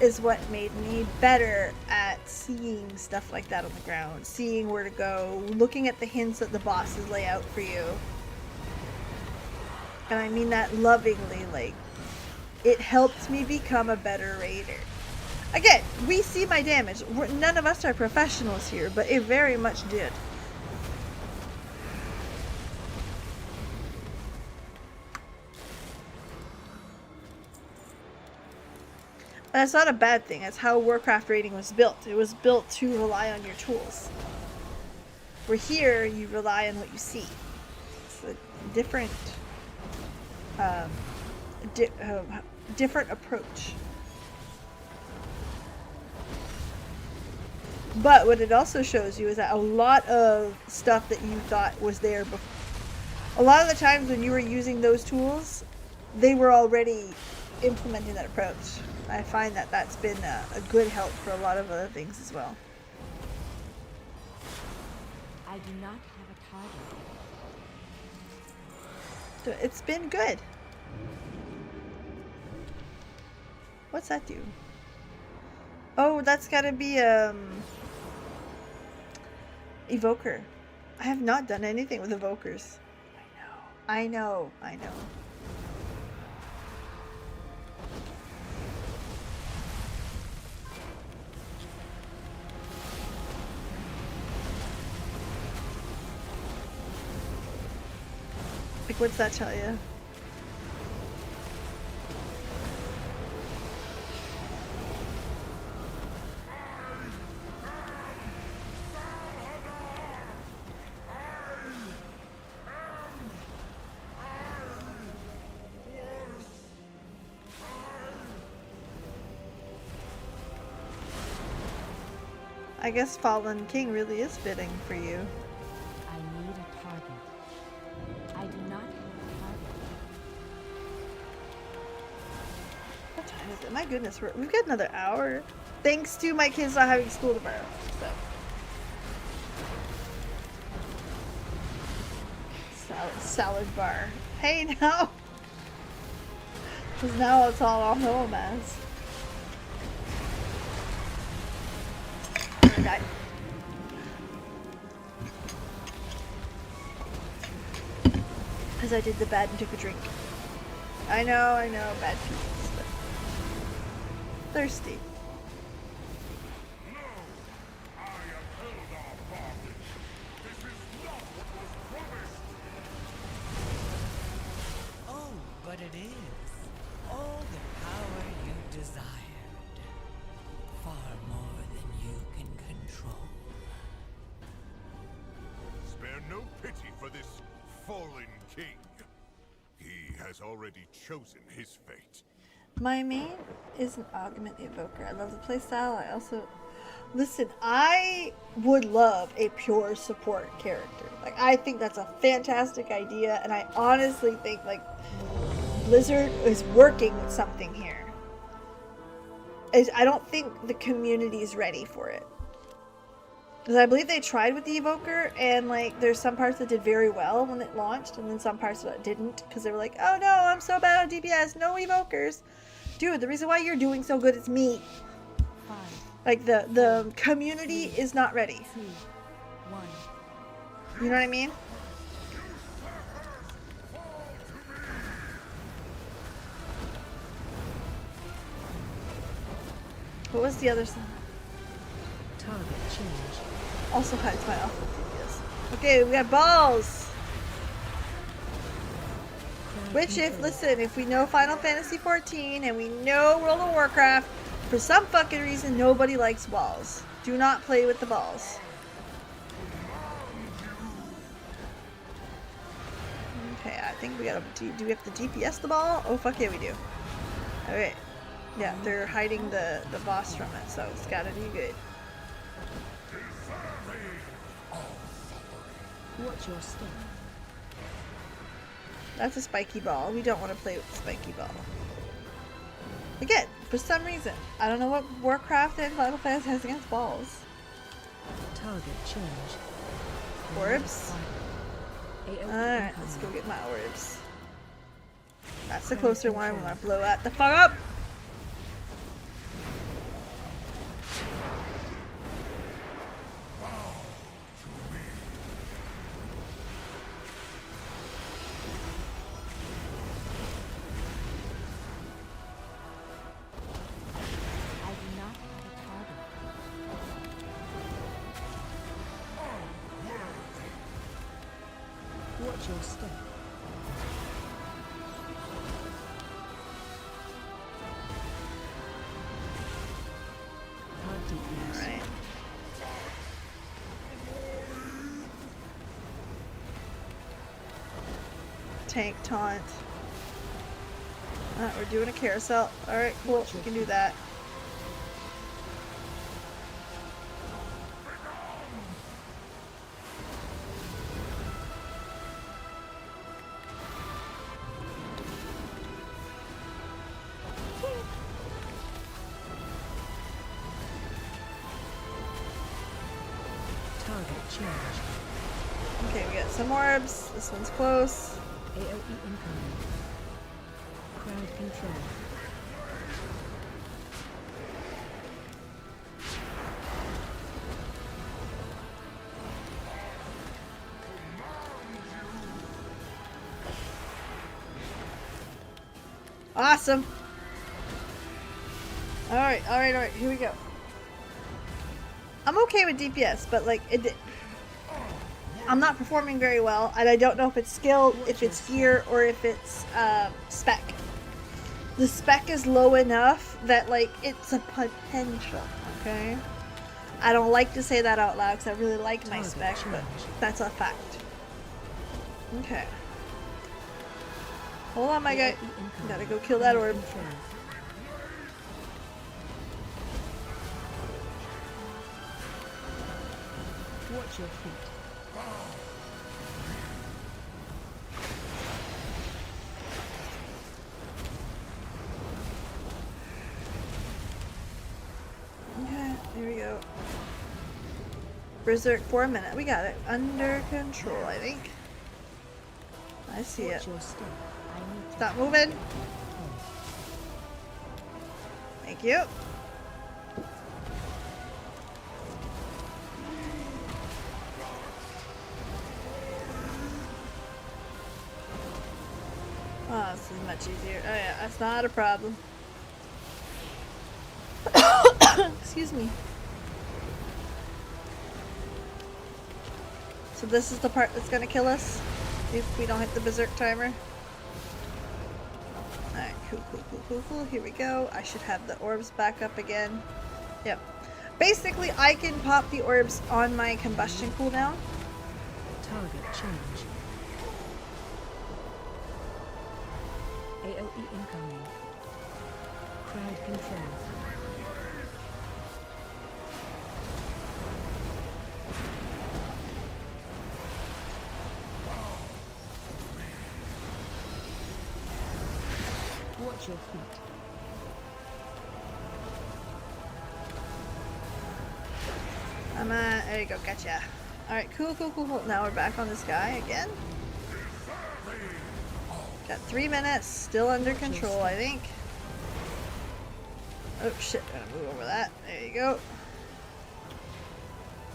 S1: is what made me better at seeing stuff like that on the ground, seeing where to go, looking at the hints that the bosses lay out for you. And I mean that lovingly, like, it helped me become a better raider. Again, we see my damage. None of us are professionals here, but it very much did. And that's not a bad thing. That's how Warcraft raiding was built. It was built to rely on your tools. Where here, you rely on what you see. It's a different, different approach. But what it also shows you is that a lot of stuff that you thought was there before, a lot of the times when you were using those tools, they were already implementing that approach. I find that that's been a good help for a lot of other things as well.
S8: I do not have a target.
S1: So it's been good. What's that do? Oh, that's gotta be Evoker. I have not done anything with Evokers. I know. Like, what's that tell you? I guess Fallen King really is fitting for you.
S8: I need a target. I do not have a target.
S1: goodness, we've got another hour. Thanks to my kids not having school tomorrow. So. Salad bar. Hey, no! Because now it's all I'll know him as. I'm gonna die. Because I did the bad and took a drink. I know, bad peas, but thirsty.
S4: Oh, but it is all the power you desired. Far more than you can control.
S7: Spare no pity for this fallen king. He has already chosen his fate.
S1: My main is an augment evoker. I love the playstyle. I also listen. I would love a pure support character. Like I think that's a fantastic idea, and I honestly think like Blizzard is working with something here. I don't think the community is ready for it. Because I believe they tried with the Evoker, and like there's some parts that did very well when it launched, and then some parts that didn't, because they were like, oh no, I'm so bad on DPS, no Evokers. Dude, the reason why you're doing so good is me.
S8: 5,
S1: Like the community is not ready.
S8: 2, 1.
S1: You know what I mean? What was the other song?
S3: Target change.
S1: Also hides my awful DPS. Okay, we got balls. Which, if we know Final Fantasy 14 and we know World of Warcraft, for some fucking reason, nobody likes balls. Do not play with the balls. Okay, I think we gotta. Do we have to DPS the ball? Oh, fuck yeah, we do. Alright. Yeah, they're hiding the boss from it, so it's gotta be good.
S3: Watch your step.
S1: That's a spiky ball. We don't want to play with the spiky ball. Again, for some reason, I don't know what Warcraft and Final Fantasy has against balls.
S3: Target change.
S1: Orbs? Alright, let's go get my orbs. That's the closer one. We want to blow that the fuck up!
S8: I do not have a target.
S3: Watch your step. Hard DPS.
S1: Alright. Tank taunt. We're doing a carousel. Alright, cool. We can do that.
S3: Target change.
S1: Okay, we got some orbs. This one's close.
S3: AOE incoming. Crowd control.
S1: Awesome. Alright, here we go. I'm okay with DPS, but like, I'm not performing very well, and I don't know if it's skill, if it's gear, or if it's spec. The spec is low enough that like, it's a potential, okay? I don't like to say that out loud because I really like my spec, but that's a fact. Okay. Hold on, my guy. Gotta go kill that orb.
S3: Watch your feet.
S1: Berserk for a minute. We got it under control, I think. I see it.
S8: Watch your step. I need to
S1: Stop moving. Thank you. Oh, this is much easier. Oh yeah, that's not a problem. Excuse me. So this is the part that's gonna kill us if we don't hit the berserk timer. Alright, cool. Here we go. I should have the orbs back up again. Yep. Basically, I can pop the orbs on my combustion cooldown.
S8: target change. AOE incoming. Crowd control. Watch your feet.
S1: There you go, gotcha. Alright, cool. Now we're back on this guy again. Got 3 minutes, still under control, I think. Oh shit, gotta move over that. There you go.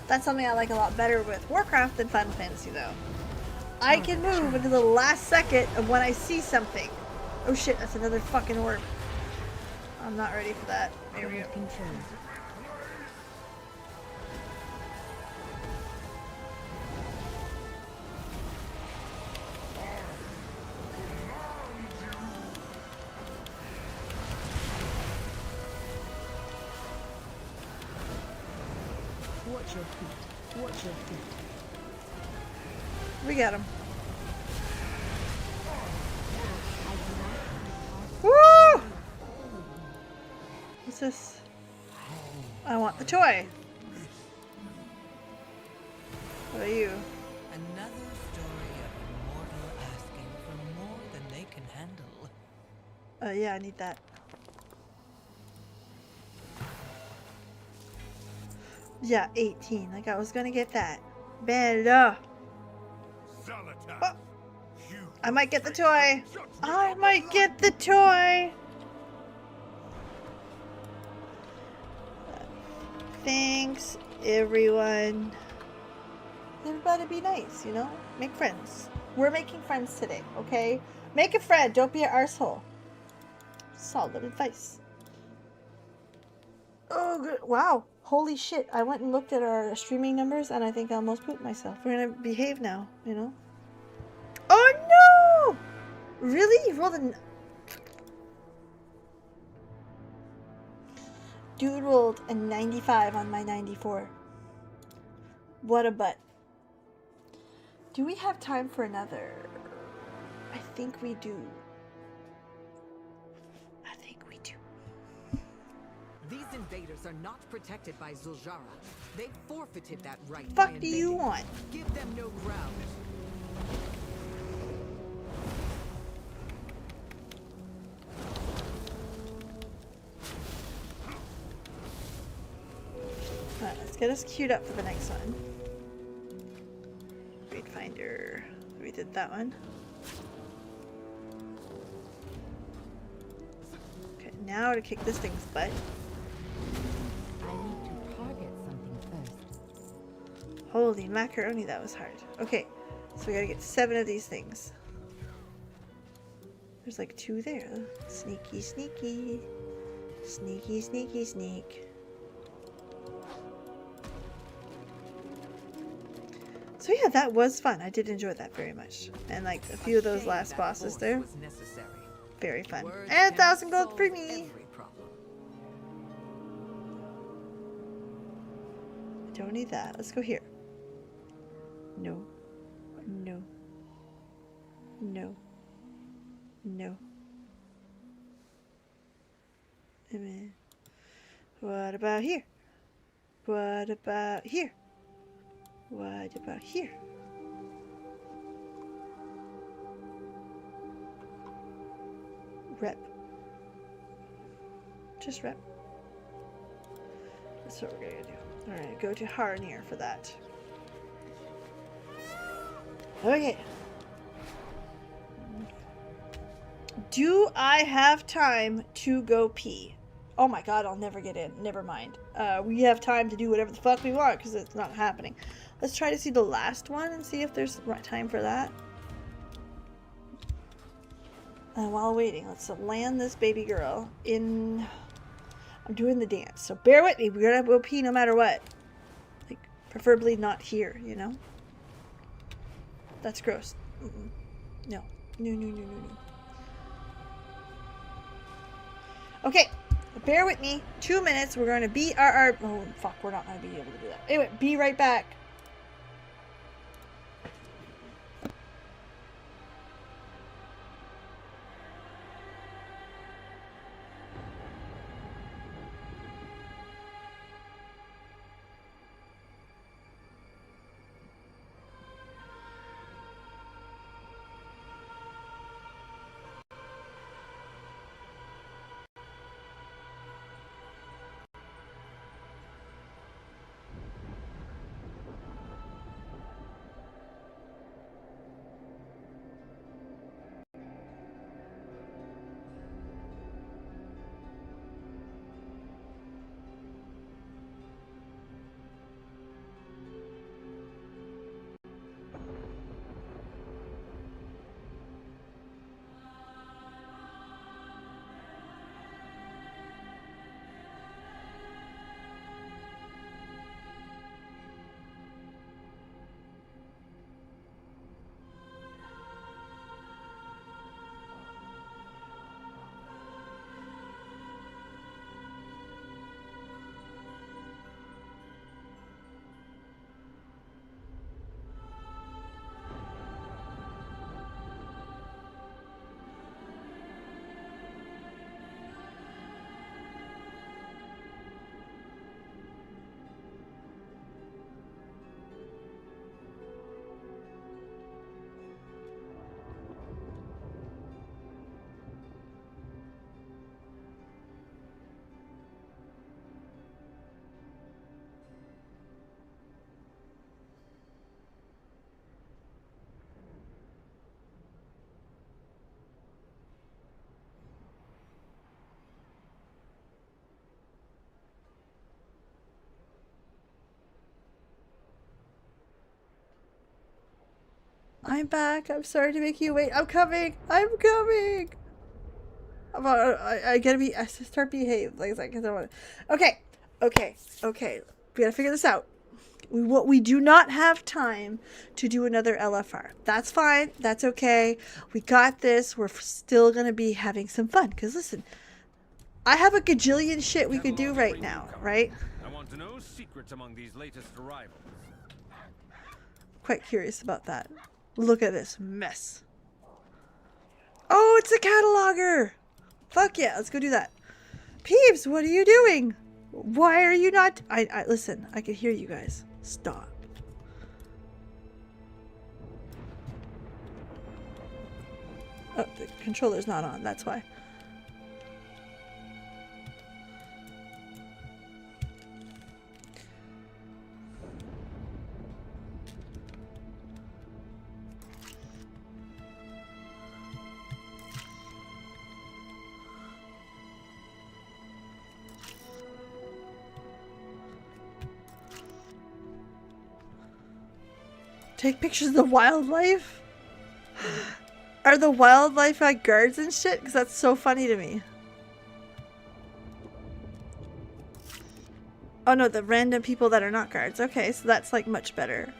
S1: That's something I like a lot better with Warcraft than Final Fantasy though. I can move until the last second of when I see something. Oh shit, that's another fucking orb. I'm not ready for that. There we go.
S8: Control. Watch your feet. Watch your feet.
S1: We got him.
S8: I do not
S1: Woo! What's this? I want the toy. What are you?
S4: Another story of a mortal asking for more than they can handle.
S1: Yeah, I need that. Yeah, 18. Like I was gonna get that. Bella. Oh, I might get the toy. I might get the toy. Thanks, everyone. Everybody be nice, you know? Make friends. We're making friends today, okay? Make a friend. Don't be an arsehole. Solid advice. Oh, good. Wow. Holy shit. I went and looked at our streaming numbers and I think I almost pooped myself. We're gonna behave now, you know? Oh no! Really? You rolled a... Dude rolled a 95 on my 94. What a butt. Do we have time for another? I think we do.
S9: These invaders are not protected by Zul'jara. They forfeited that right.
S1: Fuck do you want?
S9: Give them no ground.
S1: Alright, let's get us queued up for the next one. Raid Finder. We did that one. Okay, now to kick this thing's butt.
S8: I need to target something first.
S1: Holy macaroni, that was hard. Okay, so we gotta get 7 of these things. There's like 2 there. Sneaky, sneaky. Sneaky, sneaky, sneak. So yeah, that was fun. I did enjoy that very much. And like a few of those last bosses there. Very fun. And 1,000 gold for me. Don't need that. Let's go here. No. No. No. No. Amen. What about here? What about here? What about here? Rep. Just rep. That's what we're gonna do. Alright, go to Harnir for that. Okay. Do I have time to go pee? Oh my god, I'll never get in. Never mind. We have time to do whatever the fuck we want because it's not happening. Let's try to see the last one and see if there's time for that. And while waiting, let's land this baby girl in... I'm doing the dance, so bear with me. We're gonna go pee no matter what. Like, preferably not here, you know? That's gross. No. No. Okay, bear with me. 2 minutes. We're going to be our... Oh, fuck. We're not going to be able to do that. Anyway, be right back. I'm back. I'm sorry to make you wait. I'm coming. I'm coming. I gotta be. I start behave like I don't want. Okay. We gotta figure this out. We do not have time to do another LFR. That's fine. That's okay. We got this. We're still gonna be having some fun. Cause listen, I have a gajillion shit we could do right now, right?
S2: I want to know secrets among these latest arrivals.
S1: Quite curious about that. Look at this mess. Oh, it's a cataloger. Fuck yeah, let's go do that. Peeves, what are you doing? Why are you not... I listen, I can hear you guys. Stop. Oh, the controller's not on, that's why. Take pictures of the wildlife? Are the wildlife like guards and shit? Because that's so funny to me. Oh no, the random people that are not guards. Okay, so that's like much better.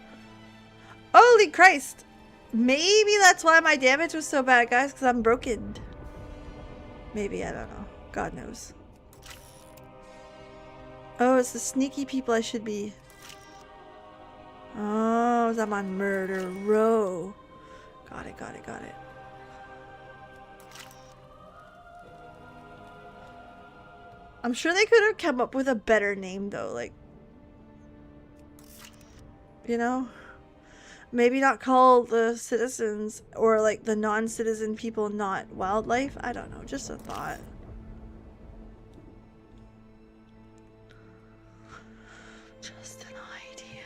S1: Holy Christ! Maybe that's why my damage was so bad, guys, because I'm broken. Maybe, I don't know. God knows. Oh, it's the sneaky people I should be... Oh, I'm on Murder Row. Got it. I'm sure they could have come up with a better name though, like, you know? Maybe not call the citizens or like the non-citizen people not wildlife. I don't know, just a thought. Just an idea.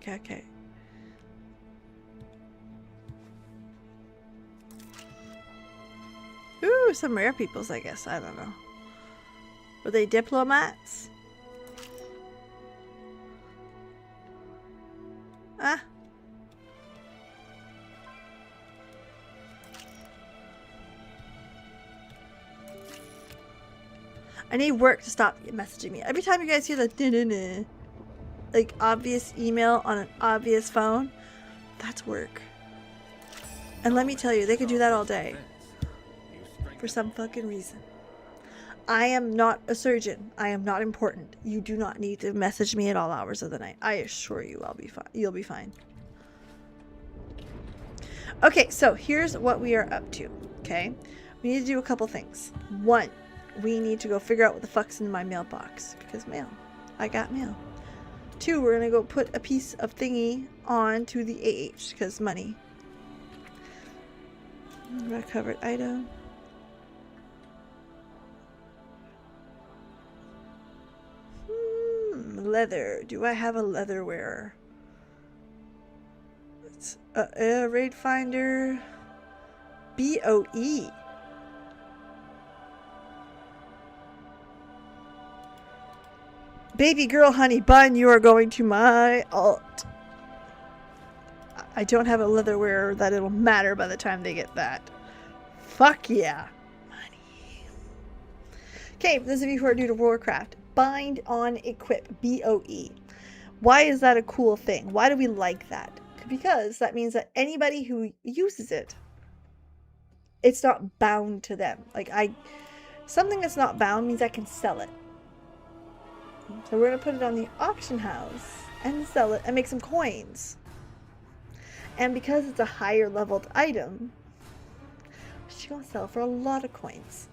S1: Okay. Ooh, some rare peoples, I guess. I don't know. Were they diplomats? Ah. I need work to stop messaging me. Every time you guys hear the like obvious email on an obvious phone, that's work. And let me tell you, they could do that all day. For some fucking reason. I am not a surgeon. I am not important. You do not need to message me at all hours of the night. I assure you I'll be fine. You'll be fine. Okay, so here's what we are up to. Okay? We need to do a couple things. One, we need to go figure out what the fuck's in my mailbox. Because mail. I got mail. Two, we're going to go put a piece of thingy on to the AH. Because money. Recovered item. Leather. Do I have a leather wearer? It's a raid finder. BOE. Baby girl honey bun, you are going to my alt. I don't have a leather wearer that it'll matter by the time they get that. Fuck yeah. Money. Okay, for those of you who are new to Warcraft, bind on equip, BOE. Why is that a cool thing? Why do we like that? Because that means that anybody who uses it, it's not bound to them. Like something that's not bound means I can sell it. So we're going to put it on the auction house and sell it and make some coins. And because it's a higher leveled item, she's going to sell for a lot of coins.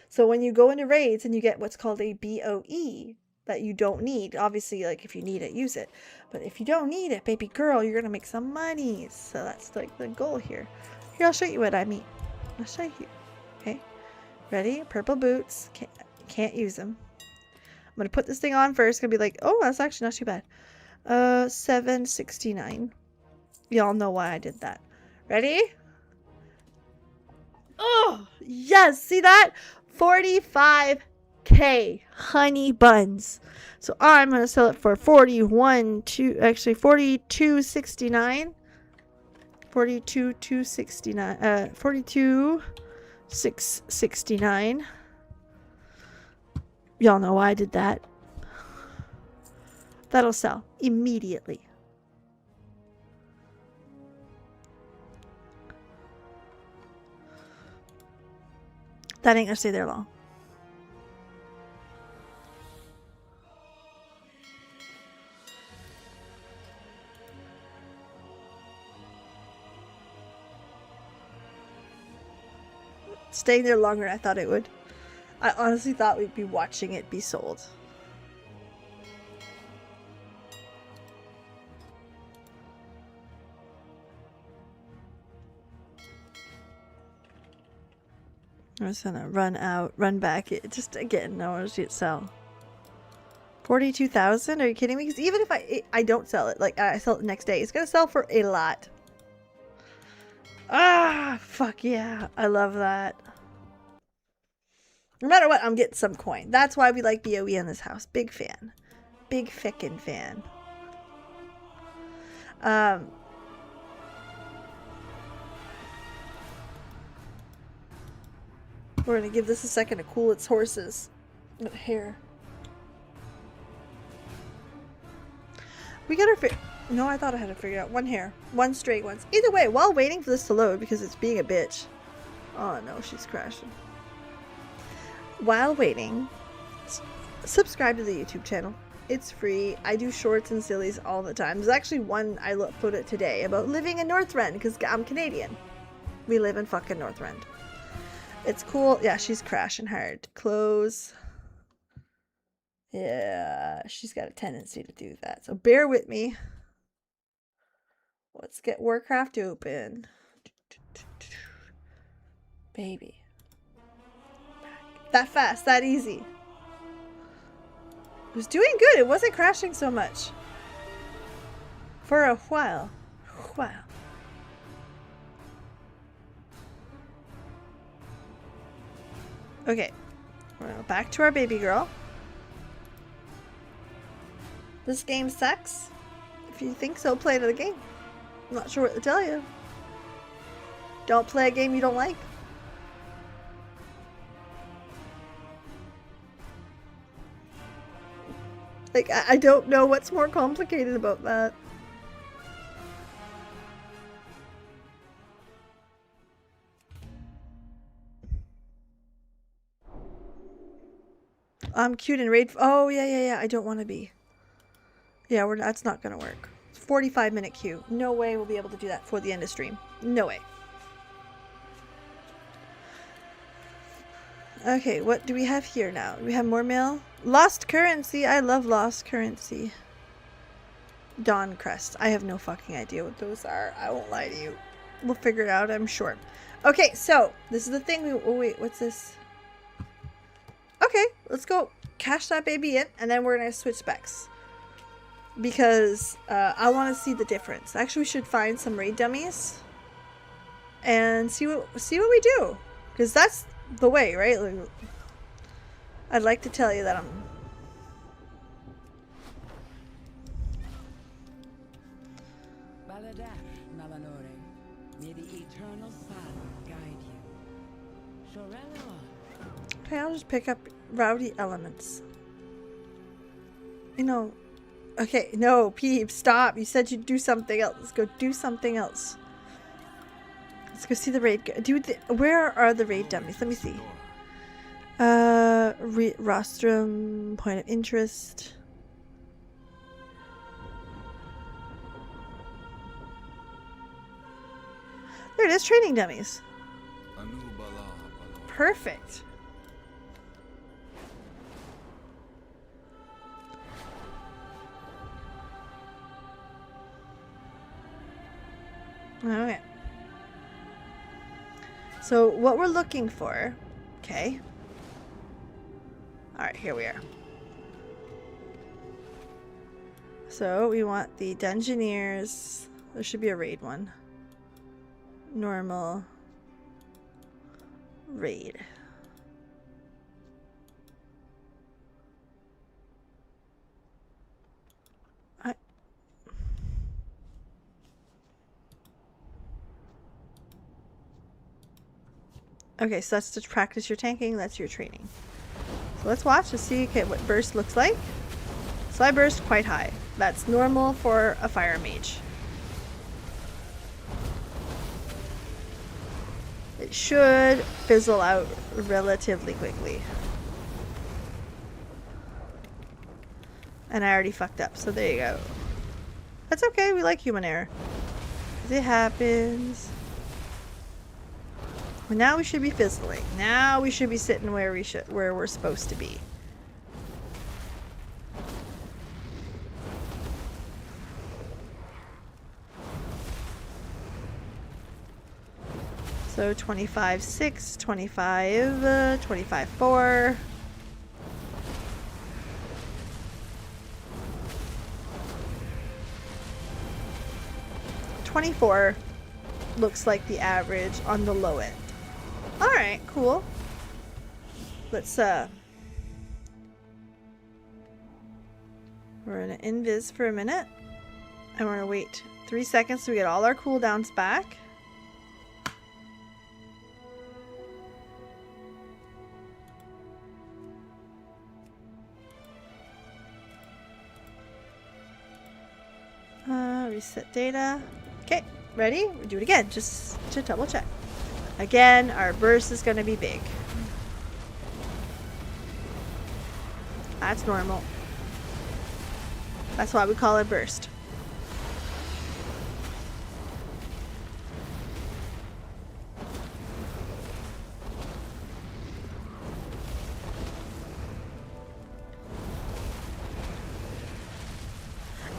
S1: So when you go into raids and you get what's called a BOE that you don't need, obviously, like if you need it, use it. But if you don't need it, baby girl, you're going to make some money. So that's like the goal here. Here, I'll show you what I mean. I'll show you. Okay. Ready? Purple boots. Can't use them. I'm going to put this thing on first. Going to be like, oh, that's actually not too bad. $7.69. Y'all know why I did that. Ready? Oh, yes. See that? 45K honey buns. So I'm going to sell it for $42.69. $42,669. Y'all know why I did that. That'll sell immediately. That ain't gonna stay there long. Staying there longer than I thought it would. I honestly thought we'd be watching it be sold. I'm just gonna run back. It just again, no one should sell. 42,000? Are you kidding me? Because even if I don't sell it, like I sell it the next day, it's gonna sell for a lot. Ah, fuck yeah! I love that. No matter what, I'm getting some coin. That's why we like BOE in this house. Big fan. Big fickin' fan. We're gonna give this a second to cool its horses. With hair. We got our no, I thought I had it figured out. One hair. One straight ones. Either way, while waiting for this to load, because it's being a bitch. Oh no, she's crashing. While waiting, subscribe to the YouTube channel. It's free. I do shorts and sillies all the time. There's actually one I put it today about living in Northrend because I'm Canadian. We live in fucking Northrend. It's cool. Yeah, she's crashing hard. Close. Yeah, she's got a tendency to do that. So bear with me. Let's get Warcraft open. Baby. That fast, that easy. It was doing good. It wasn't crashing so much. For a while. Okay. Well, back to our baby girl. This game sucks. If you think so, play the game. I'm not sure what to tell you. Don't play a game you don't like. Like, I don't know what's more complicated about that. I'm cute and raid. Oh, yeah. I don't want to be. Yeah, that's not going to work. 45-minute queue. No way we'll be able to do that for the end of stream. No way. Okay, what do we have here now? Do we have more mail? Lost currency. I love lost currency. Dawn crest. I have no fucking idea what those are. I won't lie to you. We'll figure it out, I'm sure. Okay, so this is the thing. Oh, wait, what's this? Okay, let's go cash that baby in, and then we're gonna switch specs. Because I want to see the difference. Actually, we should find some raid dummies and see what we do. Because that's the way, right? Like, I'd like to tell you that I'm...
S4: Baladash, Nalanore. May the eternal sun guide you. Shorella.
S1: Okay, I'll just pick up rowdy elements. You know... Okay, no, Peep, stop. You said you'd do something else. Let's go do something else. Let's go see the raid. Where are the raid dummies? Let me see. Rostrum, point of interest. There it is, training dummies. Perfect. Okay. So what we're looking for, okay. All right, here we are. So we want the Dungeoneers. There should be a raid one. Normal. Raid. Okay, so that's to practice your tanking. That's your training. So let's watch to see what burst looks like. So I burst quite high. That's normal for a fire mage. It should fizzle out relatively quickly. And I already fucked up, so there you go. That's okay, we like human error. 'Cause it happens. But now we should be fizzling. Now we should be sitting where we're supposed to be. So 25.6, 25, 25.4. $24 looks like the average on the low end. Alright, cool. Let's, we're gonna invis for a minute. And we're gonna wait 3 seconds so we get all our cooldowns back. Reset data. Okay, ready? We'll do it again, just to double check. Again, our burst is going to be big. That's normal. That's why we call it burst.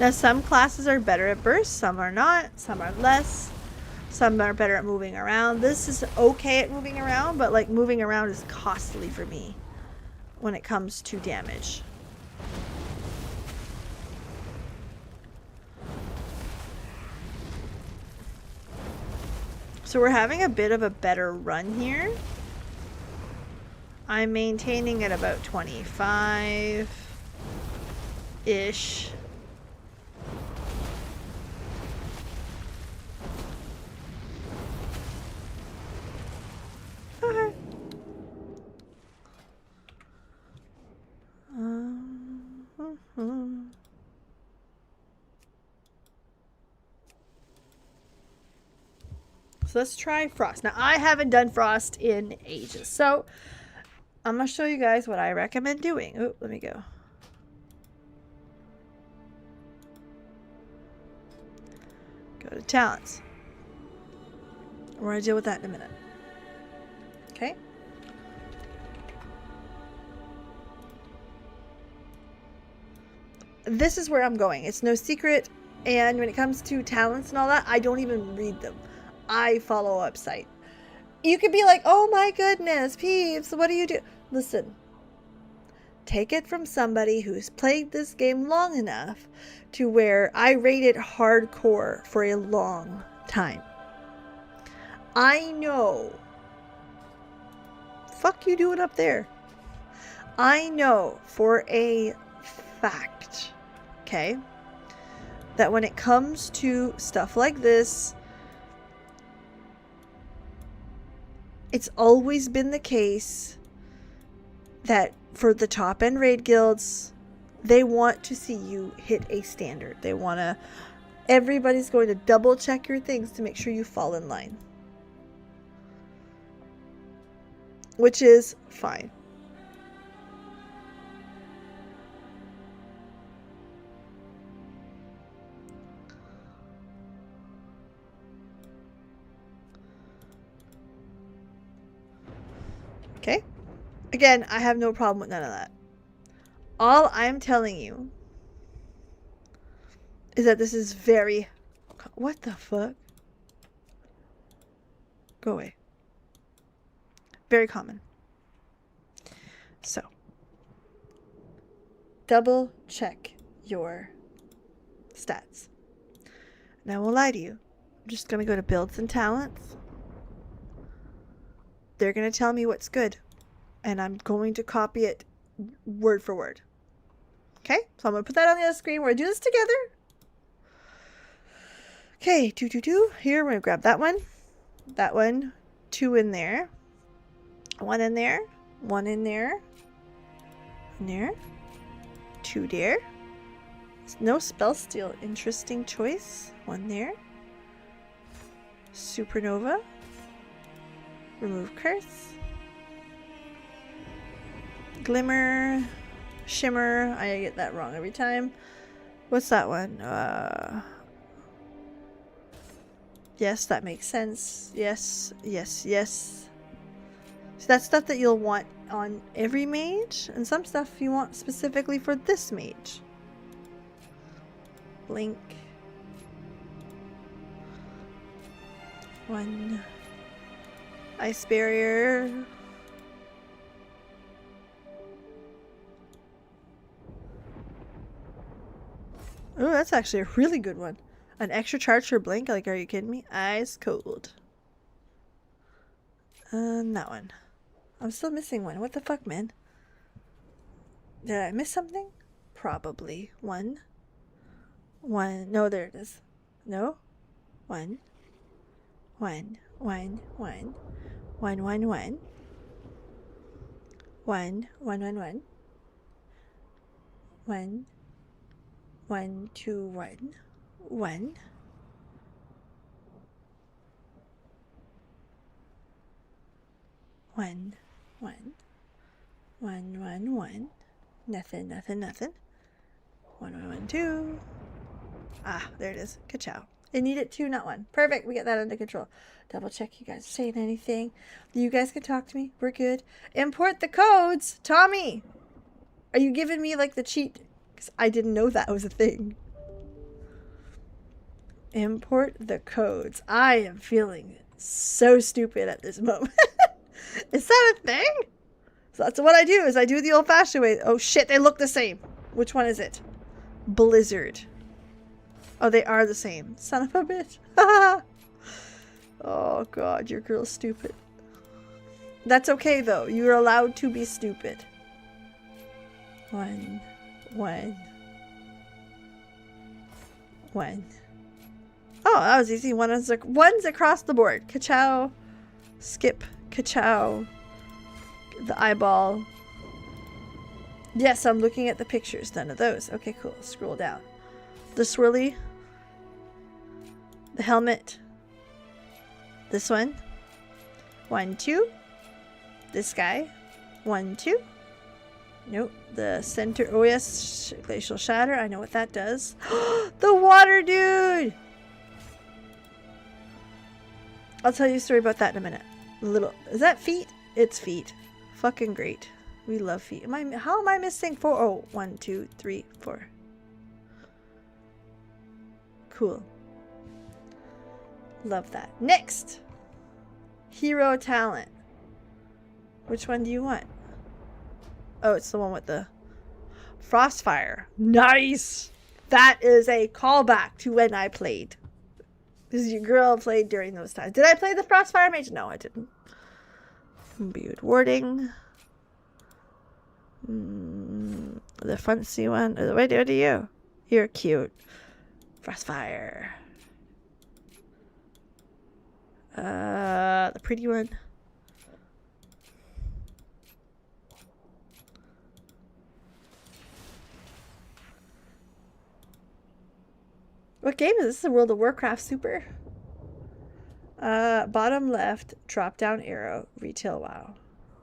S1: Now some classes are better at burst, some are not, some are less. Some are better at moving around. This is okay at moving around, but like moving around is costly for me when it comes to damage. So we're having a bit of a better run here. I'm maintaining at about 25-ish. Okay. So let's try Frost. Now, I haven't done Frost in ages, so I'm going to show you guys what I recommend doing. Oh, let me go. Go to talents. We're going to deal with that in a minute. Okay. This is where I'm going. It's no secret. And when it comes to talents and all that, I don't even read them. I follow up site. You could be like, oh my goodness, Peeves, what do you do? Listen, take it from somebody who's played this game long enough to where I rated hardcore for a long time. I know. Fuck you doing up there? I know for a fact, okay, that when it comes to stuff like this, it's always been the case that for the top end raid guilds, they want to see you hit a standard. They want to, everybody's going to double check your things to make sure you fall in line. Which is fine. Okay. Again, I have no problem with none of that. All I'm telling you is that this is very... What the fuck? Go away. Very common. So, double check your stats. Now, I won't lie to you. I'm just going to go to builds and talents. They're going to tell me what's good. And I'm going to copy it word for word. Okay? So I'm going to put that on the other screen. We're going to do this together. Okay. Here, we're going to grab that one. That one. 2 in there. 1 in there. 1 in there. In there. 2 there. No spell steal. Interesting choice. 1 there. Supernova. Remove curse. Glimmer. Shimmer. I get that wrong every time. What's that one? Yes, that makes sense. Yes. So that's stuff that you'll want on every mage, and some stuff you want specifically for this mage. Blink. 1. Ice barrier. Oh, that's actually a really good one. An extra charge for blink? Like, are you kidding me? Ice cold. And that one. I'm still missing one. What the fuck, man? Did I miss something? Probably. 1. No, there it is. No? 1. 1. 1. 1. 1. 1. 1. 1. 1. 1. 1. 1. 1. 2. 1. 1. 1. 1. 1. 1. 1. Nothing. 1. 1. 1. 2. Ah, there it is. Ka-chow. I need it 2, not 1. Perfect. We get that under control. Double check you guys are saying anything. You guys can talk to me. We're good. Import the codes. Tommy, are you giving me like the cheat? Because I didn't know that was a thing. Import the codes. I am feeling so stupid at this moment. Is that a thing? So that's what I do, is I do the old-fashioned way. Oh shit, they look the same. Which one is it? Blizzard. Oh, they are the same. Son of a bitch. Oh god, your girl's stupid. That's okay though. You're allowed to be stupid. One. Oh, that was easy. One's across the board. Ka-chow. Skip. Ka-chow. The eyeball. Yes, I'm looking at the pictures. None of those. Okay, cool. Scroll down. The swirly. The helmet. This one. 1, 2. This guy. 1, 2. Nope. The center. Oh, yes. Glacial shatter. I know what that does. The water dude! I'll tell you a story about that in a minute. Is that feet? It's feet. Fucking great. We love feet. How am I missing 4? Oh, 1, 2, 3, 4. Cool. Love that. Next! Hero talent. Which one do you want? Oh, it's the one with the Frostfire. Nice! That is a callback to when I played. This is your girl played during those times. Did I play the Frostfire Mage? No, I didn't. Imbued warding. The fancy one. Wait, what are you? You're cute. Frostfire. The pretty one. What game is this? The World of Warcraft Super? Bottom left, drop down arrow, retail WoW.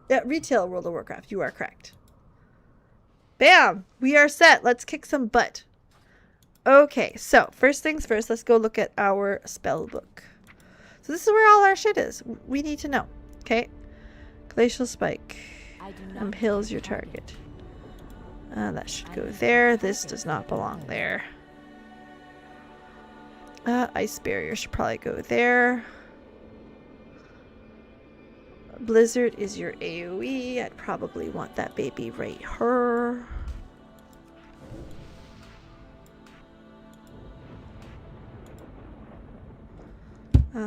S1: Yeah, retail World of Warcraft. You are correct. Bam! We are set. Let's kick some butt. Okay, so first things first, let's go look at our spell book. So this is where all our shit is. We need to know. Okay. Glacial Spike. Impales your target. That should go there. This does not belong there. Ice Barrier should probably go there. Blizzard is your AoE. I'd probably want that baby right here.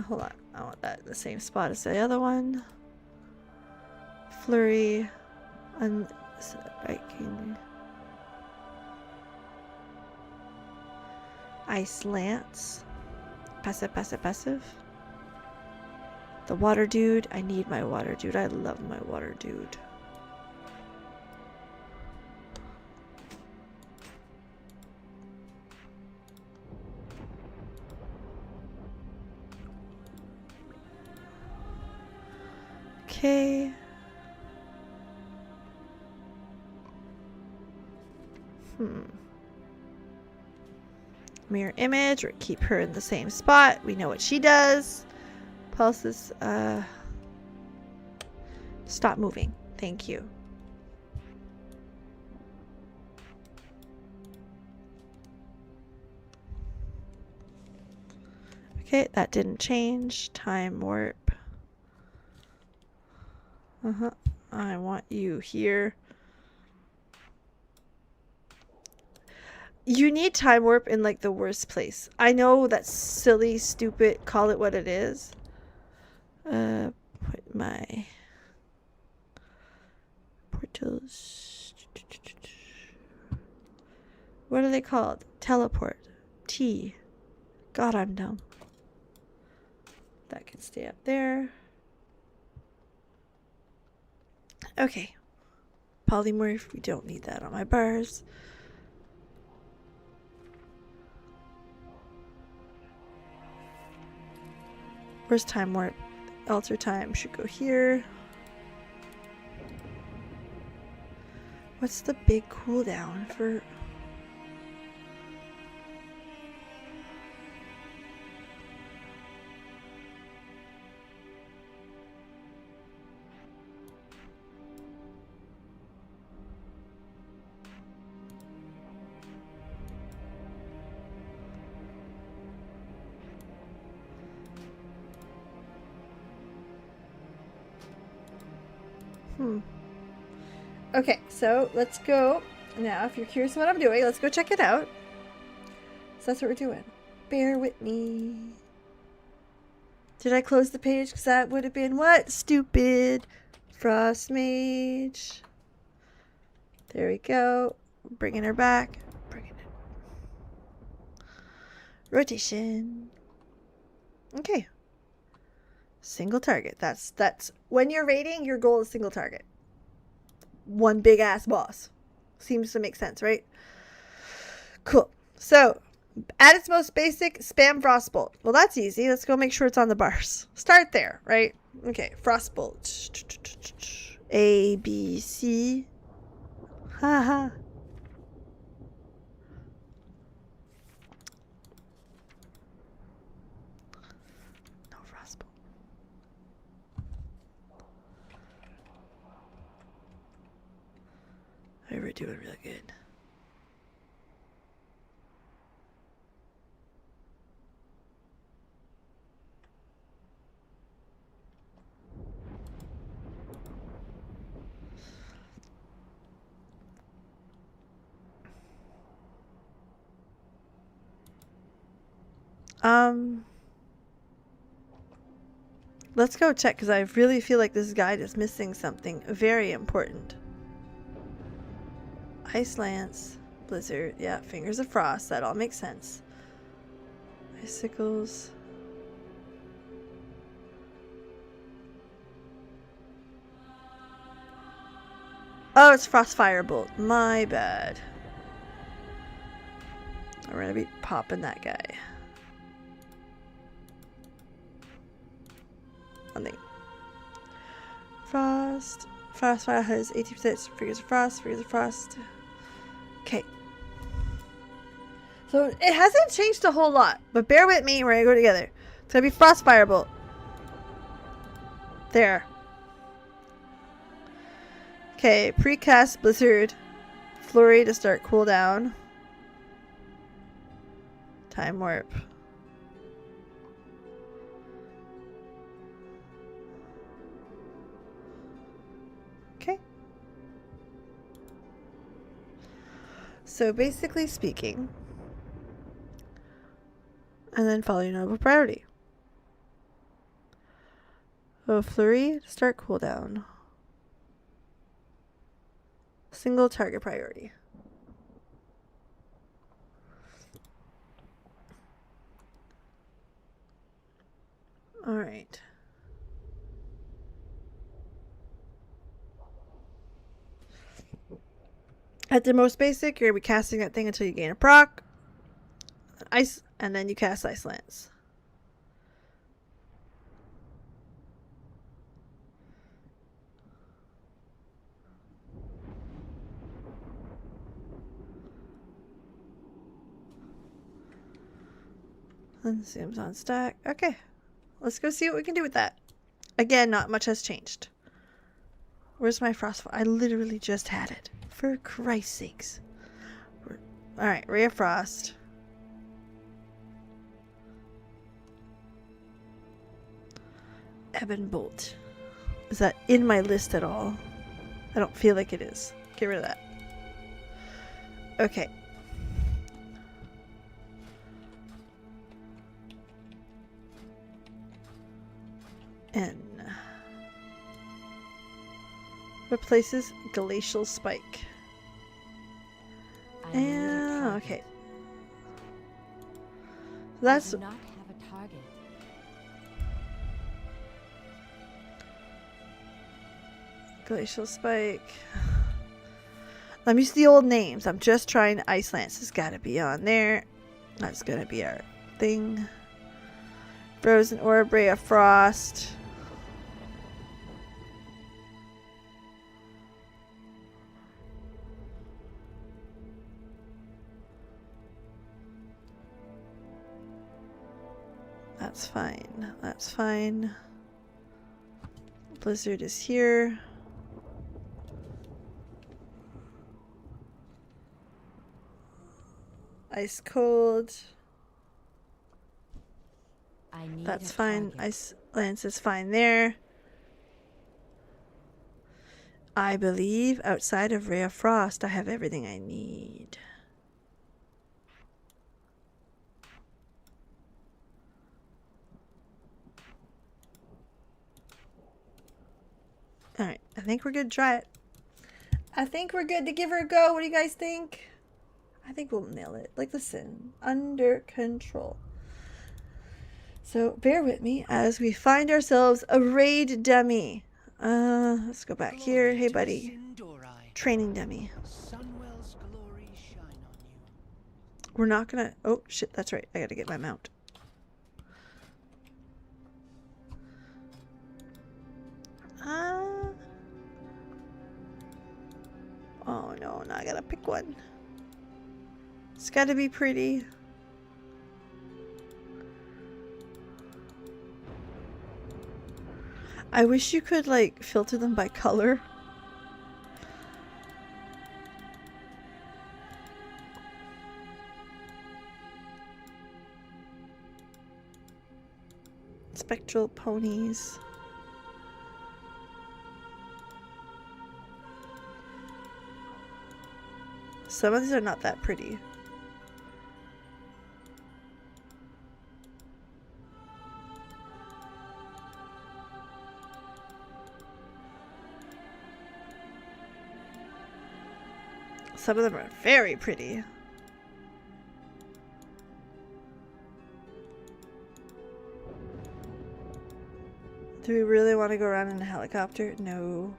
S1: Hold on. I want that in the same spot as the other one. Flurry. Unspiking. Ice Lance. Passive, passive, passive. The water dude. I need my water dude. I love my water dude. Okay. Mirror image, or keep her in the same spot. We know what she does. Pulses, stop moving. Thank you. Okay, that didn't change. Time warp. I want you here. You need time warp in like the worst place. I know that's silly, stupid, call it what it is. Put my portals. What are they called? Teleport. T. God, I'm dumb. That can stay up there. Okay. Polymorph. We don't need that on my bars. Where's time warp? Alter time should go here. What's the big cooldown for... Okay, so let's go. Now, if you're curious what I'm doing, let's go check it out. So that's what we're doing. Bear with me. Did I close the page? Because that would have been what? Stupid. Frost Mage. There we go. Bringing her back. Bringing it. Rotation. Okay. Single target. That's when you're raiding, your goal is single target. One big ass boss. Seems to make sense, right? Cool. So, at its most basic, spam Frostbolt. Well, that's easy. Let's go make sure it's on the bars. Start there, right? Okay, Frostbolt. A, B, C. Haha. No Frostbolt. We're doing really good. Let's go check because I really feel like this guide is missing something very important. Ice Lance, Blizzard, yeah, Fingers of Frost, that all makes sense. Icicles. Oh, it's Frost Firebolt. My bad. We're gonna be popping that guy. Nothing. Frostfire has 80% Fingers of Frost. Okay. So it hasn't changed a whole lot, but bear with me, we're gonna go together. It's gonna be Frost Firebolt. There. Okay, precast Blizzard. Flurry to start cooldown. Time Warp. Okay. So basically speaking, and then following over priority. Oh, Flurry to start cooldown. Single target priority. All right. At the most basic, you're going to be casting that thing until you gain a proc. Ice, and then you cast Ice Lance. And zooms on stack. Okay. Let's go see what we can do with that. Again, not much has changed. Where's my Frostfire? I literally just had it. For Christ's sakes. Alright, Ray of Frost. Ebon Bolt. Is that in my list at all? I don't feel like it is. Get rid of that. Okay. N. Replaces Glacial Spike. Yeah, okay. That's
S8: I do not have a target.
S1: Glacial Spike. I'm used to the old names. I'm just trying to Ice Lance. Has got to be on there. That's gonna be our thing. Frozen Orb, Ray of Frost. That's fine. That's fine. Blizzard is here. Ice Cold. That's fine. Ice Lance is fine there. I believe outside of Ray of Frost, I have everything I need. Alright, I think we're good to try it. I think we're good to give her a go. What do you guys think? I think we'll nail it. Like, listen, under control. So, bear with me as we find ourselves a raid dummy. Let's go back here. Hey, buddy. Training dummy.
S10: Sunwell's glory shine on you.
S1: We're not gonna... Oh, shit, that's right. I gotta get my mount. Oh, no, now I gotta pick one. It's gotta be pretty. I wish you could, like, filter them by color. Spectral ponies. Some of these are not that pretty. Some of them are very pretty. Do we really want to go around in a helicopter? No.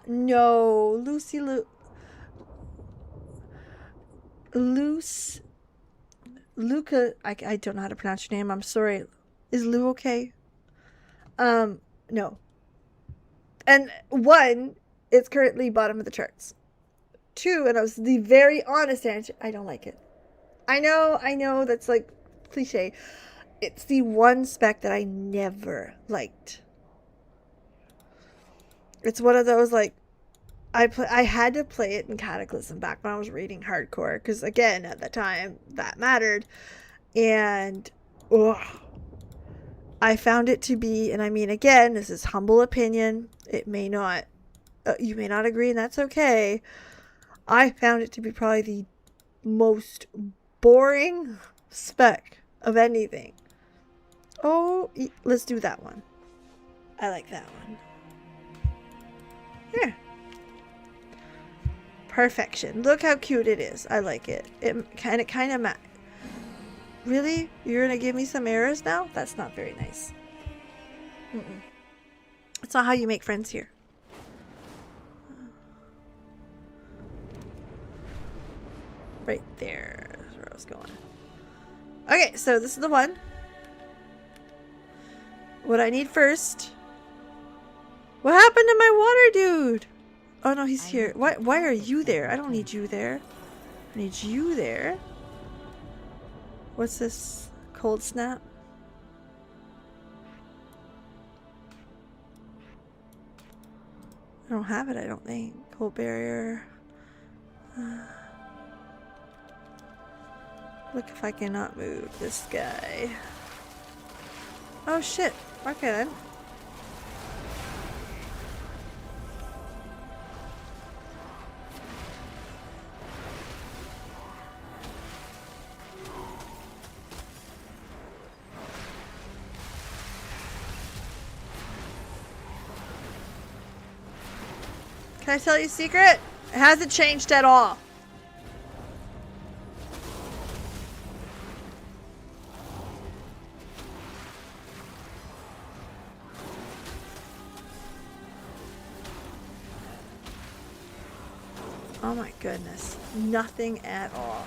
S1: No. Luca, I don't know how to pronounce your name. I'm sorry. Is Lou okay? No. And one, it's currently bottom of the charts. Two, and I was the very honest answer, I don't like it. I know that's like cliche. It's the one spec that I never liked. It's one of those, like, I had to play it in Cataclysm back when I was reading hardcore, because again, at the time, that mattered. And I found it to be, and I mean, again, this is humble opinion. It may not, you may not agree, and that's okay. I found it to be probably the most boring spec of anything. Oh, let's do that one. I like that one. Here. Perfection. Look how cute it is. I like it. It kind of Really? You're gonna give me some errors now? That's not very nice. That's not how you make friends here. Right there. That's where I was going. Okay, so this is the one. What I need first. What happened to my water dude? Oh no, he's here. Why are you there? I don't need you there. I need you there. What's this? Cold snap? I don't have it, I don't think. Cold barrier. Look if I cannot move this guy. Oh shit. Okay then. Can I tell you a secret? It hasn't changed at all. Oh my goodness. Nothing at all.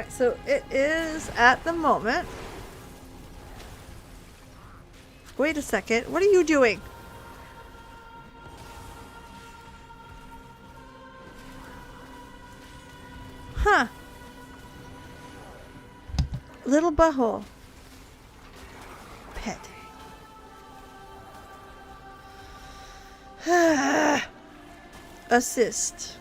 S1: Alright, so it is at the moment. Wait a second. What are you doing? Huh. Little butthole. Pet. Assist.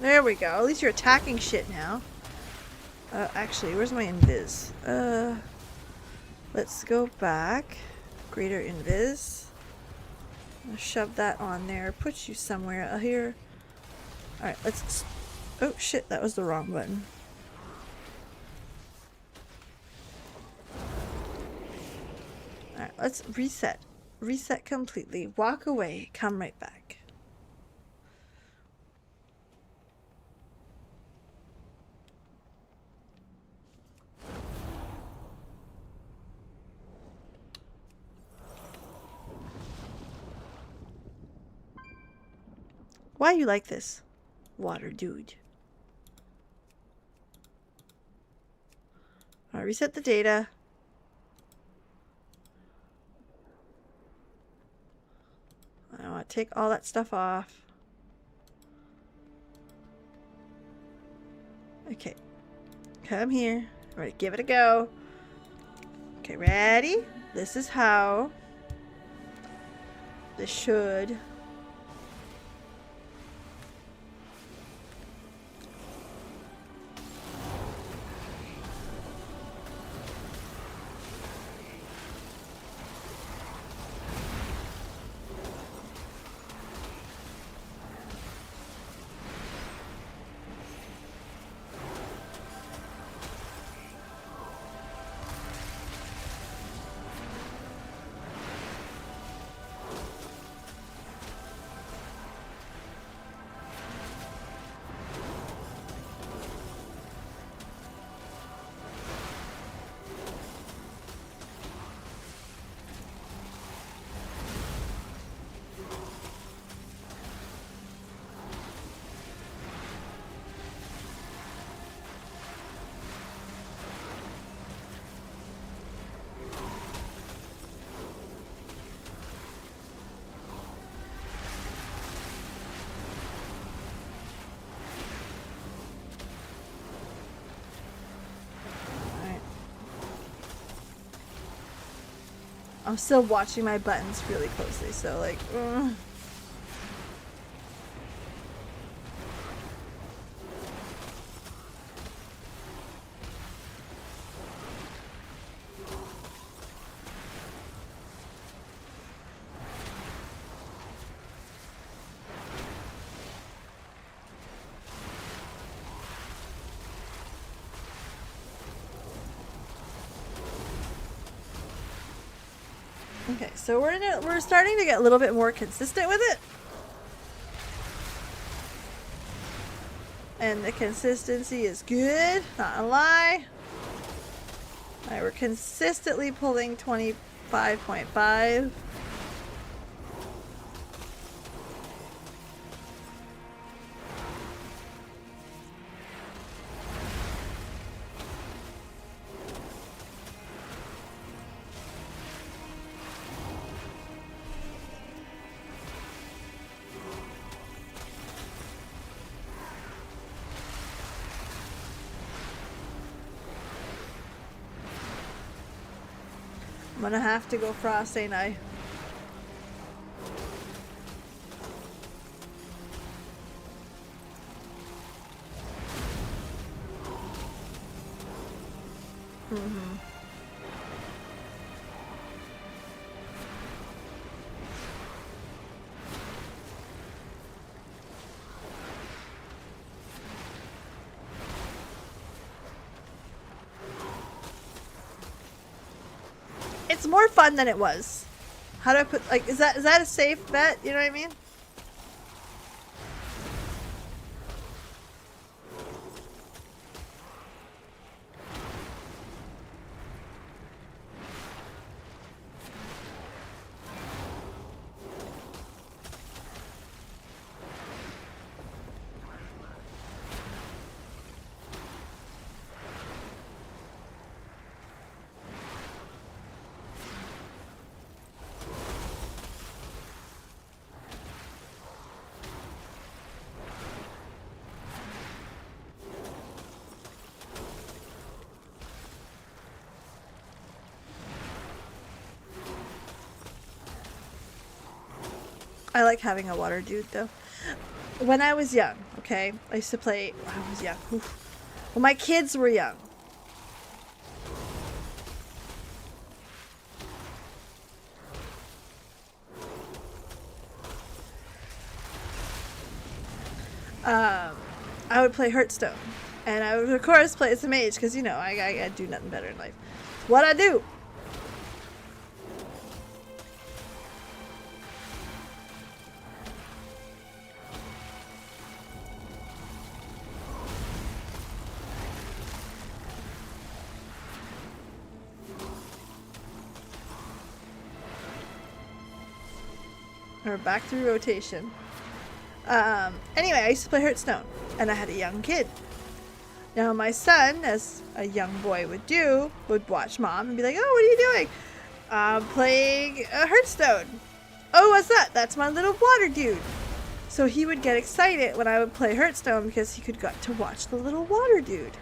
S1: There we go. At least you're attacking shit now. Actually, where's my invis? Let's go back. Greater invis. I'll shove that on there. Put you somewhere here. Alright, let's... Oh shit, that was the wrong button. Alright, let's reset. Reset completely. Walk away. Come right back. Why you like this? Water dude. Alright, reset the data. I want to take all that stuff off. Okay. Come here. We're gonna give it a go. Okay, ready? This is how this should... I'm still watching my buttons really closely, so like... Okay, so we're starting to get a little bit more consistent with it. And the consistency is good, not a lie. Alright, we're consistently pulling 25.5. I'm gonna have to go frost, ain't I? Mm-hmm. It's more fun than it was. How do I put, like, is that a safe bet? You know what I mean? I like having a water dude though. When I was young, okay, I used to play when I was young. Oof. When my kids were young. I would play Hearthstone. And I would, of course, play as a mage, because, you know, I do nothing better in life. It's what I do! We're back through rotation. Anyway, I used to play Hearthstone, and I had a young kid. Now my son, as a young boy would do, would watch mom and be like, "Oh, what are you doing?" Playing Hearthstone. "Oh, what's that?" "That's my little water dude." So he would get excited when I would play Hearthstone because he could get to watch the little water dude.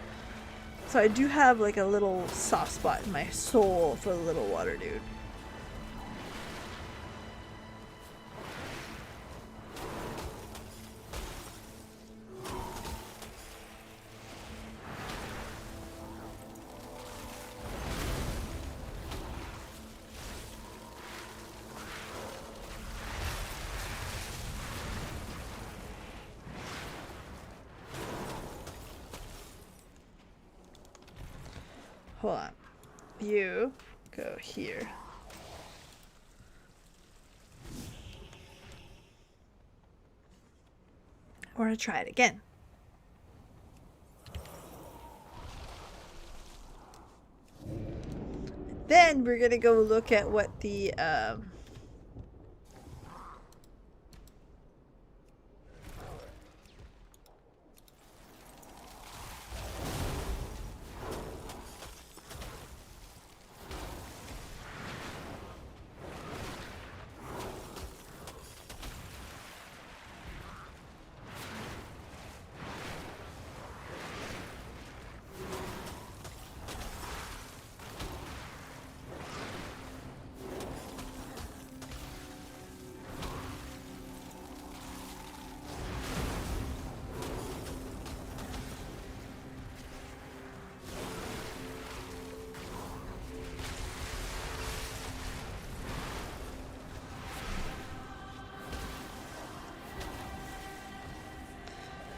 S1: So I do have like a little soft spot in my soul for the little water dude. Hold on. You go here. We're gonna try it again. Then we're gonna go look at what the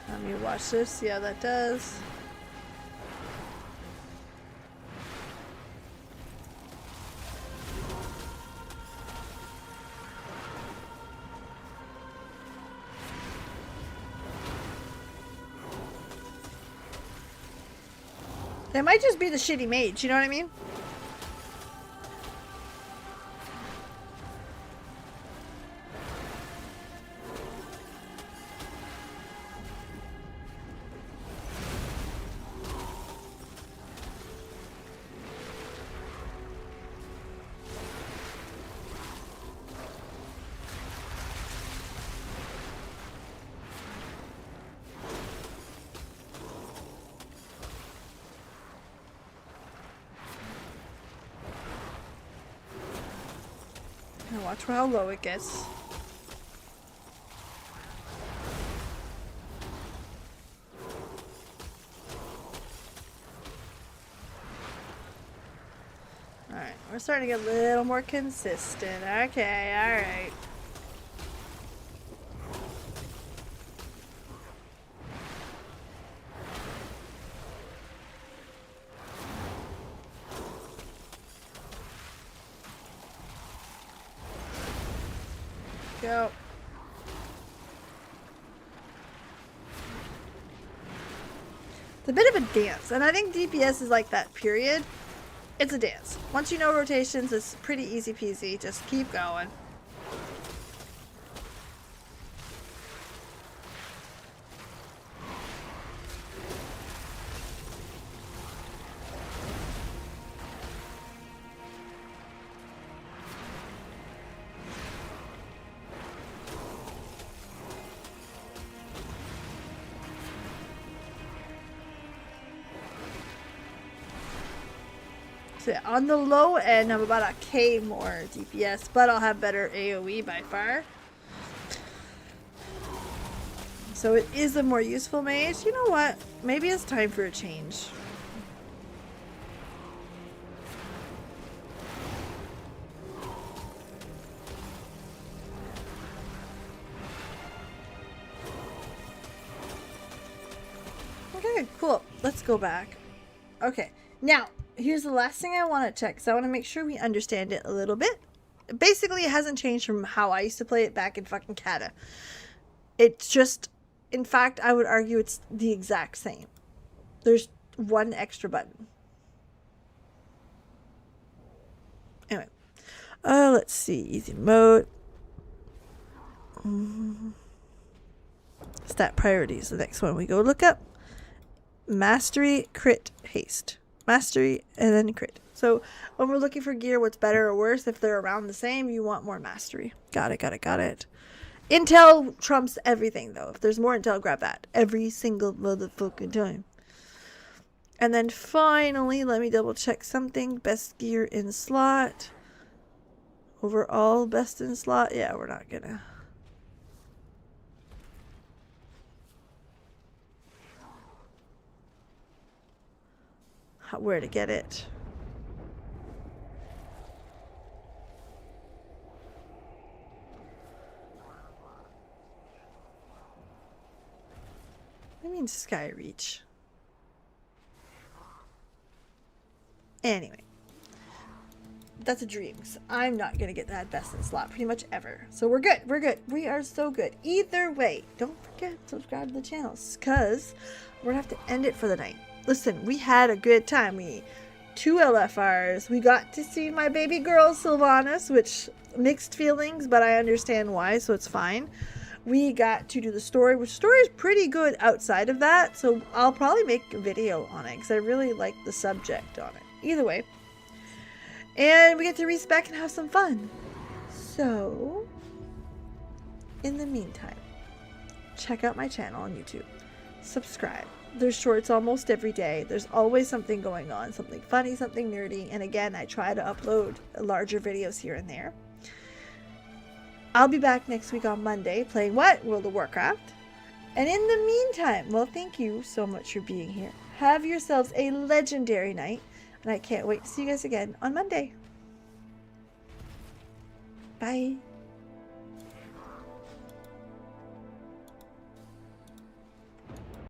S1: let me watch this, see how that does. It might just be the shitty mage, you know what I mean? Watch how low it gets. Alright, we're starting to get a little more consistent. Okay, alright. Go. It's a bit of a dance, and I think DPS is like that, period. It's a dance. Once you know rotations, it's pretty easy peasy. Just keep going. So on the low end, I'm about a K more DPS, but I'll have better AoE by far. So it is a more useful mage. You know what? Maybe it's time for a change. Okay, cool. Let's go back. Okay, now here's the last thing I want to check, because I want to make sure we understand it a little bit. Basically, it hasn't changed from how I used to play it back in fucking Kata. It's just, in fact, I would argue it's the exact same. There's one extra button. Anyway, let's see, easy mode. Stat priorities, the next one we go look up. Mastery, crit, haste. Mastery, and then crit. So when we're looking for gear, what's better or worse, if they're around the same, you want more mastery. Got it. Intel trumps everything, though. If there's more intel, grab that. Every single motherfucking time. And then finally, let me double check something. Best gear in slot. Overall, best in slot. Yeah, we're not gonna. Where to get it. I mean Skyreach. Anyway. That's a dream. I'm not going to get that best in slot pretty much ever. So we're good. We are so good. Either way, don't forget to subscribe to the channels, because we're going to have to end it for the night. Listen, we had a good time. 2 LFRs. We got to see my baby girl Sylvanas, which mixed feelings, but I understand why, so it's fine. We got to do the story, which story is pretty good outside of that, so I'll probably make a video on it because I really like the subject on it. Either way. And we get to respec and have some fun. So, in the meantime, check out my channel on YouTube. Subscribe. There's shorts almost every day. There's always something going on. Something funny, something nerdy. And again, I try to upload larger videos here and there. I'll be back next week on Monday playing what? World of Warcraft. And in the meantime, well, thank you so much for being here. Have yourselves a legendary night. And I can't wait to see you guys again on Monday. Bye.